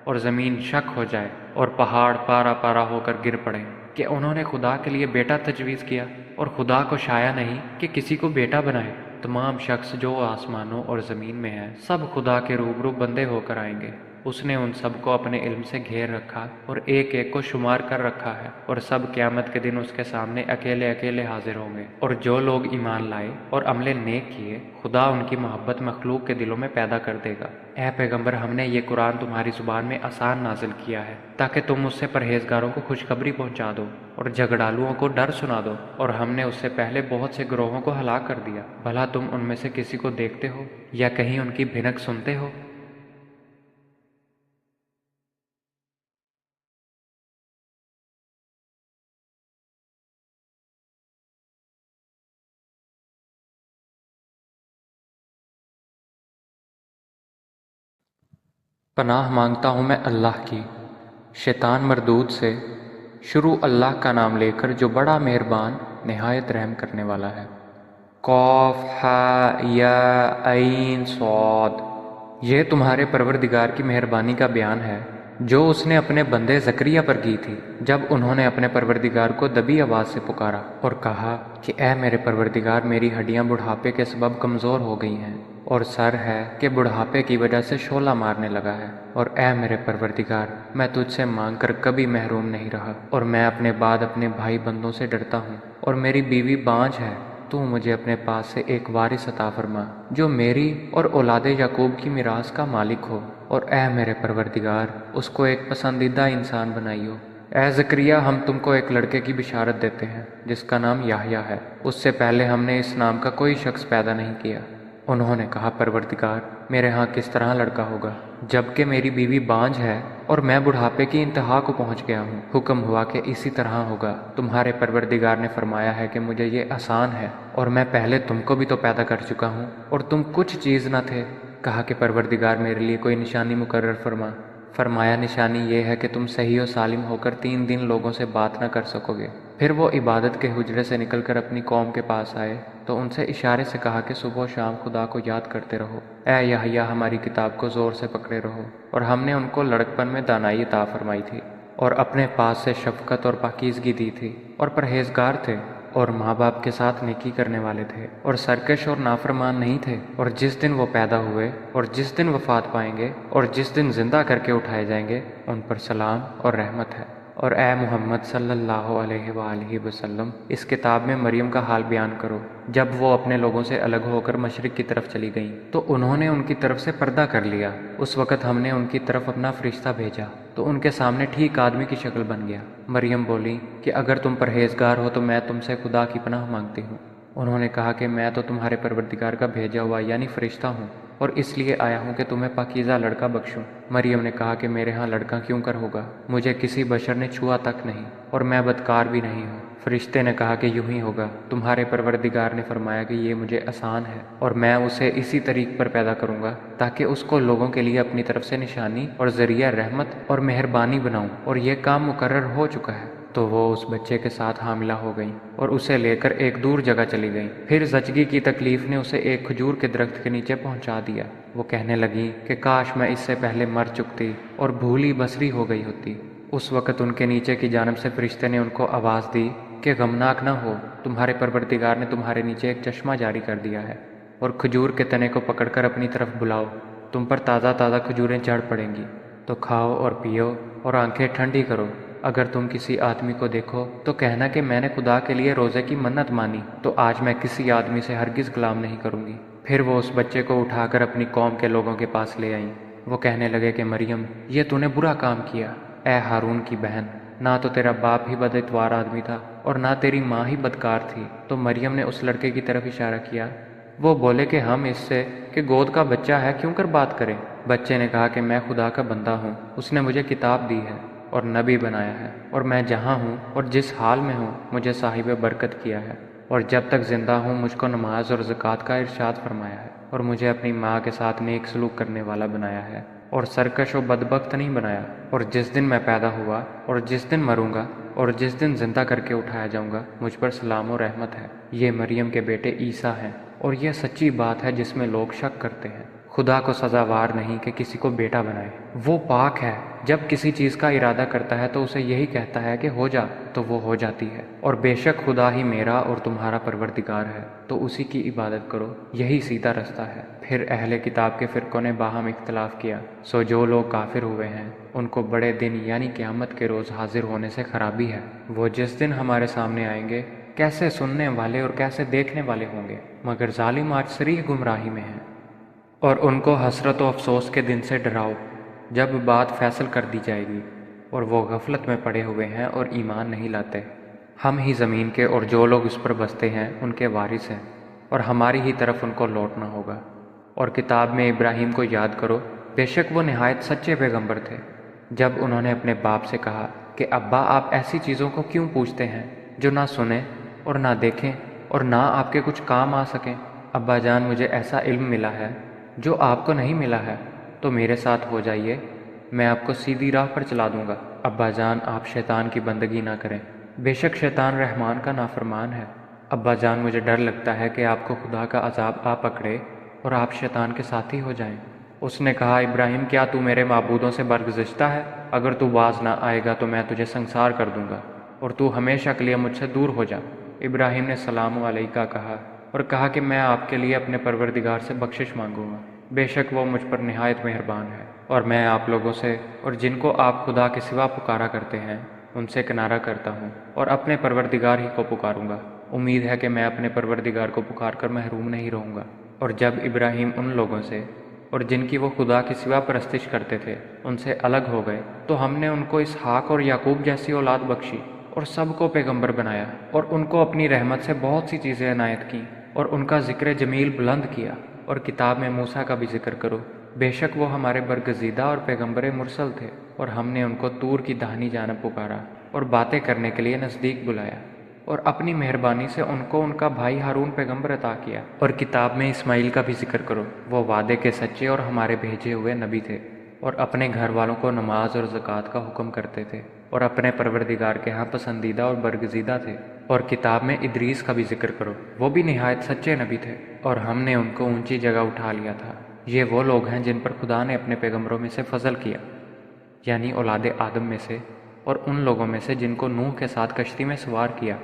اور زمین شک ہو جائے اور پہاڑ پارا پارا ہو کر گر پڑے کہ انہوں نے خدا کے لیے بیٹا تجویز کیا، اور خدا کو شایع نہیں کہ کسی کو بیٹا بنائے۔ تمام شخص جو آسمانوں اور زمین میں ہیں سب خدا کے روبرو بندے ہو کر آئیں گے۔ اس نے ان سب کو اپنے علم سے گھیر رکھا اور ایک ایک کو شمار کر رکھا ہے، اور سب قیامت کے دن اس کے سامنے اکیلے اکیلے حاضر ہوں گے۔ اور جو لوگ ایمان لائے اور عمل نیک کیے، خدا ان کی محبت مخلوق کے دلوں میں پیدا کر دے گا۔ اے پیغمبر، ہم نے یہ قرآن تمہاری زبان میں آسان نازل کیا ہے تاکہ تم اس سے پرہیزگاروں کو خوشخبری پہنچا دو اور جھگڑالوؤں کو ڈر سنا دو، اور ہم نے اس سے پہلے بہت سے گروہوں کو ہلاک کر دیا۔ بھلا تم ان میں سے کسی کو دیکھتے ہو یا کہیں ان کی بھنک سنتے ہو؟ پناہ مانگتا ہوں میں اللہ کی شیطان مردود سے، شروع اللہ کا نام لے کر جو بڑا مہربان نہایت رحم کرنے والا ہے۔ قاف ہا یا عین صاد۔ یہ تمہارے پروردگار کی مہربانی کا بیان ہے جو اس نے اپنے بندے زکریا پر کی تھی جب انہوں نے اپنے پروردگار کو دبی آواز سے پکارا اور کہا کہ اے میرے پروردگار، میری ہڈیاں بڑھاپے کے سبب کمزور ہو گئی ہیں اور سر ہے کہ بڑھاپے کی وجہ سے شعلہ مارنے لگا ہے، اور اے میرے پروردگار، میں تجھ سے مانگ کر کبھی محروم نہیں رہا، اور میں اپنے بعد اپنے بھائی بندوں سے ڈرتا ہوں، اور میری بیوی بانجھ ہے۔ تو مجھے اپنے پاس سے ایک وارث عطا فرما جو میری اور اولاد یعقوب کی میراث کا مالک ہو، اور اے میرے پروردگار، اس کو ایک پسندیدہ انسان بنائیو۔ اے زکریا، ہم تم کو ایک لڑکے کی بشارت دیتے ہیں جس کا نام یحییٰ ہے، اس سے پہلے ہم نے اس نام کا کوئی شخص پیدا نہیں کیا۔ انہوں نے کہا پروردگار، میرے ہاں کس طرح لڑکا ہوگا جبکہ میری بیوی بانجھ ہے اور میں بڑھاپے کی انتہا کو پہنچ گیا ہوں۔ حکم ہوا کہ اسی طرح ہوگا۔ تمہارے پروردگار نے فرمایا ہے کہ مجھے یہ آسان ہے، اور میں پہلے تم کو بھی تو پیدا کر چکا ہوں اور تم کچھ چیز نہ تھے۔ کہا کہ پروردگار میرے لیے کوئی نشانی مقرر فرما۔ فرمایا نشانی یہ ہے کہ تم صحیح و سالم ہو کر 3 دن لوگوں سے بات نہ کر سکو گے۔ پھر وہ عبادت کے حجرے سے نکل کر اپنی قوم کے پاس آئے تو ان سے اشارے سے کہا کہ صبح و شام خدا کو یاد کرتے رہو۔ اے یحییٰ، ہماری کتاب کو زور سے پکڑے رہو۔ اور ہم نے ان کو لڑکپن میں دانائی عطا فرمائی تھی، اور اپنے پاس سے شفقت اور پاکیزگی دی تھی، اور پرہیزگار تھے، اور ماں باپ کے ساتھ نیکی کرنے والے تھے، اور سرکش اور نافرمان نہیں تھے۔ اور جس دن وہ پیدا ہوئے اور جس دن وفات پائیں گے اور جس دن زندہ کر کے اٹھائے جائیں گے، ان پر سلام اور رحمت ہے۔ اور اے محمد صلی اللہ علیہ وآلہ وسلم، اس کتاب میں مریم کا حال بیان کرو۔ جب وہ اپنے لوگوں سے الگ ہو کر مشرق کی طرف چلی گئیں تو انہوں نے ان کی طرف سے پردہ کر لیا۔ اس وقت ہم نے ان کی طرف اپنا فرشتہ بھیجا تو ان کے سامنے ٹھیک آدمی کی شکل بن گیا۔ مریم بولی کہ اگر تم پرہیزگار ہو تو میں تم سے خدا کی پناہ مانگتی ہوں۔ انہوں نے کہا کہ میں تو تمہارے پروردگار کا بھیجا ہوا یعنی فرشتہ ہوں، اور اس لیے آیا ہوں کہ تمہیں پاکیزہ لڑکا بخشوں۔ مریم نے کہا کہ میرے ہاں لڑکا کیوں کر ہوگا؟ مجھے کسی بشر نے چھوا تک نہیں، اور میں بدکار بھی نہیں ہوں۔ فرشتے نے کہا کہ یوں ہی ہوگا، تمہارے پروردگار نے فرمایا کہ یہ مجھے آسان ہے، اور میں اسے اسی طریق پر پیدا کروں گا تاکہ اس کو لوگوں کے لیے اپنی طرف سے نشانی اور ذریعہ رحمت اور مہربانی بناؤں، اور یہ کام مقرر ہو چکا ہے۔ تو وہ اس بچے کے ساتھ حاملہ ہو گئیں اور اسے لے کر ایک دور جگہ چلی گئیں۔ پھر زچگی کی تکلیف نے اسے ایک کھجور کے درخت کے نیچے پہنچا دیا۔ وہ کہنے لگیں کہ کاش میں اس سے پہلے مر چکتی اور بھولی بصری ہو گئی ہوتی۔ اس وقت ان کے نیچے کی جانب سے فرشتے نے ان کو آواز دی کہ غمناک نہ ہو، تمہارے پروردگار نے تمہارے نیچے ایک چشمہ جاری کر دیا ہے، اور کھجور کے تنے کو پکڑ کر اپنی طرف بلاؤ، تم پر تازہ تازہ کھجوریں جھڑ پڑیں گی، تو کھاؤ اور پیو اور آنکھیں ٹھنڈی کرو۔ اگر تم کسی آدمی کو دیکھو تو کہنا کہ میں نے خدا کے لیے روزے کی منت مانی، تو آج میں کسی آدمی سے ہرگز غلام نہیں کروں گی۔ پھر وہ اس بچے کو اٹھا کر اپنی قوم کے لوگوں کے پاس لے آئیں۔ وہ کہنے لگے کہ مریم، یہ تو نے برا کام کیا۔ اے ہارون کی بہن، نہ تو تیرا باپ ہی بد اتوار آدمی تھا اور نہ تیری ماں ہی بدکار تھی۔ تو مریم نے اس لڑکے کی طرف اشارہ کیا۔ وہ بولے کہ ہم اس سے کہ گود کا بچہ ہے کیوں کر بات کریں؟ بچے نے کہا کہ میں خدا کا بندہ ہوں، اس نے مجھے کتاب دی ہے اور نبی بنایا ہے، اور میں جہاں ہوں اور جس حال میں ہوں مجھے صاحب برکت کیا ہے، اور جب تک زندہ ہوں مجھ کو نماز اور زکوٰۃ کا ارشاد فرمایا ہے، اور مجھے اپنی ماں کے ساتھ نیک سلوک کرنے والا بنایا ہے، اور سرکش و بدبخت نہیں بنایا۔ اور جس دن میں پیدا ہوا اور جس دن مروں گا اور جس دن زندہ کر کے اٹھایا جاؤں گا مجھ پر سلام و رحمت ہے۔ یہ مریم کے بیٹے عیسیٰ ہیں، اور یہ سچی بات ہے جس میں لوگ شک کرتے ہیں۔ خدا کو سزاوار نہیں کہ کسی کو بیٹا بنائے۔ وہ پاک ہے، جب کسی چیز کا ارادہ کرتا ہے تو اسے یہی کہتا ہے کہ ہو جا، تو وہ ہو جاتی ہے۔ اور بے شک خدا ہی میرا اور تمہارا پروردگار ہے، تو اسی کی عبادت کرو، یہی سیدھا رستہ ہے۔ پھر اہل کتاب کے فرقوں نے باہم اختلاف کیا، سو جو لوگ کافر ہوئے ہیں ان کو بڑے دن یعنی قیامت کے روز حاضر ہونے سے خرابی ہے۔ وہ جس دن ہمارے سامنے آئیں گے کیسے سننے والے اور کیسے دیکھنے والے ہوں گے، مگر ظالم آج صریح گمراہی میں ہیں۔ اور ان کو حسرت و افسوس کے دن سے ڈراؤ جب بات فیصل کر دی جائے گی، اور وہ غفلت میں پڑے ہوئے ہیں اور ایمان نہیں لاتے۔ ہم ہی زمین کے اور جو لوگ اس پر بستے ہیں ان کے وارث ہیں، اور ہماری ہی طرف ان کو لوٹنا ہوگا۔ اور کتاب میں ابراہیم کو یاد کرو، بے شک وہ نہایت سچے پیغمبر تھے۔ جب انہوں نے اپنے باپ سے کہا کہ ابا، آپ ایسی چیزوں کو کیوں پوچھتے ہیں جو نہ سنیں اور نہ دیکھیں اور نہ آپ کے کچھ کام آ سکیں؟ ابا جان، مجھے ایسا علم ملا ہے جو آپ کو نہیں ملا ہے، تو میرے ساتھ ہو جائیے، میں آپ کو سیدھی راہ پر چلا دوں گا۔ ابا جان، آپ شیطان کی بندگی نہ کریں، بے شک شیطان رحمان کا نافرمان ہے۔ ابا جان، مجھے ڈر لگتا ہے کہ آپ کو خدا کا عذاب آ پکڑے اور آپ شیطان کے ساتھی ہو جائیں۔ اس نے کہا، ابراہیم، کیا تو میرے معبودوں سے برگزشتہ ہے؟ اگر تو باز نہ آئے گا تو میں تجھے سنسار کر دوں گا اور تو ہمیشہ کے لیے مجھ سے دور ہو جا۔ ابراہیم نے سلام علیکہ کہا اور کہا کہ میں آپ کے لیے اپنے پروردگار سے بخشش مانگوں گا، بے شک وہ مجھ پر نہایت مہربان ہے، اور میں آپ لوگوں سے اور جن کو آپ خدا کے سوا پکارا کرتے ہیں ان سے کنارہ کرتا ہوں اور اپنے پروردگار ہی کو پکاروں گا۔ امید ہے کہ میں اپنے پروردگار کو پکار کر محروم نہیں رہوں گا۔ اور جب ابراہیم ان لوگوں سے اور جن کی وہ خدا کے سوا پرستش کرتے تھے ان سے الگ ہو گئے تو ہم نے ان کو اسحاق اور یعقوب جیسی اولاد بخشی اور سب کو پیغمبر بنایا، اور ان کو اپنی رحمت سے بہت سی چیزیں عنایت کیں اور ان کا ذکر جمیل بلند کیا۔ اور کتاب میں موسیٰ کا بھی ذکر کرو، بے شک وہ ہمارے برگزیدہ اور پیغمبر مرسل تھے، اور ہم نے ان کو طور کی داہنی جانب پکارا اور باتیں کرنے کے لیے نزدیک بلایا، اور اپنی مہربانی سے ان کو ان کا بھائی ہارون پیغمبر عطا کیا۔ اور کتاب میں اسماعیل کا بھی ذکر کرو، وہ وعدے کے سچے اور ہمارے بھیجے ہوئے نبی تھے، اور اپنے گھر والوں کو نماز اور زکوٰۃ کا حکم کرتے تھے، اور اپنے پروردگار کے ہاں پسندیدہ اور برگزیدہ تھے۔ اور کتاب میں ادریس کا بھی ذکر کرو، وہ بھی نہایت سچے نبی تھے، اور ہم نے ان کو اونچی جگہ اٹھا لیا تھا۔ یہ وہ لوگ ہیں جن پر خدا نے اپنے پیغمبروں میں سے فضل کیا، یعنی اولاد آدم میں سے، اور ان لوگوں میں سے جن کو نوح کے ساتھ کشتی میں سوار کیا،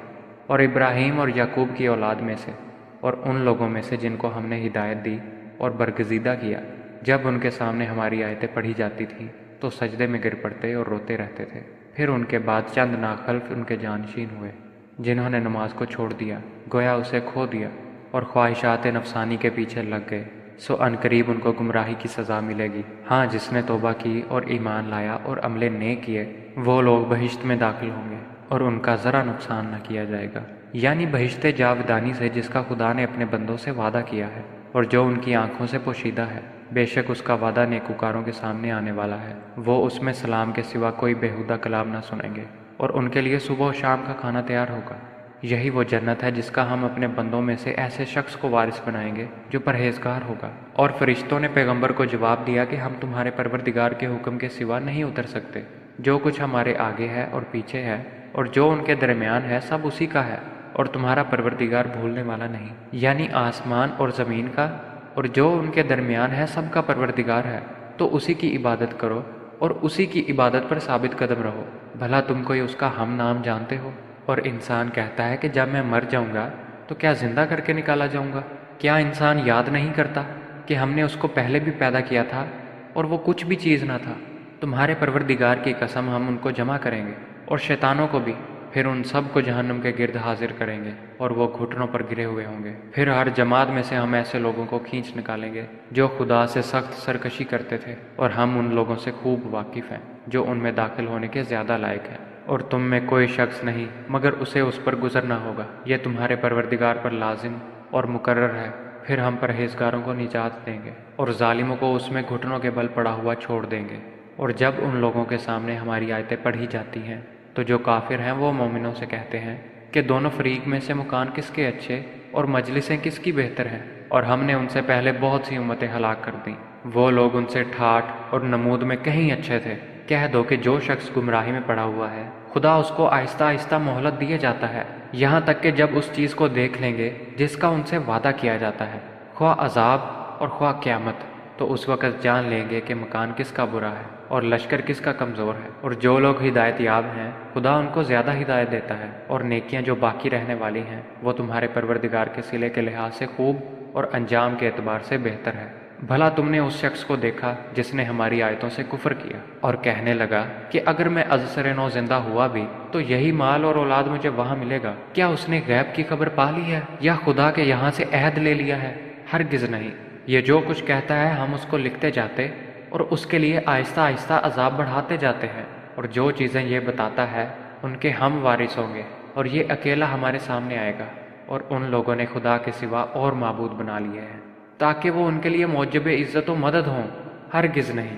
اور ابراہیم اور یعقوب کی اولاد میں سے، اور ان لوگوں میں سے جن کو ہم نے ہدایت دی اور برگزیدہ کیا۔ جب ان کے سامنے ہماری آیتیں پڑھی جاتی تھیں تو سجدے میں گر پڑتے اور روتے رہتے تھے۔ پھر ان کے بعد چند ناخلف ان کے جانشین ہوئے جنہوں نے نماز کو چھوڑ دیا، گویا اسے کھو دیا، اور خواہشات نفسانی کے پیچھے لگ گئے، سو عنقریب ان کو گمراہی کی سزا ملے گی۔ ہاں، جس نے توبہ کی اور ایمان لایا اور عمل نیک کیے، وہ لوگ بہشت میں داخل ہوں گے اور ان کا ذرا نقصان نہ کیا جائے گا، یعنی بہشت جاودانی سے جس کا خدا نے اپنے بندوں سے وعدہ کیا ہے اور جو ان کی آنکھوں سے پوشیدہ ہے۔ بے شک اس کا وعدہ نیکوکاروں کے سامنے آنے والا ہے، وہ اس میں سلام کے سوا کوئی بیہودہ کلام نہ سنیں گے، اور ان کے لیے صبح و شام کا کھانا تیار ہوگا۔ یہی وہ جنت ہے جس کا ہم اپنے بندوں میں سے ایسے شخص کو وارث بنائیں گے جو پرہیزگار ہوگا۔ اور فرشتوں نے پیغمبر کو جواب دیا کہ ہم تمہارے پروردگار کے حکم کے سوا نہیں اتر سکتے، جو کچھ ہمارے آگے ہے اور پیچھے ہے اور جو ان کے درمیان ہے سب اسی کا ہے، اور تمہارا پروردگار بھولنے والا نہیں، یعنی آسمان اور زمین کا اور جو ان کے درمیان ہے سب کا پروردگار ہے، تو اسی کی عبادت کرو اور اسی کی عبادت پر ثابت قدم رہو۔ بھلا تم کوئی اس کا ہم نام جانتے ہو؟ اور انسان کہتا ہے کہ جب میں مر جاؤں گا تو کیا زندہ کر کے نکالا جاؤں گا؟ کیا انسان یاد نہیں کرتا کہ ہم نے اس کو پہلے بھی پیدا کیا تھا اور وہ کچھ بھی چیز نہ تھا؟ تمہارے پروردگار کی قسم، ہم ان کو جمع کریں گے اور شیطانوں کو بھی، پھر ان سب کو جہنم کے گرد حاضر کریں گے اور وہ گھٹنوں پر گرے ہوئے ہوں گے۔ پھر ہر جماعت میں سے ہم ایسے لوگوں کو کھینچ نکالیں گے جو خدا سے سخت سرکشی کرتے تھے، اور ہم ان لوگوں سے خوب واقف ہیں جو ان میں داخل ہونے کے زیادہ لائق ہیں۔ اور تم میں کوئی شخص نہیں مگر اسے اس پر گزرنا ہوگا، یہ تمہارے پروردگار پر لازم اور مقرر ہے۔ پھر ہم پرہیزگاروں کو نجات دیں گے اور ظالموں کو اس میں گھٹنوں کے بل پڑا ہوا چھوڑ دیں گے۔ اور جب ان لوگوں کے سامنے ہماری آیتیں پڑھی جاتی ہیں تو جو کافر ہیں وہ مومنوں سے کہتے ہیں کہ دونوں فریق میں سے مکان کس کے اچھے اور مجلسیں کس کی بہتر ہیں، اور ہم نے ان سے پہلے بہت سی امتیں ہلاک کر دیں، وہ لوگ ان سے ٹھاٹھ اور نمود میں کہیں اچھے تھے۔ کہہ دو کہ جو شخص گمراہی میں پڑا ہوا ہے خدا اس کو آہستہ آہستہ مہلت دیے جاتا ہے، یہاں تک کہ جب اس چیز کو دیکھ لیں گے جس کا ان سے وعدہ کیا جاتا ہے، خواہ عذاب اور خواہ قیامت، تو اس وقت جان لیں گے کہ مکان کس کا برا ہے اور لشکر کس کا کمزور ہے۔ اور جو لوگ ہدایت یاب ہیں خدا ان کو زیادہ ہدایت دیتا ہے، اور نیکیاں جو باقی رہنے والی ہیں وہ تمہارے پروردگار کے صلے کے لحاظ سے خوب اور انجام کے اعتبار سے بہتر ہے۔ بھلا تم نے اس شخص کو دیکھا جس نے ہماری آیتوں سے کفر کیا اور کہنے لگا کہ اگر میں ازسر نو زندہ ہوا بھی تو یہی مال اور اولاد مجھے وہاں ملے گا؟ کیا اس نے غیب کی خبر پا لی ہے یا خدا کے یہاں سے عہد لے لیا ہے؟ ہرگز نہیں۔ یہ جو کچھ کہتا ہے ہم اس کو لکھتے جاتے اور اس کے لیے آہستہ آہستہ عذاب بڑھاتے جاتے ہیں، اور جو چیزیں یہ بتاتا ہے ان کے ہم وارث ہوں گے، اور یہ اکیلا ہمارے سامنے آئے گا۔ اور ان لوگوں نے خدا کے سوا اور معبود بنا لیے ہیں تاکہ وہ ان کے لیے موجب عزت و مدد ہوں، ہرگز نہیں۔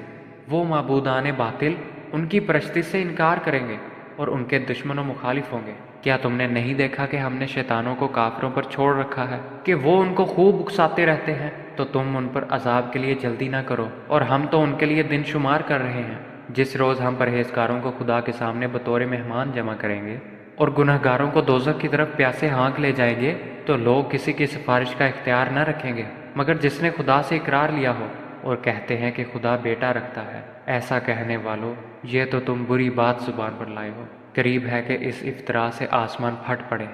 وہ معبودان باطل ان کی پرستی سے انکار کریں گے اور ان کے دشمن و مخالف ہوں گے۔ کیا تم نے نہیں دیکھا کہ ہم نے شیطانوں کو کافروں پر چھوڑ رکھا ہے کہ وہ ان کو خوب اکساتے رہتے ہیں؟ تو تم ان پر عذاب کے لیے جلدی نہ کرو، اور ہم تو ان کے لیے دن شمار کر رہے ہیں۔ جس روز ہم پرہیزگاروں کو خدا کے سامنے بطور مہمان جمع کریں گے اور گنہگاروں کو دوزخ کی طرف پیاسے ہانک لے جائیں گے، تو لوگ کسی کی سفارش کا اختیار نہ رکھیں گے مگر جس نے خدا سے اقرار لیا ہو، اور کہتے ہیں کہ خدا بیٹا رکھتا ہے۔ ایسا کہنے والو، یہ تو تم بری بات زبان پر لائے ہو۔ قریب ہے کہ اس افطرا سے آسمان پھٹ پڑے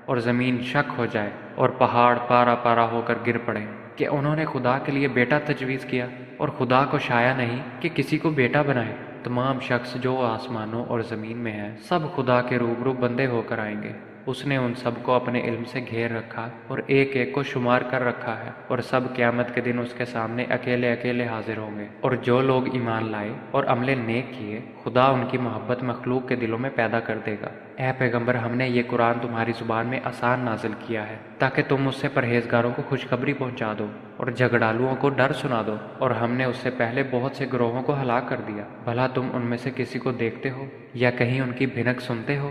اور زمین شک ہو جائے اور پہاڑ پارا پارا ہو کر گر پڑے کہ انہوں نے خدا کے لیے بیٹا تجویز کیا، اور خدا کو شایع نہیں کہ کسی کو بیٹا بنائے۔ تمام شخص جو آسمانوں اور زمین میں ہیں سب خدا کے روبرو بندے ہو کر آئیں گے۔ اس نے ان سب کو اپنے علم سے گھیر رکھا اور ایک ایک کو شمار کر رکھا ہے، اور سب قیامت کے دن اس کے سامنے اکیلے اکیلے حاضر ہوں گے۔ اور جو لوگ ایمان لائے اور عمل نیک کیے، خدا ان کی محبت مخلوق کے دلوں میں پیدا کر دے گا۔ اے پیغمبر، ہم نے یہ قرآن تمہاری زبان میں آسان نازل کیا ہے تاکہ تم اس سے پرہیزگاروں کو خوشخبری پہنچا دو اور جھگڑالوؤں کو ڈر سنا دو، اور ہم نے اس سے پہلے بہت سے گروہوں کو ہلاک کر دیا۔ بھلا تم ان میں سے کسی کو دیکھتے ہو یا کہیں ان کی بھنک سنتے ہو؟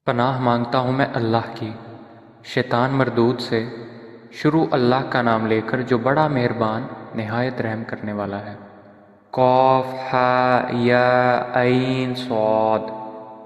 پناہ مانگتا ہوں میں اللہ کی شیطان مردود سے۔ شروع اللہ کا نام لے کر جو بڑا مہربان نہایت رحم کرنے والا ہے۔ قاف ہا یا عین صاد۔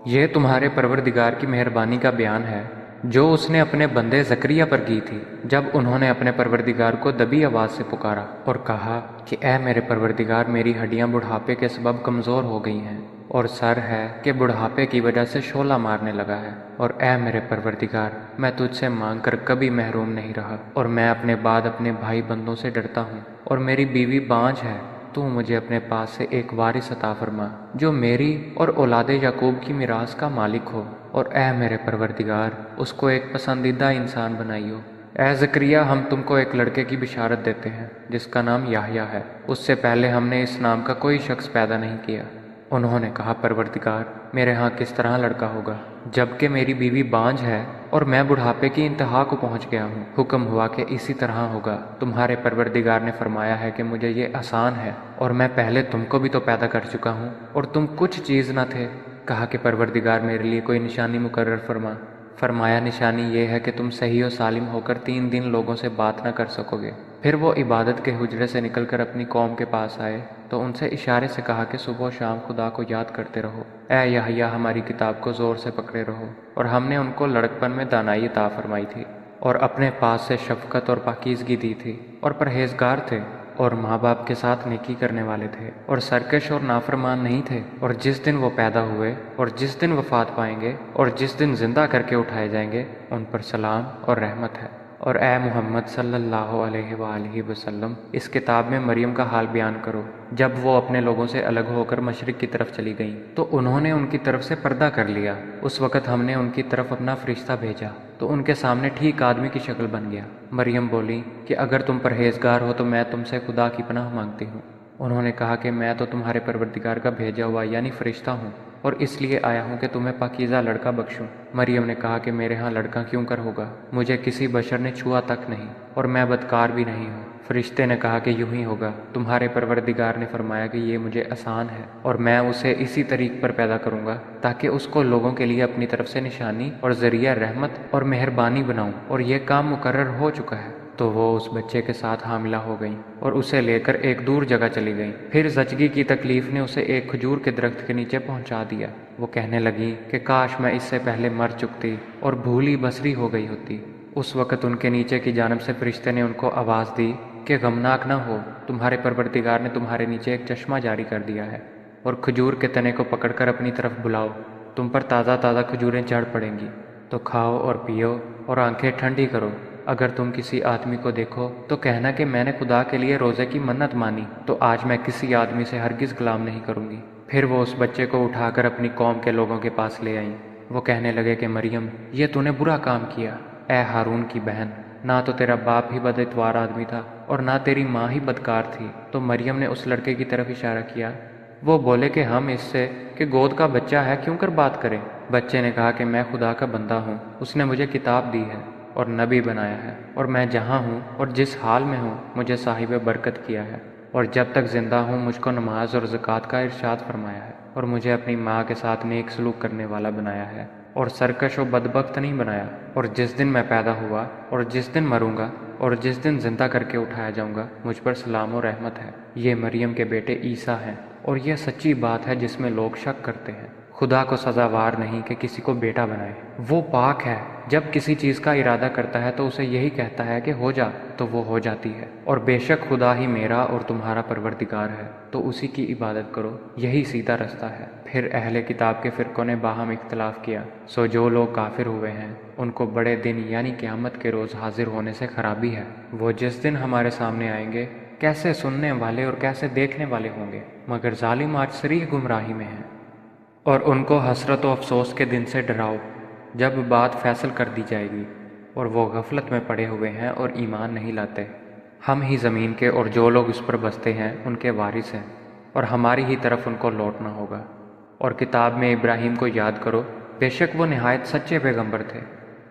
یہ تمہارے پروردگار کی مہربانی کا بیان ہے جو اس نے اپنے بندے زکریا پر کی تھی جب انہوں نے اپنے پروردگار کو دبی آواز سے پکارا اور کہا کہ اے میرے پروردگار، میری ہڈیاں بڑھاپے کے سبب کمزور ہو گئی ہیں، اور سر ہے کہ بڑھاپے کی وجہ سے شعلہ مارنے لگا ہے، اور اے میرے پروردگار، میں تجھ سے مانگ کر کبھی محروم نہیں رہا، اور میں اپنے بعد اپنے بھائی بندوں سے ڈرتا ہوں، اور میری بیوی بانجھ ہے۔ تو مجھے اپنے پاس سے ایک وارث عطا فرما جو میری اور اولاد یعقوب کی میراث کا مالک ہو، اور اے میرے پروردگار، اس کو ایک پسندیدہ انسان بنائیو۔ اے زکریا، ہم تم کو ایک لڑکے کی بشارت دیتے ہیں جس کا نام یحییٰ ہے۔ اس سے پہلے ہم نے اس نام کا کوئی شخص پیدا نہیں کیا۔ انہوں نے کہا، پروردگار، میرے ہاں کس طرح لڑکا ہوگا جبکہ میری بیوی بانجھ ہے اور میں بڑھاپے کی انتہا کو پہنچ گیا ہوں؟ حکم ہوا کہ اسی طرح ہوگا۔ تمہارے پروردگار نے فرمایا ہے کہ مجھے یہ آسان ہے، اور میں پہلے تم کو بھی تو پیدا کر چکا ہوں اور تم کچھ چیز نہ تھے۔ کہا کہ پروردگار، میرے لیے کوئی نشانی مقرر فرما۔ فرمایا، نشانی یہ ہے کہ تم صحیح و سالم ہو کر 3 دن لوگوں سے بات نہ کر سکو گے۔ پھر وہ عبادت کے حجرے سے نکل کر اپنی قوم کے پاس آئے تو ان سے اشارے سے کہا کہ صبح و شام خدا کو یاد کرتے رہو۔ اے یحییٰ، ہماری کتاب کو زور سے پکڑے رہو۔ اور ہم نے ان کو لڑکپن میں دانائی عطا فرمائی تھی، اور اپنے پاس سے شفقت اور پاکیزگی دی تھی، اور پرہیزگار تھے، اور ماں باپ کے ساتھ نیکی کرنے والے تھے، اور سرکش اور نافرمان نہیں تھے۔ اور جس دن وہ پیدا ہوئے اور جس دن وفات پائیں گے اور جس دن زندہ کر کے اٹھائے جائیں گے، ان پر سلام اور رحمت ہے۔ اور اے محمد صلی اللہ علیہ وآلہ وسلم، اس کتاب میں مریم کا حال بیان کرو۔ جب وہ اپنے لوگوں سے الگ ہو کر مشرق کی طرف چلی گئیں تو انہوں نے ان کی طرف سے پردہ کر لیا۔ اس وقت ہم نے ان کی طرف اپنا فرشتہ بھیجا تو ان کے سامنے ٹھیک آدمی کی شکل بن گیا۔ مریم بولی کہ اگر تم پرہیزگار ہو تو میں تم سے خدا کی پناہ مانگتی ہوں۔ انہوں نے کہا کہ میں تو تمہارے پروردگار کا بھیجا ہوا یعنی فرشتہ ہوں، اور اس لیے آیا ہوں کہ تمہیں پاکیزہ لڑکا بخشوں۔ مریم نے کہا کہ میرے ہاں لڑکا کیوں کر ہوگا؟ مجھے کسی بشر نے چھوا تک نہیں، اور میں بدکار بھی نہیں ہوں۔ فرشتے نے کہا کہ یوں ہی ہوگا، تمہارے پروردگار نے فرمایا کہ یہ مجھے آسان ہے، اور میں اسے اسی طریق پر پیدا کروں گا تاکہ اس کو لوگوں کے لیے اپنی طرف سے نشانی اور ذریعہ رحمت اور مہربانی بناؤں، اور یہ کام مقرر ہو چکا ہے۔ تو وہ اس بچے کے ساتھ حاملہ ہو گئیں اور اسے لے کر ایک دور جگہ چلی گئیں۔ پھر زچگی کی تکلیف نے اسے ایک کھجور کے درخت کے نیچے پہنچا دیا۔ وہ کہنے لگی کہ کاش میں اس سے پہلے مر چکتی اور بھولی بصری ہو گئی ہوتی۔ اس وقت ان کے نیچے کی جانب سے فرشتے نے ان کو آواز دی کہ غمناک نہ ہو، تمہارے پروردگار نے تمہارے نیچے ایک چشمہ جاری کر دیا ہے، اور کھجور کے تنے کو پکڑ کر اپنی طرف بلاؤ، تم پر تازہ تازہ کھجوریں چڑھ پڑیں گی، تو کھاؤ اور پیو اور آنکھیں ٹھنڈی کرو۔ اگر تم کسی آدمی کو دیکھو تو کہنا کہ میں نے خدا کے لیے روزے کی منت مانی، تو آج میں کسی آدمی سے ہرگز کلام نہیں کروں گی۔ پھر وہ اس بچے کو اٹھا کر اپنی قوم کے لوگوں کے پاس لے آئیں۔ وہ کہنے لگے کہ مریم، یہ تو نے برا کام کیا۔ اے ہارون کی بہن، نہ تو تیرا باپ ہی بد اتوار آدمی تھا اور نہ تیری ماں ہی بدکار تھی۔ تو مریم نے اس لڑکے کی طرف اشارہ کیا وہ بولے کہ ہم اس سے کہ گود کا بچہ ہے کیوں کر بات کریں؟ بچے نے کہا کہ میں خدا کا بندہ ہوں، اس نے مجھے کتاب دی ہے اور نبی بنایا ہے، اور میں جہاں ہوں اور جس حال میں ہوں مجھے صاحب برکت کیا ہے، اور جب تک زندہ ہوں مجھ کو نماز اور زکوٰۃ کا ارشاد فرمایا ہے، اور مجھے اپنی ماں کے ساتھ نیک سلوک کرنے والا بنایا ہے، اور سرکش و بدبخت نہیں بنایا، اور جس دن میں پیدا ہوا اور جس دن مروں گا اور جس دن زندہ کر کے اٹھایا جاؤں گا مجھ پر سلام و رحمت ہے۔ یہ مریم کے بیٹے عیسیٰ ہیں، اور یہ سچی بات ہے جس میں لوگ شک کرتے ہیں۔ خدا کو سزاوار نہیں کہ کسی کو بیٹا بنائے، وہ پاک ہے، جب کسی چیز کا ارادہ کرتا ہے تو اسے یہی کہتا ہے کہ ہو جا تو وہ ہو جاتی ہے۔ اور بے شک خدا ہی میرا اور تمہارا پروردگار ہے، تو اسی کی عبادت کرو، یہی سیدھا رستہ ہے۔ پھر اہل کتاب کے فرقوں نے باہم اختلاف کیا، سو جو لوگ کافر ہوئے ہیں ان کو بڑے دن یعنی قیامت کے روز حاضر ہونے سے خرابی ہے۔ وہ جس دن ہمارے سامنے آئیں گے کیسے سننے والے اور کیسے دیکھنے والے ہوں گے، مگر ظالم آج صریح گمراہی میں ہیں۔ اور ان کو حسرت و افسوس کے دن سے ڈراؤ جب بات فیصل کر دی جائے گی، اور وہ غفلت میں پڑے ہوئے ہیں اور ایمان نہیں لاتے۔ ہم ہی زمین کے اور جو لوگ اس پر بستے ہیں ان کے وارث ہیں، اور ہماری ہی طرف ان کو لوٹنا ہوگا۔ اور کتاب میں ابراہیم کو یاد کرو، بے شک وہ نہایت سچے پیغمبر تھے۔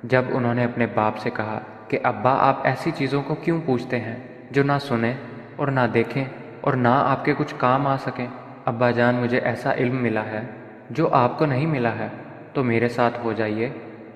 جب انہوں نے اپنے باپ سے کہا کہ ابا آپ ایسی چیزوں کو کیوں پوچھتے ہیں جو نہ سنیں اور نہ دیکھیں اور نہ آپ کے کچھ کام آ سکیں؟ ابا جان مجھے ایسا علم ملا ہے جو آپ کو نہیں ملا ہے، تو میرے ساتھ ہو جائیے،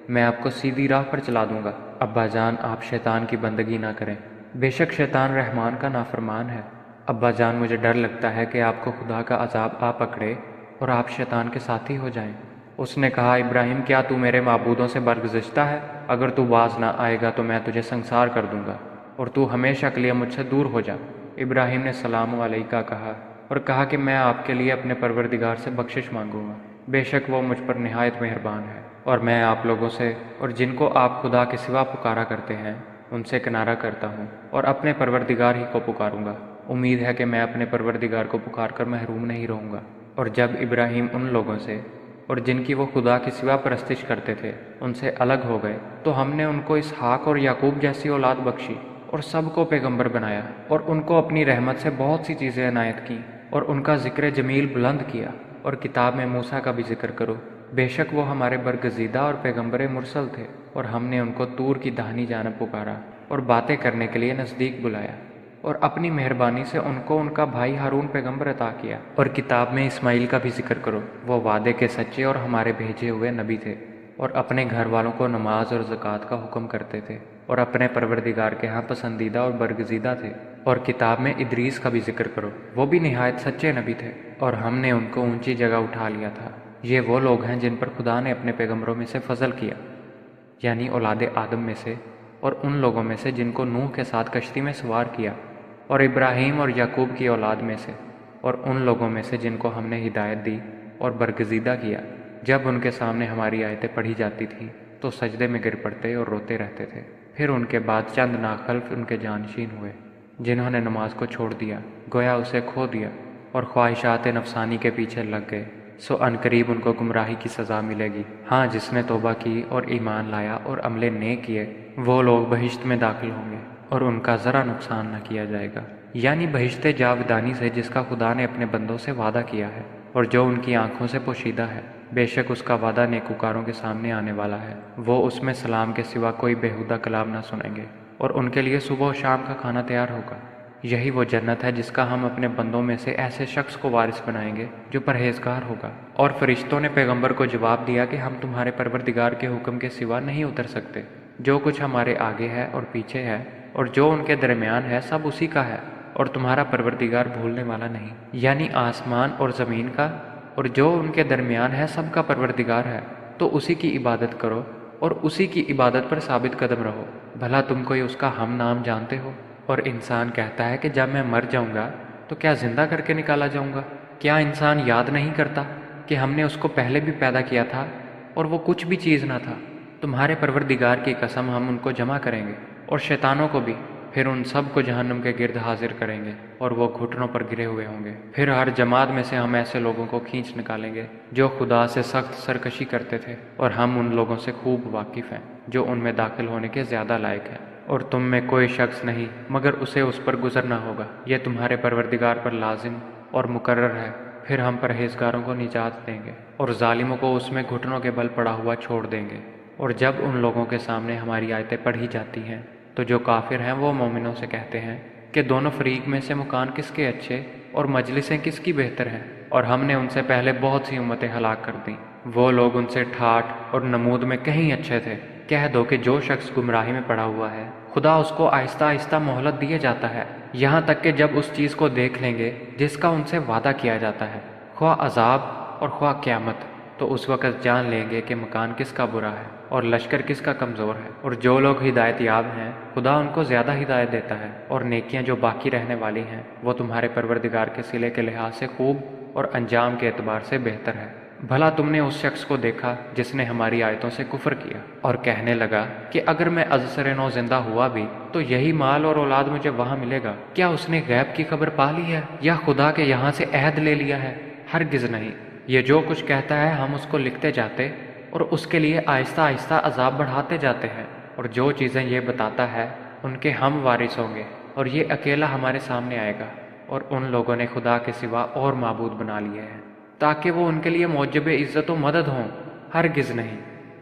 میں آپ کو سیدھی راہ پر چلا دوں گا۔ ابا جان آپ شیطان کی بندگی نہ کریں، بے شک شیطان رحمان کا نافرمان ہے۔ ابا جان مجھے ڈر لگتا ہے کہ آپ کو خدا کا عذاب آ پکڑے اور آپ شیطان کے ساتھی ہو جائیں۔ اس نے کہا ابراہیم کیا تو میرے معبودوں سے برگزشتہ ہے؟ اگر تو باز نہ آئے گا تو میں تجھے سنسار کر دوں گا، اور تو ہمیشہ کے لیے مجھ سے دور ہو جا۔ ابراہیم نے سلام علیکہ کہا اور کہا کہ میں آپ کے لیے اپنے پروردگار سے بخشش مانگوں گا، بے شک وہ مجھ پر نہایت مہربان ہے۔ اور میں آپ لوگوں سے اور جن کو آپ خدا کے سوا پکارا کرتے ہیں ان سے کنارہ کرتا ہوں، اور اپنے پروردگار ہی کو پکاروں گا۔ امید ہے کہ میں اپنے پروردگار کو پکار کر محروم نہیں رہوں گا۔ اور جب ابراہیم ان لوگوں سے اور جن کی وہ خدا کی سوا پرستش کرتے تھے ان سے الگ ہو گئے تو ہم نے ان کو اسحاق اور یعقوب جیسی اولاد بخشی، اور سب کو پیغمبر بنایا، اور ان کو اپنی رحمت سے بہت سی چیزیں عنایت کیں، اور ان کا ذکر جمیل بلند کیا۔ اور کتاب میں موسیٰ کا بھی ذکر کرو، بے شک وہ ہمارے برگزیدہ اور پیغمبر مرسل تھے، اور ہم نے ان کو طور کی داہنی جانب پکارا اور باتیں کرنے کے لیے نزدیک بلایا، اور اپنی مہربانی سے ان کو ان کا بھائی ہارون پیغمبر عطا کیا۔ اور کتاب میں اسماعیل کا بھی ذکر کرو، وہ وعدے کے سچے اور ہمارے بھیجے ہوئے نبی تھے، اور اپنے گھر والوں کو نماز اور زکوٰۃ کا حکم کرتے تھے، اور اپنے پروردگار کے ہاں پسندیدہ اور برگزیدہ تھے۔ اور کتاب میں ادریس کا بھی ذکر کرو، وہ بھی نہایت سچے نبی تھے، اور ہم نے ان کو اونچی جگہ اٹھا لیا تھا۔ یہ وہ لوگ ہیں جن پر خدا نے اپنے پیغمبروں میں سے فضل کیا، یعنی اولاد آدم میں سے، اور ان لوگوں میں سے جن کو نوح کے ساتھ کشتی میں سوار کیا، اور ابراہیم اور یعقوب کی اولاد میں سے، اور ان لوگوں میں سے جن کو ہم نے ہدایت دی اور برگزیدہ کیا۔ جب ان کے سامنے ہماری آیتیں پڑھی جاتی تھیں تو سجدے میں گر پڑتے اور روتے رہتے تھے۔ پھر ان کے بعد چند ناخلف ان کے جانشین ہوئے جنہوں نے نماز کو چھوڑ دیا، گویا اسے کھو دیا، اور خواہشات نفسانی کے پیچھے لگ گئے، سو عنقریب ان کو گمراہی کی سزا ملے گی۔ ہاں جس نے توبہ کی اور ایمان لایا اور عمل نیک کیے وہ لوگ بہشت میں داخل ہوں گے، اور ان کا ذرا نقصان نہ کیا جائے گا، یعنی بہشت جاودانی سے جس کا خدا نے اپنے بندوں سے وعدہ کیا ہے، اور جو ان کی آنکھوں سے پوشیدہ ہے۔ بے شک اس کا وعدہ نیکوکاروں کے سامنے آنے والا ہے، وہ اس میں سلام کے سوا کوئی بےہودہ کلام نہ سنیں گے، اور ان کے لیے صبح و شام کا کھانا تیار ہوگا۔ یہی وہ جنت ہے جس کا ہم اپنے بندوں میں سے ایسے شخص کو وارث بنائیں گے جو پرہیزگار ہوگا۔ اور فرشتوں نے پیغمبر کو جواب دیا کہ ہم تمہارے پروردگار کے حکم کے سوا نہیں اتر سکتے، جو کچھ ہمارے آگے ہے اور پیچھے ہے اور جو ان کے درمیان ہے سب اسی کا ہے، اور تمہارا پروردگار بھولنے والا نہیں، یعنی آسمان اور زمین کا اور جو ان کے درمیان ہے سب کا پروردگار ہے، تو اسی کی عبادت کرو اور اسی کی عبادت پر ثابت قدم رہو۔ بھلا تم کوئی اس کا ہم نام جانتے ہو؟ اور انسان کہتا ہے کہ جب میں مر جاؤں گا تو کیا زندہ کر کے نکالا جاؤں گا؟ کیا انسان یاد نہیں کرتا کہ ہم نے اس کو پہلے بھی پیدا کیا تھا اور وہ کچھ بھی چیز نہ تھا؟ تمہارے پروردگار کی قسم ہم ان کو جمع کریں گے اور شیطانوں کو بھی، پھر ان سب کو جہنم کے گرد حاضر کریں گے اور وہ گھٹنوں پر گرے ہوئے ہوں گے۔ پھر ہر جماعت میں سے ہم ایسے لوگوں کو کھینچ نکالیں گے جو خدا سے سخت سرکشی کرتے تھے، اور ہم ان لوگوں سے خوب واقف ہیں جو ان میں داخل ہونے کے زیادہ لائق ہیں۔ اور تم میں کوئی شخص نہیں مگر اسے اس پر گزرنا ہوگا، یہ تمہارے پروردگار پر لازم اور مقرر ہے۔ پھر ہم پرہیزگاروں کو نجات دیں گے اور ظالموں کو اس میں گھٹنوں کے بل پڑا ہوا چھوڑ دیں گے۔ اور جب ان لوگوں کے سامنے ہماری آیتیں پڑھی جاتی ہیں تو جو کافر ہیں وہ مومنوں سے کہتے ہیں کہ دونوں فریق میں سے مکان کس کے اچھے اور مجلسیں کس کی بہتر ہیں، اور ہم نے ان سے پہلے بہت سی امتیں ہلاک کر دیں، وہ لوگ ان سے ٹھاٹھ اور نمود میں کہیں اچھے تھے۔ کہہ دو کہ جو شخص گمراہی میں پڑا ہوا ہے خدا اس کو آہستہ آہستہ مہلت دیے جاتا ہے، یہاں تک کہ جب اس چیز کو دیکھ لیں گے جس کا ان سے وعدہ کیا جاتا ہے، خواہ عذاب اور خواہ قیامت، تو اس وقت جان لیں گے کہ مکان کس کا برا ہے اور لشکر کس کا کمزور ہے۔ اور جو لوگ ہدایت یاب ہیں خدا ان کو زیادہ ہدایت دیتا ہے، اور نیکیاں جو باقی رہنے والی ہیں وہ تمہارے پروردگار کے صلے کے لحاظ سے خوب اور انجام کے اعتبار سے بہتر ہے۔ بھلا تم نے اس شخص کو دیکھا جس نے ہماری آیتوں سے کفر کیا اور کہنے لگا کہ اگر میں ازسر نو زندہ ہوا بھی تو یہی مال اور اولاد مجھے وہاں ملے گا؟ کیا اس نے غیب کی خبر پا لی ہے یا خدا کے یہاں سے عہد لے لیا ہے؟ ہرگز نہیں، یہ جو کچھ کہتا ہے ہم اس کو لکھتے جاتے اور اس کے لیے آہستہ آہستہ عذاب بڑھاتے جاتے ہیں، اور جو چیزیں یہ بتاتا ہے ان کے ہم وارث ہوں گے، اور یہ اکیلا ہمارے سامنے آئے گا۔ اور ان لوگوں نے خدا کے سوا اور معبود بنا لیے ہیں تاکہ وہ ان کے لیے موجب عزت و مدد ہوں، ہرگز نہیں،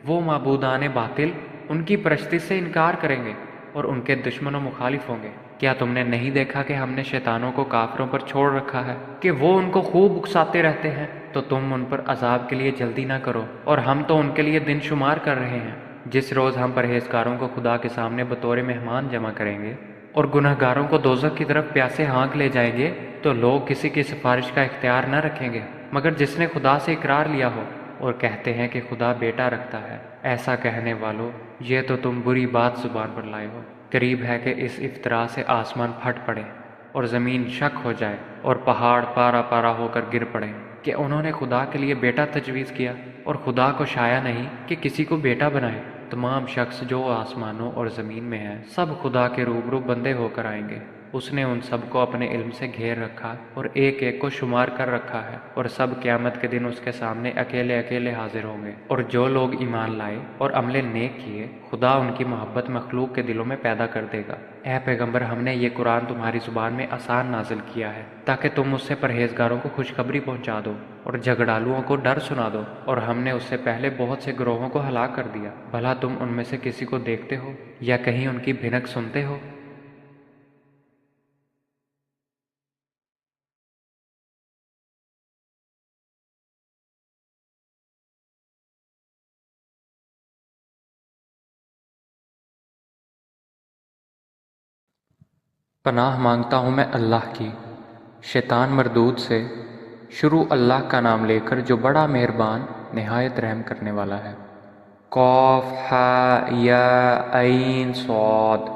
وہ معبودان باطل ان کی پرستی سے انکار کریں گے اور ان کے دشمن و مخالف ہوں گے۔ کیا تم نے نہیں دیکھا کہ ہم نے شیطانوں کو کافروں پر چھوڑ رکھا ہے کہ وہ ان کو خوب اکساتے رہتے ہیں؟ تو تم ان پر عذاب کے لیے جلدی نہ کرو، اور ہم تو ان کے لیے دن شمار کر رہے ہیں۔ جس روز ہم پرہیزگاروں کو خدا کے سامنے بطور مہمان جمع کریں گے اور گنہگاروں کو دوزخ کی طرف پیاسے ہانک لے جائیں گے، تو لوگ کسی کی سفارش کا اختیار نہ رکھیں گے مگر جس نے خدا سے اقرار لیا ہو، اور کہتے ہیں کہ خدا بیٹا رکھتا ہے۔ ایسا کہنے والو، یہ تو تم بری بات زبان پر لائے ہو۔ قریب ہے کہ اس افطرا سے آسمان پھٹ پڑے اور زمین شک ہو جائے اور پہاڑ پارا پارا ہو کر گر پڑے کہ انہوں نے خدا کے لیے بیٹا تجویز کیا، اور خدا کو شایع نہیں کہ کسی کو بیٹا بنائے۔ تمام شخص جو آسمانوں اور زمین میں ہیں سب خدا کے روبرو بندے ہو کر آئیں گے۔ اس نے ان سب کو اپنے علم سے گھیر رکھا اور ایک ایک کو شمار کر رکھا ہے، اور سب قیامت کے دن اس کے سامنے اکیلے اکیلے حاضر ہوں گے۔ اور جو لوگ ایمان لائے اور عمل نیک کیے خدا ان کی محبت مخلوق کے دلوں میں پیدا کر دے گا۔ اے پیغمبر، ہم نے یہ قرآن تمہاری زبان میں آسان نازل کیا ہے تاکہ تم اس سے پرہیزگاروں کو خوشخبری پہنچا دو اور جھگڑالوؤں کو ڈر سنا دو، اور ہم نے اس سے پہلے بہت سے گروہوں کو ہلاک کر دیا۔ بھلا تم ان میں سے کسی کو دیکھتے ہو یا کہیں ان کی بھنک سنتے ہو؟ پناہ مانگتا ہوں میں اللہ کی شیطان مردود سے، شروع اللہ کا نام لے کر جو بڑا مہربان نہایت رحم کرنے والا ہے۔ قاف ہا یا عین صاد،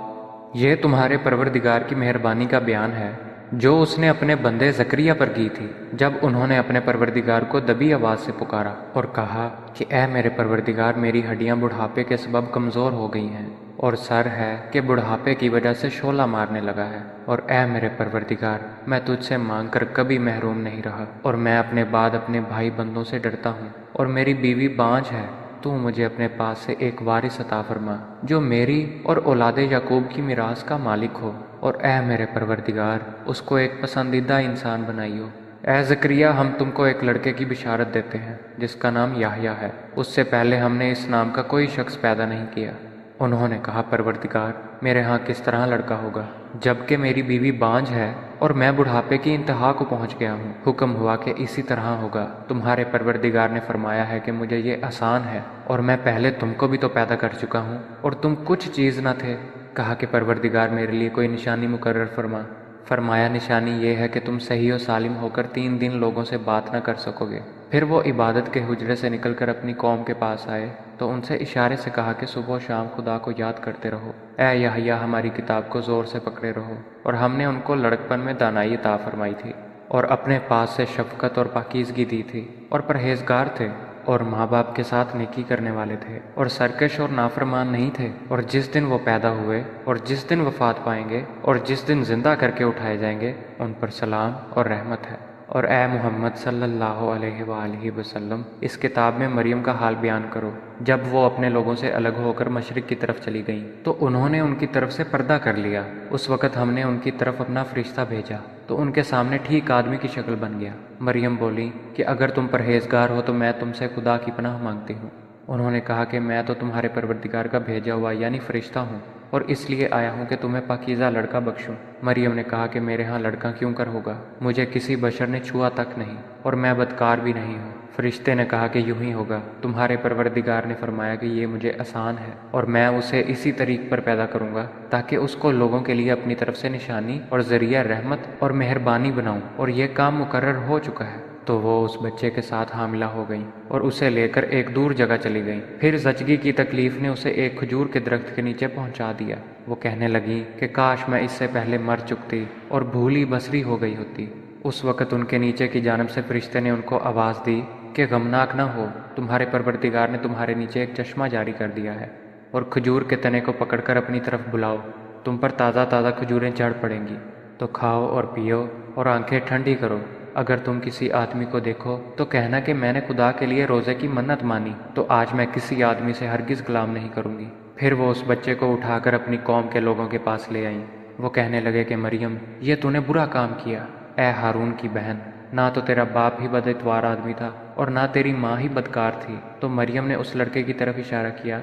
یہ تمہارے پروردگار کی مہربانی کا بیان ہے جو اس نے اپنے بندے زکریا پر کی تھی جب انہوں نے اپنے پروردگار کو دبی آواز سے پکارا اور کہا کہ اے میرے پروردگار، میری ہڈیاں بڑھاپے کے سبب کمزور ہو گئی ہیں، اور سر ہے کہ بڑھاپے کی وجہ سے شعلہ مارنے لگا ہے، اور اے میرے پروردگار، میں تجھ سے مانگ کر کبھی محروم نہیں رہا، اور میں اپنے بعد اپنے بھائی بندوں سے ڈرتا ہوں، اور میری بیوی بانجھ ہے۔ تو مجھے اپنے پاس سے ایک وارث عطا فرما جو میری اور اولاد یعقوب کی میراث کا مالک ہو، اور اے میرے پروردگار، اس کو ایک پسندیدہ انسان بنائیو۔ اے زکریا، ہم تم کو ایک لڑکے کی بشارت دیتے ہیں جس کا نام یحییٰ ہے، اس سے پہلے ہم نے اس نام کا کوئی شخص پیدا نہیں کیا۔ انہوں نے کہا، پروردگار، میرے ہاں کس طرح لڑکا ہوگا جبکہ میری بیوی بانجھ ہے اور میں بڑھاپے کی انتہا کو پہنچ گیا ہوں؟ حکم ہوا کہ اسی طرح ہوگا۔ تمہارے پروردگار نے فرمایا ہے کہ مجھے یہ آسان ہے، اور میں پہلے تم کو بھی تو پیدا کر چکا ہوں اور تم کچھ چیز نہ تھے۔ کہا کہ پروردگار، میرے لیے کوئی نشانی مقرر فرما۔ فرمایا، نشانی یہ ہے کہ تم صحیح و سالم ہو کر 3 دن لوگوں سے بات نہ کر سکو گے۔ پھر وہ عبادت کے حجرے سے نکل کر اپنی قوم کے پاس آئے تو ان سے اشارے سے کہا کہ صبح و شام خدا کو یاد کرتے رہو۔ اے یحییٰ، ہماری کتاب کو زور سے پکڑے رہو۔ اور ہم نے ان کو لڑکپن میں دانائی عطا فرمائی تھی، اور اپنے پاس سے شفقت اور پاکیزگی دی تھی، اور پرہیزگار تھے، اور ماں باپ کے ساتھ نیکی کرنے والے تھے، اور سرکش اور نافرمان نہیں تھے۔ اور جس دن وہ پیدا ہوئے اور جس دن وفات پائیں گے اور جس دن زندہ کر کے اٹھائے جائیں گے، ان پر سلام اور رحمت ہے۔ اور اے محمد صلی اللہ علیہ وآلہ وسلم، اس کتاب میں مریم کا حال بیان کرو۔ جب وہ اپنے لوگوں سے الگ ہو کر مشرق کی طرف چلی گئیں تو انہوں نے ان کی طرف سے پردہ کر لیا۔ اس وقت ہم نے ان کی طرف اپنا فرشتہ بھیجا تو ان کے سامنے ٹھیک آدمی کی شکل بن گیا۔ مریم بولی کہ اگر تم پرہیزگار ہو تو میں تم سے خدا کی پناہ مانگتی ہوں۔ انہوں نے کہا کہ میں تو تمہارے پروردگار کا بھیجا ہوا یعنی فرشتہ ہوں، اور اس لیے آیا ہوں کہ تمہیں پاکیزہ لڑکا بخشوں۔ مریم نے کہا کہ میرے ہاں لڑکا کیوں کر ہوگا، مجھے کسی بشر نے چھوا تک نہیں، اور میں بدکار بھی نہیں ہوں۔ فرشتے نے کہا کہ یوں ہی ہوگا، تمہارے پروردگار نے فرمایا کہ یہ مجھے آسان ہے، اور میں اسے اسی طریق پر پیدا کروں گا تاکہ اس کو لوگوں کے لیے اپنی طرف سے نشانی اور ذریعہ رحمت اور مہربانی بناؤں، اور یہ کام مقرر ہو چکا ہے۔ تو وہ اس بچے کے ساتھ حاملہ ہو گئیں اور اسے لے کر ایک دور جگہ چلی گئیں۔ پھر زچگی کی تکلیف نے اسے ایک کھجور کے درخت کے نیچے پہنچا دیا۔ وہ کہنے لگیں کہ کاش میں اس سے پہلے مر چکتی اور بھولی بسری ہو گئی ہوتی۔ اس وقت ان کے نیچے کی جانب سے فرشتے نے ان کو آواز دی کہ غمناک نہ ہو، تمہارے پروردگار نے تمہارے نیچے ایک چشمہ جاری کر دیا ہے، اور کھجور کے تنے کو پکڑ کر اپنی طرف بلاؤ، تم پر تازہ تازہ کھجوریں چڑھ پڑیں گی، تو کھاؤ اور پیو اور آنکھیں ٹھنڈی کرو۔ اگر تم کسی آدمی کو دیکھو تو کہنا کہ میں نے خدا کے لیے روزے کی منت مانی، تو آج میں کسی آدمی سے ہرگز کلام نہیں کروں گی۔ پھر وہ اس بچے کو اٹھا کر اپنی قوم کے لوگوں کے پاس لے آئیں۔ وہ کہنے لگے کہ مریم، یہ تو نے برا کام کیا، اے ہارون کی بہن، نہ تو تیرا باپ ہی بد اتوار آدمی تھا اور نہ تیری ماں ہی بدکار تھی۔ تو مریم نے اس لڑکے کی طرف اشارہ کیا۔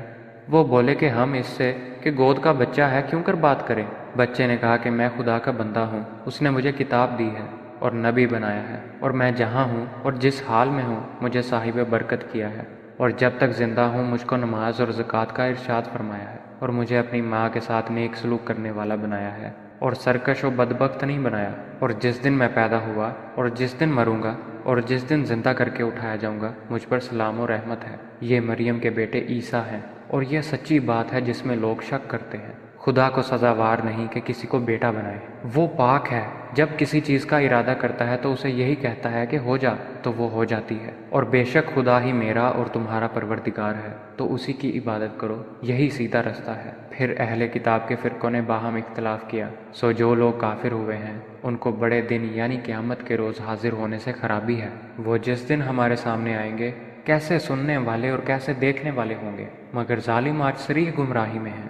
وہ بولے کہ ہم اس سے کہ گود کا بچہ ہے کیوں کر بات کریں۔ بچے نے کہا کہ میں خدا کا بندہ ہوں، اس نے مجھے کتاب دی ہے اور نبی بنایا ہے، اور میں جہاں ہوں اور جس حال میں ہوں مجھے صاحب برکت کیا ہے، اور جب تک زندہ ہوں مجھ کو نماز اور زکوٰۃ کا ارشاد فرمایا ہے، اور مجھے اپنی ماں کے ساتھ نیک سلوک کرنے والا بنایا ہے، اور سرکش و بدبخت نہیں بنایا۔ اور جس دن میں پیدا ہوا اور جس دن مروں گا اور جس دن زندہ کر کے اٹھایا جاؤں گا مجھ پر سلام و رحمت ہے۔ یہ مریم کے بیٹے عیسیٰ ہیں، اور یہ سچی بات ہے جس میں لوگ شک کرتے ہیں۔ خدا کو سزاوار نہیں کہ کسی کو بیٹا بنائے، وہ پاک ہے، جب کسی چیز کا ارادہ کرتا ہے تو اسے یہی کہتا ہے کہ ہو جا تو وہ ہو جاتی ہے۔ اور بے شک خدا ہی میرا اور تمہارا پروردگار ہے، تو اسی کی عبادت کرو، یہی سیدھا رستہ ہے۔ پھر اہل کتاب کے فرقوں نے باہم اختلاف کیا، سو جو لوگ کافر ہوئے ہیں ان کو بڑے دن یعنی قیامت کے روز حاضر ہونے سے خرابی ہے۔ وہ جس دن ہمارے سامنے آئیں گے کیسے سننے والے اور کیسے دیکھنے والے ہوں گے، مگر ظالم آج صریح گمراہی میں ہیں۔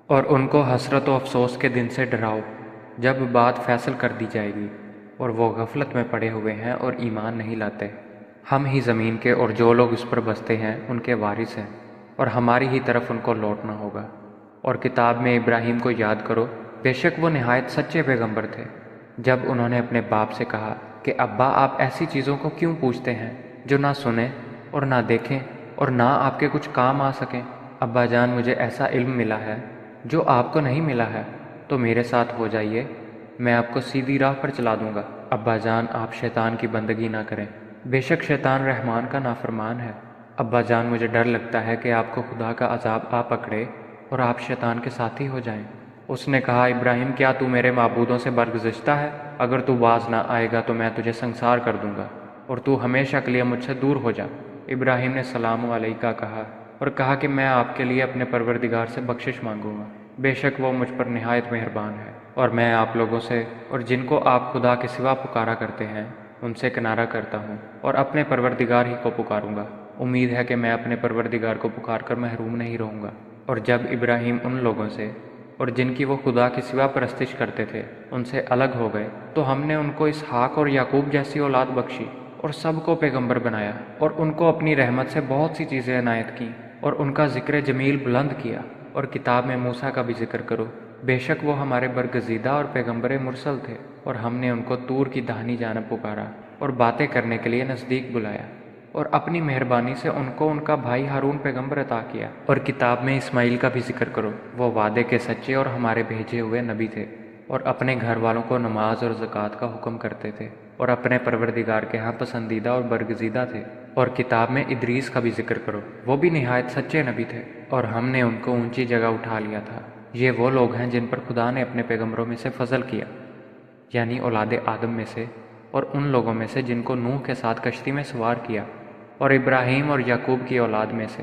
اور ان کو حسرت و افسوس کے دن سے ڈراؤ جب بات فیصل کر دی جائے گی، اور وہ غفلت میں پڑے ہوئے ہیں اور ایمان نہیں لاتے۔ ہم ہی زمین کے اور جو لوگ اس پر بستے ہیں ان کے وارث ہیں، اور ہماری ہی طرف ان کو لوٹنا ہوگا۔ اور کتاب میں ابراہیم کو یاد کرو، بے شک وہ نہایت سچے پیغمبر تھے، جب انہوں نے اپنے باپ سے کہا کہ ابا آپ ایسی چیزوں کو کیوں پوچھتے ہیں جو نہ سنیں اور نہ دیکھیں اور نہ آپ کے کچھ کام آ سکیں۔ ابا جان، مجھے ایسا علم ملا ہے جو آپ کو نہیں ملا ہے، تو میرے ساتھ ہو جائیے، میں آپ کو سیدھی راہ پر چلا دوں گا۔ ابا جان، آپ شیطان کی بندگی نہ کریں، بے شک شیطان رحمان کا نافرمان ہے۔ ابا جان، مجھے ڈر لگتا ہے کہ آپ کو خدا کا عذاب آ پکڑے اور آپ شیطان کے ساتھی ہو جائیں۔ اس نے کہا، ابراہیم، کیا تو میرے معبودوں سے برگزشتہ ہے؟ اگر تو باز نہ آئے گا تو میں تجھے سنسار کر دوں گا، اور تو ہمیشہ کے لیے مجھ سے دور ہو جا۔ ابراہیم نے سلام علیکہ کہا اور کہا کہ میں آپ کے لیے اپنے پروردگار سے بخشش مانگوں گا، بے شک وہ مجھ پر نہایت مہربان ہے، اور میں آپ لوگوں سے اور جن کو آپ خدا کے سوا پکارا کرتے ہیں ان سے کنارہ کرتا ہوں، اور اپنے پروردگار ہی کو پکاروں گا۔ امید ہے کہ میں اپنے پروردگار کو پکار کر محروم نہیں رہوں گا۔ اور جب ابراہیم ان لوگوں سے اور جن کی وہ خدا کے سوا پرستش کرتے تھے ان سے الگ ہو گئے، تو ہم نے ان کو اسحاق اور یعقوب جیسی اولاد بخشی، اور سب کو پیغمبر بنایا، اور ان کو اپنی رحمت سے بہت سی چیزیں عنایت کیں، اور ان کا ذکر جمیل بلند کیا۔ اور کتاب میں موسیٰ کا بھی ذکر کرو، بے شک وہ ہمارے برگزیدہ اور پیغمبر مرسل تھے، اور ہم نے ان کو طور کی داہنی جانب پکارا اور باتیں کرنے کے لیے نزدیک بلایا، اور اپنی مہربانی سے ان کو ان کا بھائی ہارون پیغمبر عطا کیا۔ اور کتاب میں اسماعیل کا بھی ذکر کرو، وہ وعدے کے سچے اور ہمارے بھیجے ہوئے نبی تھے، اور اپنے گھر والوں کو نماز اور زکوٰۃ کا حکم کرتے تھے، اور اپنے پروردگار کے ہاں پسندیدہ اور برگزیدہ تھے۔ اور کتاب میں ادریس کا بھی ذکر کرو، وہ بھی نہایت سچے نبی تھے، اور ہم نے ان کو اونچی جگہ اٹھا لیا تھا۔ یہ وہ لوگ ہیں جن پر خدا نے اپنے پیغمبروں میں سے فضل کیا، یعنی اولاد آدم میں سے، اور ان لوگوں میں سے جن کو نوح کے ساتھ کشتی میں سوار کیا، اور ابراہیم اور یعقوب کی اولاد میں سے،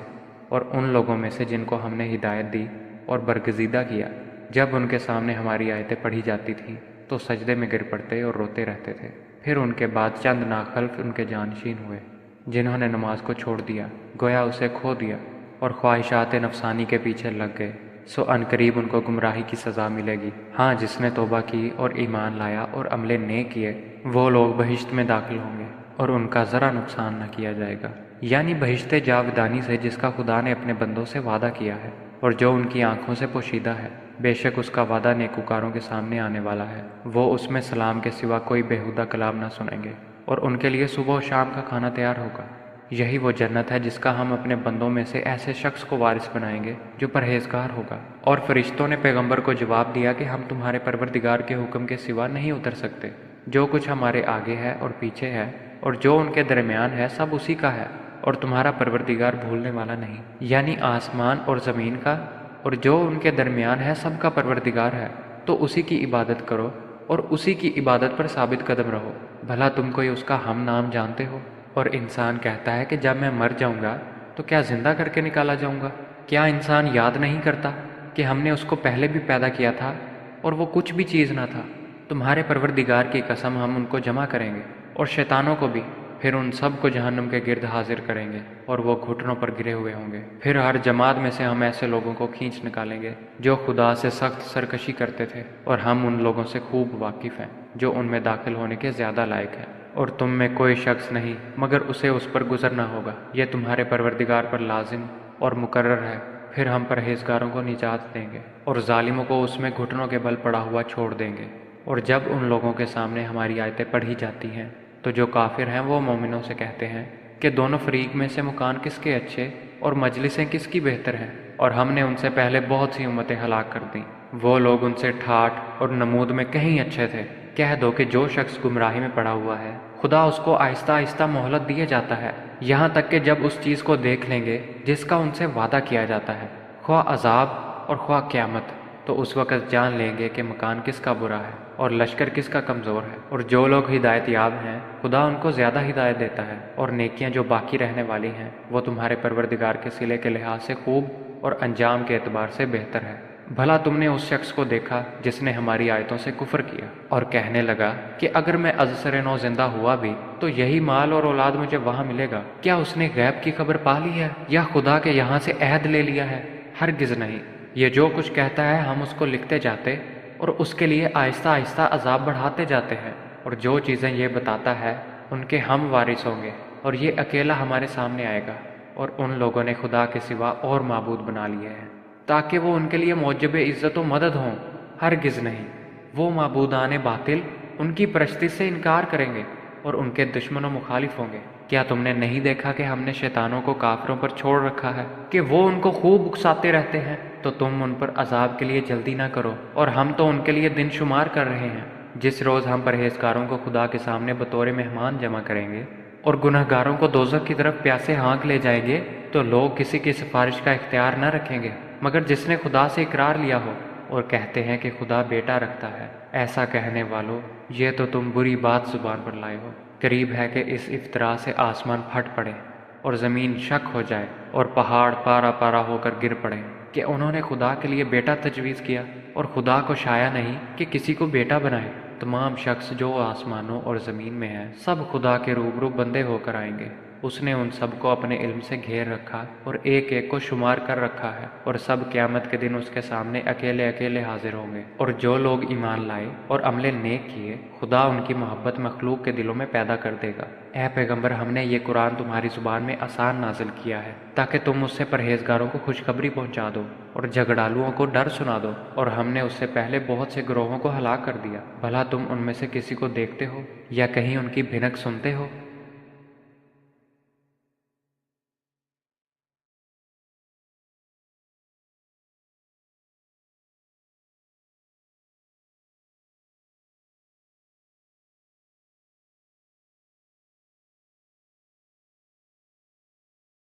اور ان لوگوں میں سے جن کو ہم نے ہدایت دی اور برگزیدہ کیا۔ جب ان کے سامنے ہماری آیتیں پڑھی جاتی تھیں تو سجدے میں گر پڑتے اور روتے رہتے تھے۔ پھر ان کے بعد چند ناخلف ان کے جانشین ہوئے، جنہوں نے نماز کو چھوڑ دیا، گویا اسے کھو دیا، اور خواہشات نفسانی کے پیچھے لگ گئے۔ سو عنقریب ان کو گمراہی کی سزا ملے گی۔ ہاں، جس نے توبہ کی اور ایمان لایا اور عمل نیک کیے وہ لوگ بہشت میں داخل ہوں گے اور ان کا ذرا نقصان نہ کیا جائے گا، یعنی بہشت جاودانی سے جس کا خدا نے اپنے بندوں سے وعدہ کیا ہے اور جو ان کی آنکھوں سے پوشیدہ ہے۔ بے شک اس کا وعدہ نیکوکاروں کے سامنے آنے والا ہے، وہ اس میں سلام کے سوا کوئی بیہودہ کلام نہ سنیں گے اور ان کے لیے صبح و شام کا کھانا تیار ہوگا۔ یہی وہ جنت ہے جس کا ہم اپنے بندوں میں سے ایسے شخص کو وارث بنائیں گے جو پرہیزگار ہوگا۔ اور فرشتوں نے پیغمبر کو جواب دیا کہ ہم تمہارے پروردگار کے حکم کے سوا نہیں اتر سکتے۔ جو کچھ ہمارے آگے ہے اور پیچھے ہے اور جو ان کے درمیان ہے سب اسی کا ہے، اور تمہارا پروردگار بھولنے والا نہیں۔ یعنی آسمان اور زمین کا اور جو ان کے درمیان ہے سب کا پروردگار ہے، تو اسی کی عبادت کرو اور اسی کی عبادت پر ثابت قدم رہو۔ بھلا تم کوئی اس کا ہم نام جانتے ہو؟ اور انسان کہتا ہے کہ جب میں مر جاؤں گا تو کیا زندہ کر کے نکالا جاؤں گا؟ کیا انسان یاد نہیں کرتا کہ ہم نے اس کو پہلے بھی پیدا کیا تھا اور وہ کچھ بھی چیز نہ تھا؟ تمہارے پروردگار کی قسم ہم ان کو جمع کریں گے اور شیطانوں کو بھی، پھر ان سب کو جہنم کے گرد حاضر کریں گے اور وہ گھٹنوں پر گرے ہوئے ہوں گے۔ پھر ہر جماعت میں سے ہم ایسے لوگوں کو کھینچ نکالیں گے جو خدا سے سخت سرکشی کرتے تھے، اور ہم ان لوگوں سے خوب واقف ہیں جو ان میں داخل ہونے کے زیادہ لائق ہیں۔ اور تم میں کوئی شخص نہیں مگر اسے اس پر گزرنا ہوگا، یہ تمہارے پروردگار پر لازم اور مقرر ہے۔ پھر ہم پرہیزگاروں کو نجات دیں گے اور ظالموں کو اس میں گھٹنوں کے بل پڑا ہوا چھوڑ دیں گے۔ اور جب ان لوگوں کے سامنے ہماری آیتیں پڑھی جاتی ہیں تو جو کافر ہیں وہ مومنوں سے کہتے ہیں کہ دونوں فریق میں سے مکان کس کے اچھے اور مجلسیں کس کی بہتر ہیں، اور ہم نے ان سے پہلے بہت سی امتیں ہلاک کر دیں، وہ لوگ ان سے ٹھاٹھ اور نمود میں کہیں اچھے تھے۔ کہہ دو کہ جو شخص گمراہی میں پڑا ہوا ہے خدا اس کو آہستہ آہستہ مہلت دیے جاتا ہے، یہاں تک کہ جب اس چیز کو دیکھ لیں گے جس کا ان سے وعدہ کیا جاتا ہے، خواہ عذاب اور خواہ قیامت، تو اس وقت جان لیں گے کہ مکان کس کا برا ہے اور لشکر کس کا کمزور ہے۔ اور جو لوگ ہدایت یاب ہیں خدا ان کو زیادہ ہدایت دیتا ہے، اور نیکیاں جو باقی رہنے والی ہیں وہ تمہارے پروردگار کے صلے کے لحاظ سے خوب اور انجام کے اعتبار سے بہتر ہے۔ بھلا تم نے اس شخص کو دیکھا جس نے ہماری آیتوں سے کفر کیا اور کہنے لگا کہ اگر میں از سر نو زندہ ہوا بھی تو یہی مال اور اولاد مجھے وہاں ملے گا؟ کیا اس نے غیب کی خبر پا لی ہے یا خدا کے یہاں سے عہد لے لیا ہے؟ ہرگز نہیں۔ یہ جو کچھ کہتا ہے ہم اس کو لکھتے جاتے اور اس کے لیے آہستہ آہستہ عذاب بڑھاتے جاتے ہیں، اور جو چیزیں یہ بتاتا ہے ان کے ہم وارث ہوں گے، اور یہ اکیلا ہمارے سامنے آئے گا۔ اور ان لوگوں نے خدا کے سوا اور معبود بنا لیے ہیں تاکہ وہ ان کے لیے موجب عزت و مدد ہوں۔ ہرگز نہیں، وہ معبودان باطل ان کی پرستی سے انکار کریں گے اور ان کے دشمن و مخالف ہوں گے۔ کیا تم نے نہیں دیکھا کہ ہم نے شیطانوں کو کافروں پر چھوڑ رکھا ہے کہ وہ ان کو خوب اکساتے رہتے ہیں؟ تو تم ان پر عذاب کے لیے جلدی نہ کرو، اور ہم تو ان کے لیے دن شمار کر رہے ہیں۔ جس روز ہم پرہیزگاروں کو خدا کے سامنے بطور مہمان جمع کریں گے اور گنہگاروں کو دوزخ کی طرف پیاسے ہانک لے جائیں گے، تو لوگ کسی کی سفارش کا اختیار نہ رکھیں گے مگر جس نے خدا سے اقرار لیا ہو، اور کہتے ہیں کہ خدا بیٹا رکھتا ہے۔ ایسا کہنے والوں، یہ تو تم بری بات زبان پر لائے ہو۔ قریب ہے کہ اس افطرا سے آسمان پھٹ پڑے اور زمین شک ہو جائے اور پہاڑ پارا پارا ہو کر گر پڑے کہ انہوں نے خدا کے لیے بیٹا تجویز کیا، اور خدا کو شایع نہیں کہ کسی کو بیٹا بنائے۔ تمام شخص جو آسمانوں اور زمین میں ہیں سب خدا کے روبرو بندے ہو کر آئیں گے۔ اس نے ان سب کو اپنے علم سے گھیر رکھا اور ایک ایک کو شمار کر رکھا ہے، اور سب قیامت کے دن اس کے سامنے اکیلے اکیلے حاضر ہوں گے۔ اور جو لوگ ایمان لائے اور عمل نیک کیے خدا ان کی محبت مخلوق کے دلوں میں پیدا کر دے گا۔ اے پیغمبر، ہم نے یہ قرآن تمہاری زبان میں آسان نازل کیا ہے تاکہ تم اس سے پرہیزگاروں کو خوشخبری پہنچا دو اور جھگڑالوؤں کو ڈر سنا دو، اور ہم نے اس سے پہلے بہت سے گروہوں کو ہلاک کر دیا۔ بھلا تم ان میں سے کسی کو دیکھتے ہو یا کہیں ان کی بھنک سنتے ہو؟